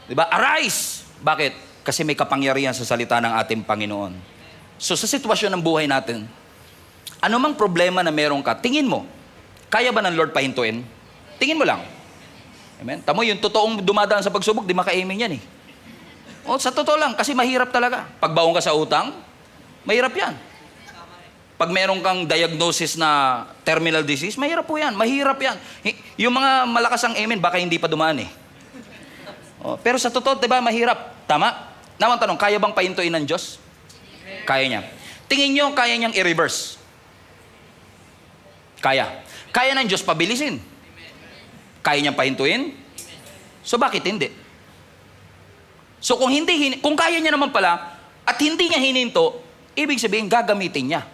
Diba? Arise! Bakit? Kasi may kapangyarihan sa salita ng ating Panginoon. So, sa sitwasyon ng buhay natin, anumang problema na meron ka, tingin mo, kaya ba ng Lord pahintuin? Tingin mo lang. Amen? Tamo, yung totoong dumadaan sa pagsubok, di maka-amen yan eh. O, sa totoo lang, kasi mahirap talaga. Pag baong ka sa utang, mahirap yan. Pag meron kang diagnosis na terminal disease, mahirap po yan. Mahirap yan. Yung mga malakas ang amen, baka hindi pa dumaan eh. O, pero sa totoo, di ba, mahirap. Tama? Nawang tanong, kaya bang pahintuin ng Diyos? Kaya niya. Tingin nyo, kaya niyang i-reverse. Kaya. Kaya ng Diyos pabilisin. Kaya niyang pahintuin? So bakit hindi? So kung kaya niya naman pala at hindi niya hininto, ibig sabihin gagamitin niya.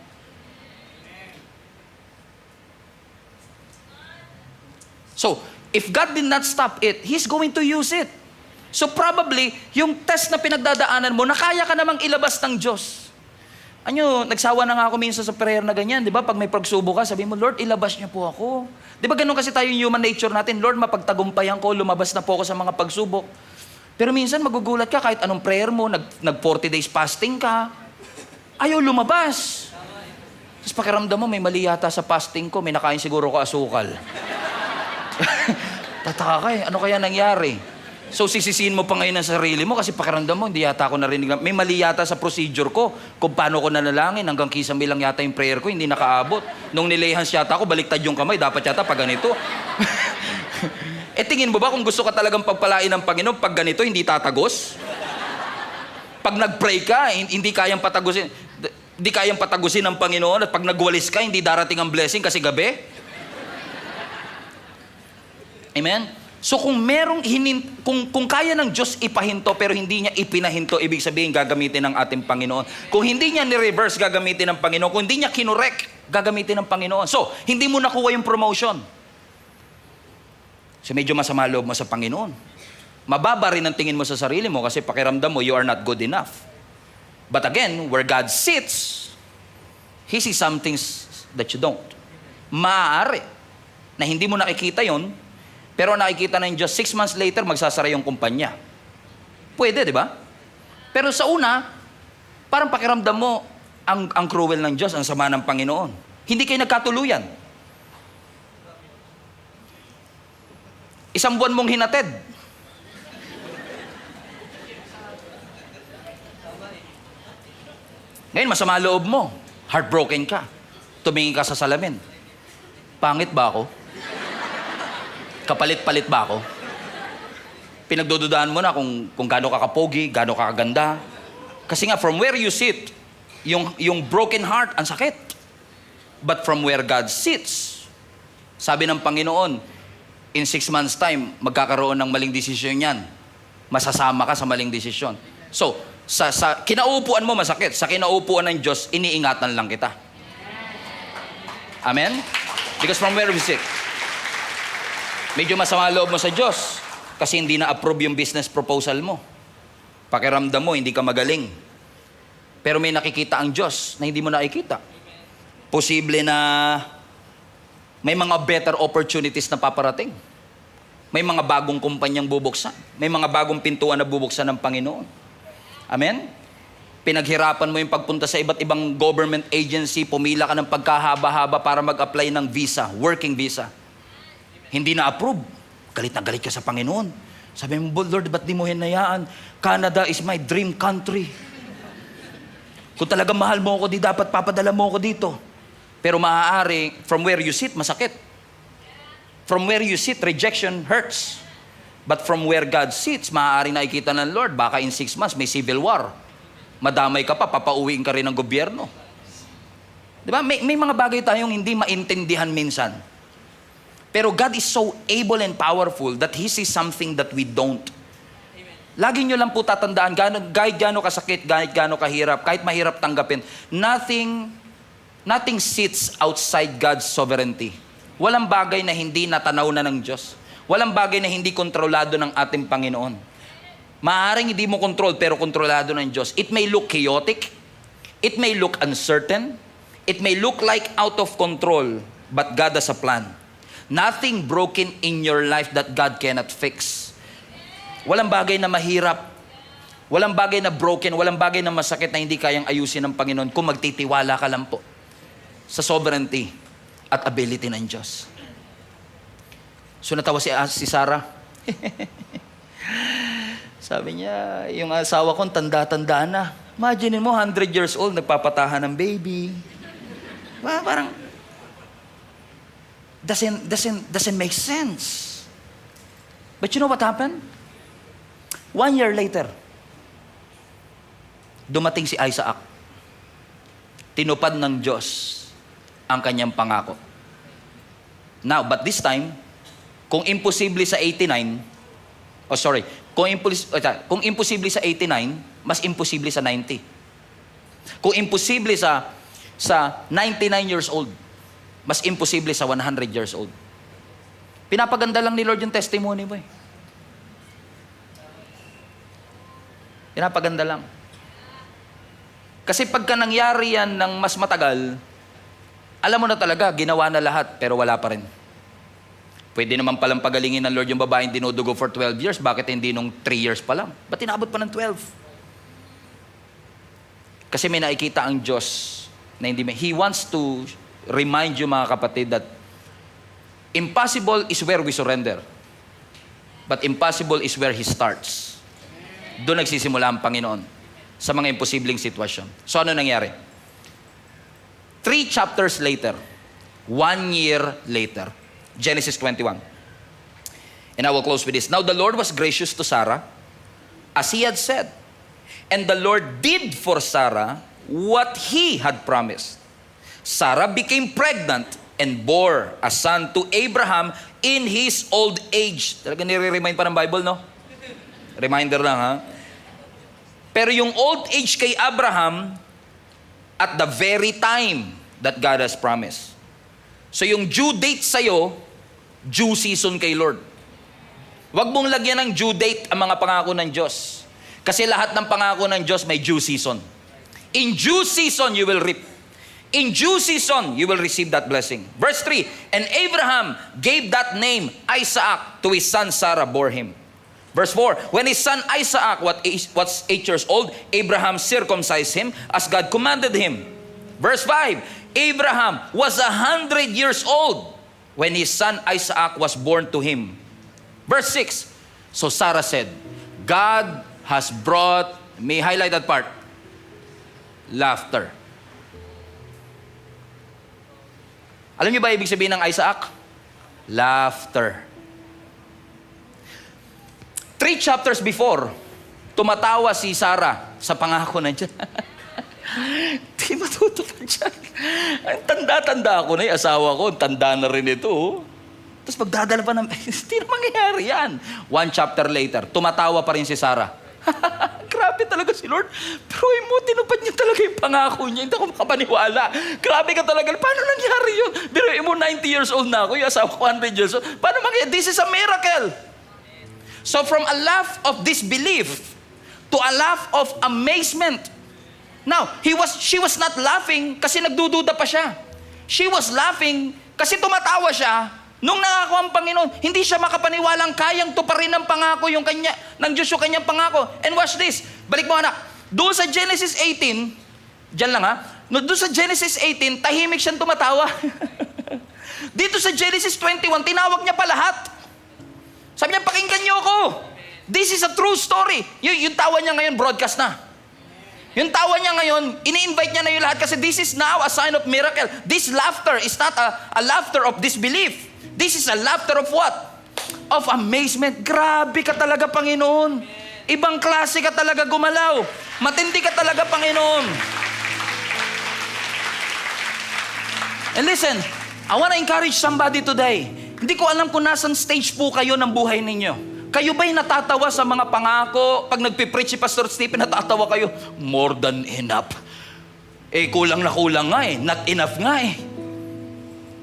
So, if God did not stop it, He's going to use it. So probably, yung test na pinagdadaanan mo, na kaya ka namang ilabas ng Diyos. Nagsawa na nga ako minsan sa prayer na ganyan, di ba? Pag may pagsubok ka, sabi mo, Lord, ilabas niyo po ako. Di ba ganun kasi tayo yung human nature natin, Lord, mapagtagumpayan ko, lumabas na po ako sa mga pagsubok. Pero minsan magugulat ka, kahit anong prayer mo, nag 40 days fasting ka, ayaw lumabas. Tapos pakiramdam mo, may mali yata sa fasting ko, may nakain siguro ko asukal. Tataka ka eh, ano kaya nangyari? So sisisihin mo pa ngayon ang sarili mo kasi pakiramdam mo, hindi yata ako narinig. May mali yata sa procedure ko kung paano ko nanalangin. Hanggang kisame lang yata yung prayer ko, hindi nakaabot. Nung nilehans yata ako, baliktad yung kamay, dapat yata pag ganito. Tingin mo ba kung gusto ka talagang pagpalain ng Panginoon, pag ganito, hindi tatagos? Pag nag-pray ka, hindi kayang patagusin. Hindi kayang patagusin ng Panginoon at pag nagwalis ka, hindi darating ang blessing kasi gabi? Amen? So kung kung kaya ng Diyos ipahinto pero hindi niya ipinahinto, ibig sabihin gagamitin ng ating Panginoon. Kung hindi niya ni-reverse, gagamitin ng Panginoon. Kung hindi niya kinorek, gagamitin ng Panginoon. So, hindi mo nakuha yung promotion. So medyo masama loob mo sa Panginoon. Mababa rin ang tingin mo sa sarili mo kasi pakiramdam mo you are not good enough. But again, where God sits, He sees some things that you don't. Maaari na hindi mo nakikita yon, pero nakikita ng Diyos, 6 months later, magsasara yung kumpanya. Pwede, di ba? Pero sa una, parang pakiramdam mo, ang cruel ng Diyos, ang sama ng Panginoon. Hindi kayo nagkatuluyan. 1 buwan mong hinatid. Ngayon, masama loob mo. Heartbroken ka. Tumingin ka sa salamin. Pangit ba ako? Kapalit-palit ba ako? Pinagdududaan mo na kung gaano ka kapogi, gaano ka kaganda. Kasi nga, from where you sit, yung broken heart, ang sakit. But from where God sits, Sabi ng Panginoon, in 6 months time, magkakaroon ng maling desisyon yan. Masasama ka sa maling desisyon. So, sa kinaupuan mo masakit, sa kinaupuan ng Diyos, iniingatan lang kita. Amen? Because from where we sit, medyo masama loob mo sa Diyos kasi hindi na-approve yung business proposal mo. Pakiramdam mo, hindi ka magaling. Pero may nakikita ang Diyos na hindi mo nakikita. Posible na may mga better opportunities na paparating. May mga bagong kumpanyang bubuksan. May mga bagong pintuan na bubuksan ng Panginoon. Amen? Pinaghirapan mo yung pagpunta sa iba't ibang government agency, pumila ka ng pagkahaba-haba para mag-apply ng visa, working visa. Hindi na-approve. Galit na galit ka sa Panginoon. Sabi mo, Lord, ba't di mo hinayaan? Canada is my dream country. Kung talaga mahal mo ako, di dapat papadala mo ako dito. Pero maaari, from where you sit, masakit. From where you sit, rejection hurts. But from where God sits, maaari nakikita ng Lord, baka in 6 months may civil war. Madamay ka pa, papauwiin ka rin ng gobyerno. Di ba? May mga bagay tayong hindi maintindihan minsan. Pero God is so able and powerful that He sees something that we don't. Lagi nyo lang po tatandaan, kahit gaano kasakit, kahit gaano kahirap, kahit mahirap tanggapin, nothing sits outside God's sovereignty. Walang bagay na hindi natanaw na ng Diyos. Walang bagay na hindi kontrolado ng ating Panginoon. Maaaring hindi mo control, pero kontrolado ng Diyos. It may look chaotic. It may look uncertain. It may look like out of control, but God has a plan. Nothing broken in your life that God cannot fix. Walang bagay na mahirap. Walang bagay na broken. Walang bagay na masakit na hindi kayang ayusin ng Panginoon kung magtitiwala ka lang po sa sovereignty at ability ng Diyos. So natawa si Sarah. Sabi niya, yung asawa ko tanda-tanda na. Imagine mo, 100 years old, nagpapatahan ng baby. Parang, doesn't make sense. But you know what happened? 1 year later, dumating si Isaac. Tinupad ng Diyos ang kanyang pangako. Now, but this time, kung imposible sa 89, kung imposible sa 89, mas imposible sa 90. Kung imposible sa 99 years old, mas imposible sa 100 years old. Pinapaganda lang ni Lord yung testimony mo eh. Pinapaganda lang. Kasi pagka nangyari yan ng mas matagal, alam mo na talaga, ginawa na lahat, pero wala pa rin. Pwede naman palang pagalingin ng Lord yung babaeng dinudugo for 12 years. Bakit hindi nung 3 years pa lang? Ba't inabot pa ng 12? Kasi may nakikita ang Diyos na hindi may. He wants to remind you mga kapatid that impossible is where we surrender. But impossible is where He starts. Doon nagsisimula ang Panginoon sa mga imposibleng sitwasyon. So ano nangyari? 3 chapters later, 1 year later, Genesis 21. And I will close with this. Now the Lord was gracious to Sarah, as He had said. And the Lord did for Sarah what He had promised. Sarah became pregnant and bore a son to Abraham in his old age. Talaga nire-remind pa ng Bible, no? Reminder lang, ha? Pero yung old age kay Abraham, at the very time that God has promised. So yung due date sa'yo, due season kay Lord. Huwag mong lagyan ng due date ang mga pangako ng Diyos. Kasi lahat ng pangako ng Diyos may due season. In due season, you will reap. In due season, you will receive that blessing. Verse 3, and Abraham gave that name Isaac to his son Sarah bore him. Verse 4, when his son Isaac was 8 years old, Abraham circumcised him as God commanded him. Verse 5, Abraham was 100 years old when his son Isaac was born to him. Verse 6, so Sarah said, God has brought, may highlight that part, laughter. Alam niyo ba ibig sabihin ng Isaac? Laughter. 3 chapters before, tumatawa si Sarah sa pangako na dyan. Di matutupad dyan. Ang tanda-tanda ako na yung asawa ko, tanda na rin ito. Tapos magdadala pa ng... Hindi na mangyayari yan. One chapter later, tumatawa pa rin si Sarah. Grabe talaga si Lord. Pero mo, tinupad niya talaga yung pangako niya. Hindi ako makapaniwala. Grabe ka talaga. Paano nangyari yun? Pero mo, 90 years old na ako. Yung asawa ko, 100 years old. Paano mangyayari? This is a miracle. So from a laugh of disbelief to a laugh of amazement. Now, she was not laughing kasi nagdududa pa siya. She was laughing kasi tumatawa siya nung nangako ang Panginoon. Hindi siya makapaniwalang kayang tuparin ng pangako yung kanya, ng Diyos yung kanyang pangako. And watch this. Balik mo anak. Doon sa Genesis 18, dyan lang ha. Doon sa Genesis 18, tahimik siyang tumatawa. Dito sa Genesis 21, tinawag niya pa lahat. Sabi niya, pakinggan niyo ako. This is a true story. Yung tawa niya ngayon, broadcast na. Yung tawa niya ngayon, ini-invite niya na yung lahat kasi this is now a sign of miracle. This laughter is not a laughter of disbelief. This is a laughter of what? Of amazement. Grabe ka talaga, Panginoon. Ibang klase ka talaga gumalaw. Matindi ka talaga, Panginoon. And listen, I want to encourage somebody today. Hindi ko alam kung nasan stage po kayo ng buhay ninyo. Kayo ba'y natatawa sa mga pangako? Pag nagpipreach si Pastor Stephen, natatawa kayo, more than enough. Kulang na kulang nga not enough nga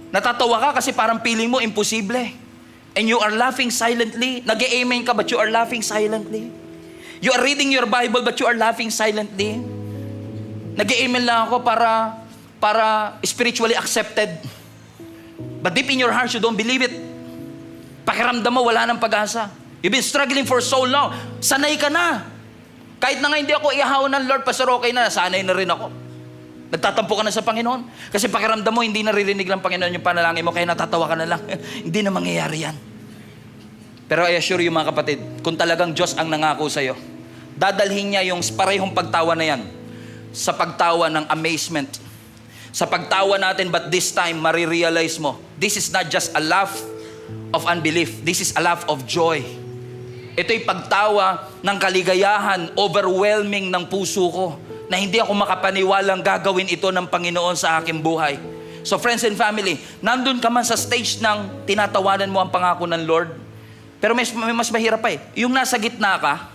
Natatawa ka kasi parang feeling mo imposible. And you are laughing silently. Nag-amen ka but you are laughing silently. You are reading your Bible but you are laughing silently. Nag-amen lang ako para spiritually accepted. But deep in your heart, you don't believe it. Pakiramdam mo, wala ng pag-asa. You've been struggling for so long. Sanay ka na. Kahit na nga hindi ako ihaw ng Lord, Pastor, okay na, sanay na rin ako. Nagtatampo ka na sa Panginoon. Kasi pakiramdam mo, hindi naririnig ng Panginoon yung panalangin mo, kaya natatawa ka na lang. Hindi na mangyayari yan. Pero I assure you mga kapatid, kung talagang Diyos ang nangako sa'yo, dadalhin niya yung parehong pagtawa na yan sa pagtawa ng amazement. Sa pagtawa natin, but this time, marirealize mo, this is not just a laugh of unbelief. This is a laugh of joy. Ito'y pagtawa ng kaligayahan, overwhelming ng puso ko, na hindi ako makapaniwalang gagawin ito ng Panginoon sa aking buhay. So friends and family, nandun ka man sa stage ng tinatawanan mo ang pangako ng Lord, pero may mas mahirap pa yung nasa gitna ka,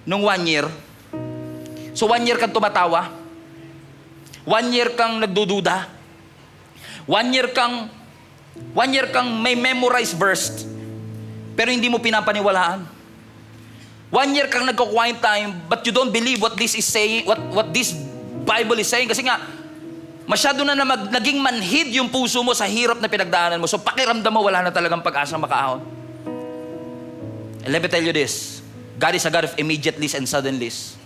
nung 1 year, so 1 year kang tumatawa, 1 year kang nagdududa, 1 year kang may memorized verse, pero hindi mo pinapaniwalaan. 1 year kang nagko-quiet time, but you don't believe what this is saying, what this Bible is saying. Kasi nga, masyado na naging manhid yung puso mo sa hirap na pinagdaanan mo. So pakiramdam mo, wala na talagang pag-asang makaahon. And let me tell you this, God is a God of immediatelys and suddenlies.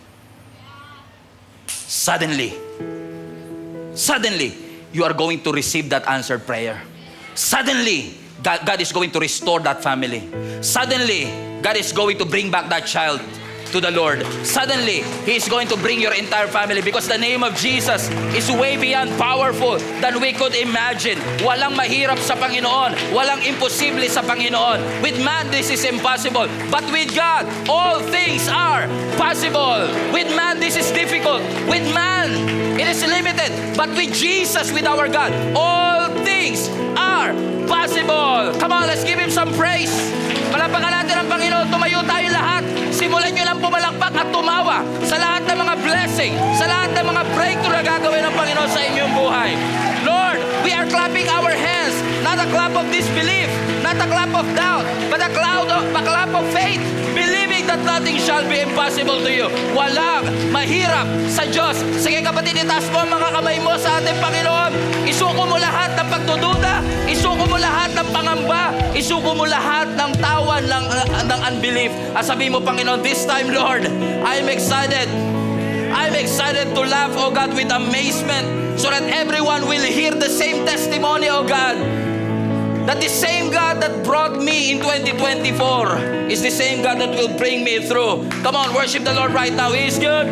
Suddenly, you are going to receive that answered prayer. Suddenly, God is going to restore that family. Suddenly, God is going to bring back that child to the Lord. Suddenly, He is going to bring your entire family because the name of Jesus is way beyond powerful than we could imagine. Walang mahirap sa Panginoon. Walang imposible sa Panginoon. With man, this is impossible. But with God, all things are possible. With man, this is difficult. With man, it is limited. But with Jesus, with our God, all things are possible. Come on, let's give Him some praise. Palapakan natin ang Panginoon. Tumayo tayo lahat. Simulan nyo lang pumalakpak at tumawa sa lahat ng mga blessing, sa lahat ng mga breakthrough na gagawin ng Panginoon sa inyong buhay. Lord, we are clapping our hands, not a clap of disbelief, not a clap of doubt, but a clap of faith, believing that nothing shall be impossible to you. Walang mahirap sa Diyos. Sige kapatid, itaas mo ang mga kamay mo sa ating Panginoon. Isuko mo lahat ng pagdududa, isuko mo lahat ng pangamba, isuko mo lahat ng tawan ng unbelief. At sabihin mo, Panginoon, this time, Lord, I'm excited. I'm excited to laugh, oh God, with amazement so that everyone will hear the same testimony, oh God. That the same God that brought me in 2024 is the same God that will bring me through. Come on, worship the Lord right now. He is good.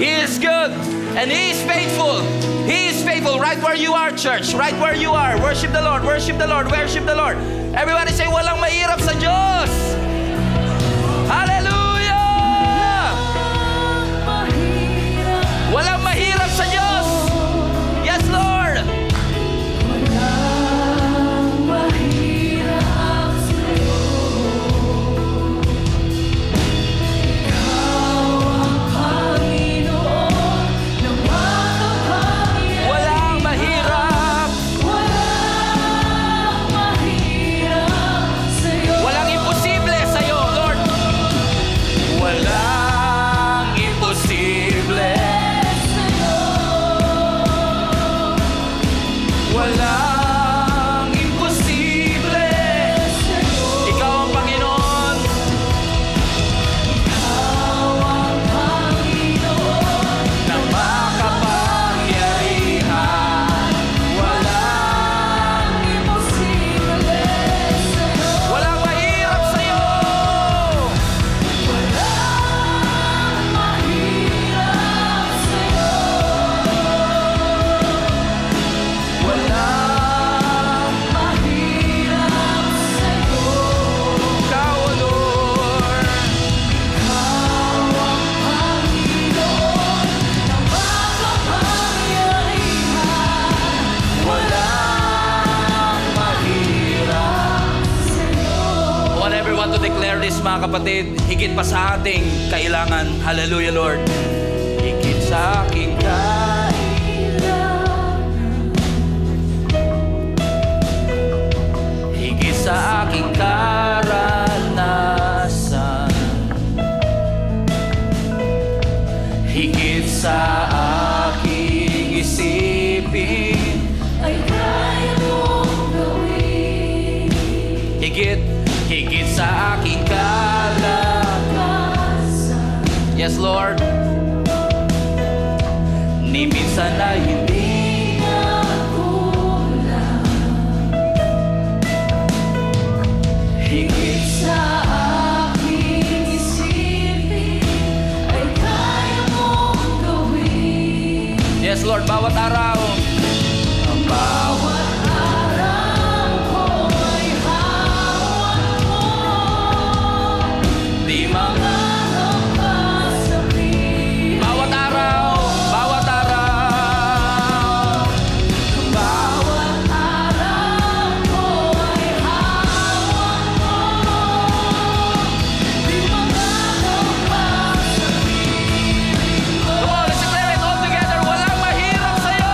He is good. And He is faithful. He is faithful. Right where you are, church. Right where you are. Worship the Lord. Worship the Lord. Worship the Lord. Everybody say, walang mahirap sa Diyos. Hallelujah! Walang mahirap sa Diyos. Yes, Lord. Walang mahirap. mga kapatid, higit pa sa ating kailangan. Hallelujah, Lord. Higit sa aking higit sa aking karanasan, higit sa aking isipin, ay kaya mong gawin. Higit sa aking kalakasan. Yes, Lord. Ni minsan na hindi Kulang. higit Sa aking isipin, ay kaya mong gawin. Yes, Lord, bawat araw. Ang bawat Araw ko'y hawak mo. di mga Kapasabi. bawat araw, bawat araw. Bawat araw ko'y hawak mo. Di magkakapasabi. Come on, let's declare it all together. Walang mahirap sa'yo.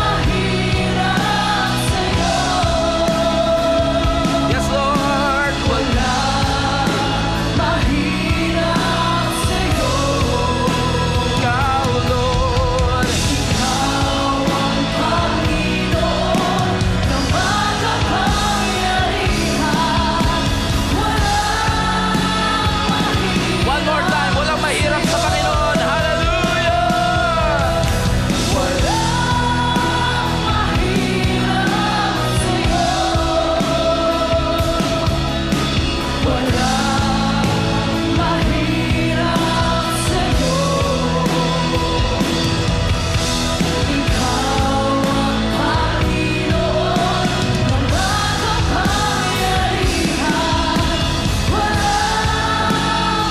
Mahirap sa'yo. Yes, Lord. Mahirap sa'yo. Ikaw, Lord. Ikaw ang Panginoon ng makapangyarihan. One more time. Walang mahirap sa Panginoon. Hallelujah. Mahirap sa'yo. Mahirap sa'yo. Ikaw ang Panginoon ng makapangyarihan.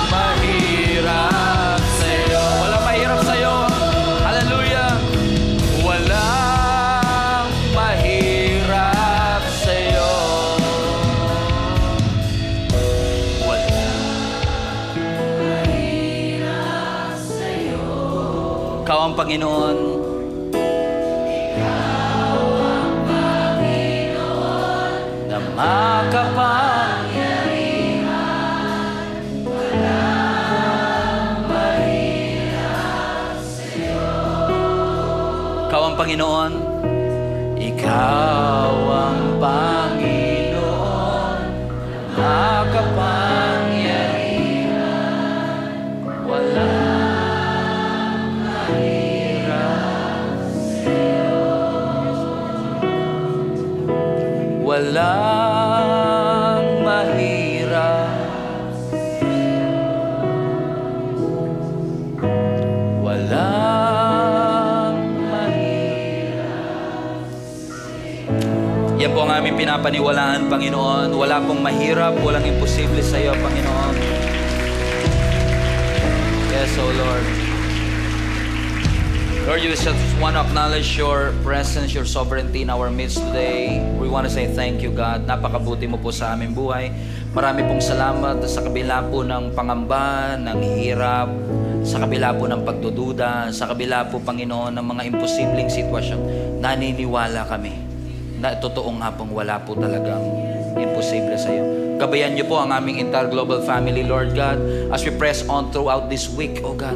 Mahirap sa'yo. Walang mahirap sa'yo. Hallelujah. Walang mahirap sa'yo. Mahirap sa'yo. Ikaw ang Panginoon. Na Ikaw ang Panginoon. Ikaw ang Panginoon. Makapangyarihan. Walang mahirap sa'yo. Walang mahirap. Walang mahirap. Yan po ang aming pinapaniwalaan, Panginoon. Wala pong mahirap, walang imposible sa iyo, Panginoon. Yes, oh Lord. Lord, you just want to acknowledge your presence, your sovereignty in our midst today. We want to say thank you, God. Napakabuti mo po sa aming buhay. Marami pong salamat sa kabila po ng pangamba, ng hirap, sa kabila po ng pagdududa, sa kabila po, Panginoon, ng mga imposibleng sitwasyon. Naniniwala kami na totoo nga pong wala po talagang imposible sa iyo. Gabayan niyo po ang aming entire global family, Lord God, as we press on throughout this week, oh God.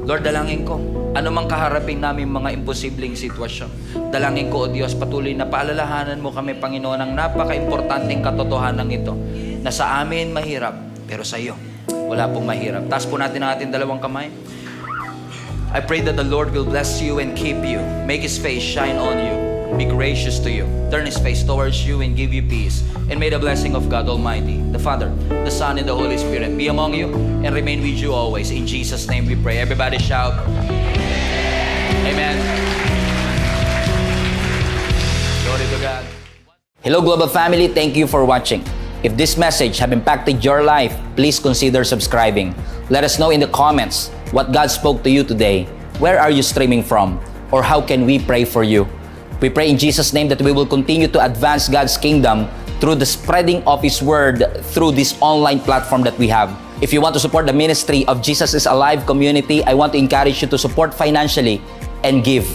Lord, dalangin ko, anumang kaharapin namin mga imposibleng sitwasyon. Dalangin ko, O Diyos, patuloy na paalalahanan mo kami, Panginoon, ang napaka-importanteng katotohanan ito, na sa amin mahirap, pero sa iyo, wala pong mahirap. Taas po natin ang ating dalawang kamay. I pray that the Lord will bless you and keep you. Make His face shine on you. Be gracious to you. Turn His face towards you and give you peace. And may the blessing of God Almighty, the Father, the Son, and the Holy Spirit be among you and remain with you always. In Jesus' name we pray. Everybody shout. Amen. Glory to God. Hello Global Family, thank you for watching. If this message have impacted your life, please consider subscribing. Let us know in the comments what God spoke to you today. Where are you streaming from? Or how can we pray for you? We pray in Jesus' name that we will continue to advance God's kingdom through the spreading of His Word through this online platform that we have. If you want to support the ministry of Jesus is Alive community, I want to encourage you to support financially and give.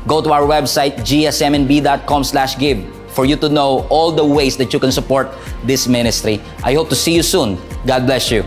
Go to our website, gsmnb.com/give, for you to know all the ways that you can support this ministry. I hope to see you soon. God bless you.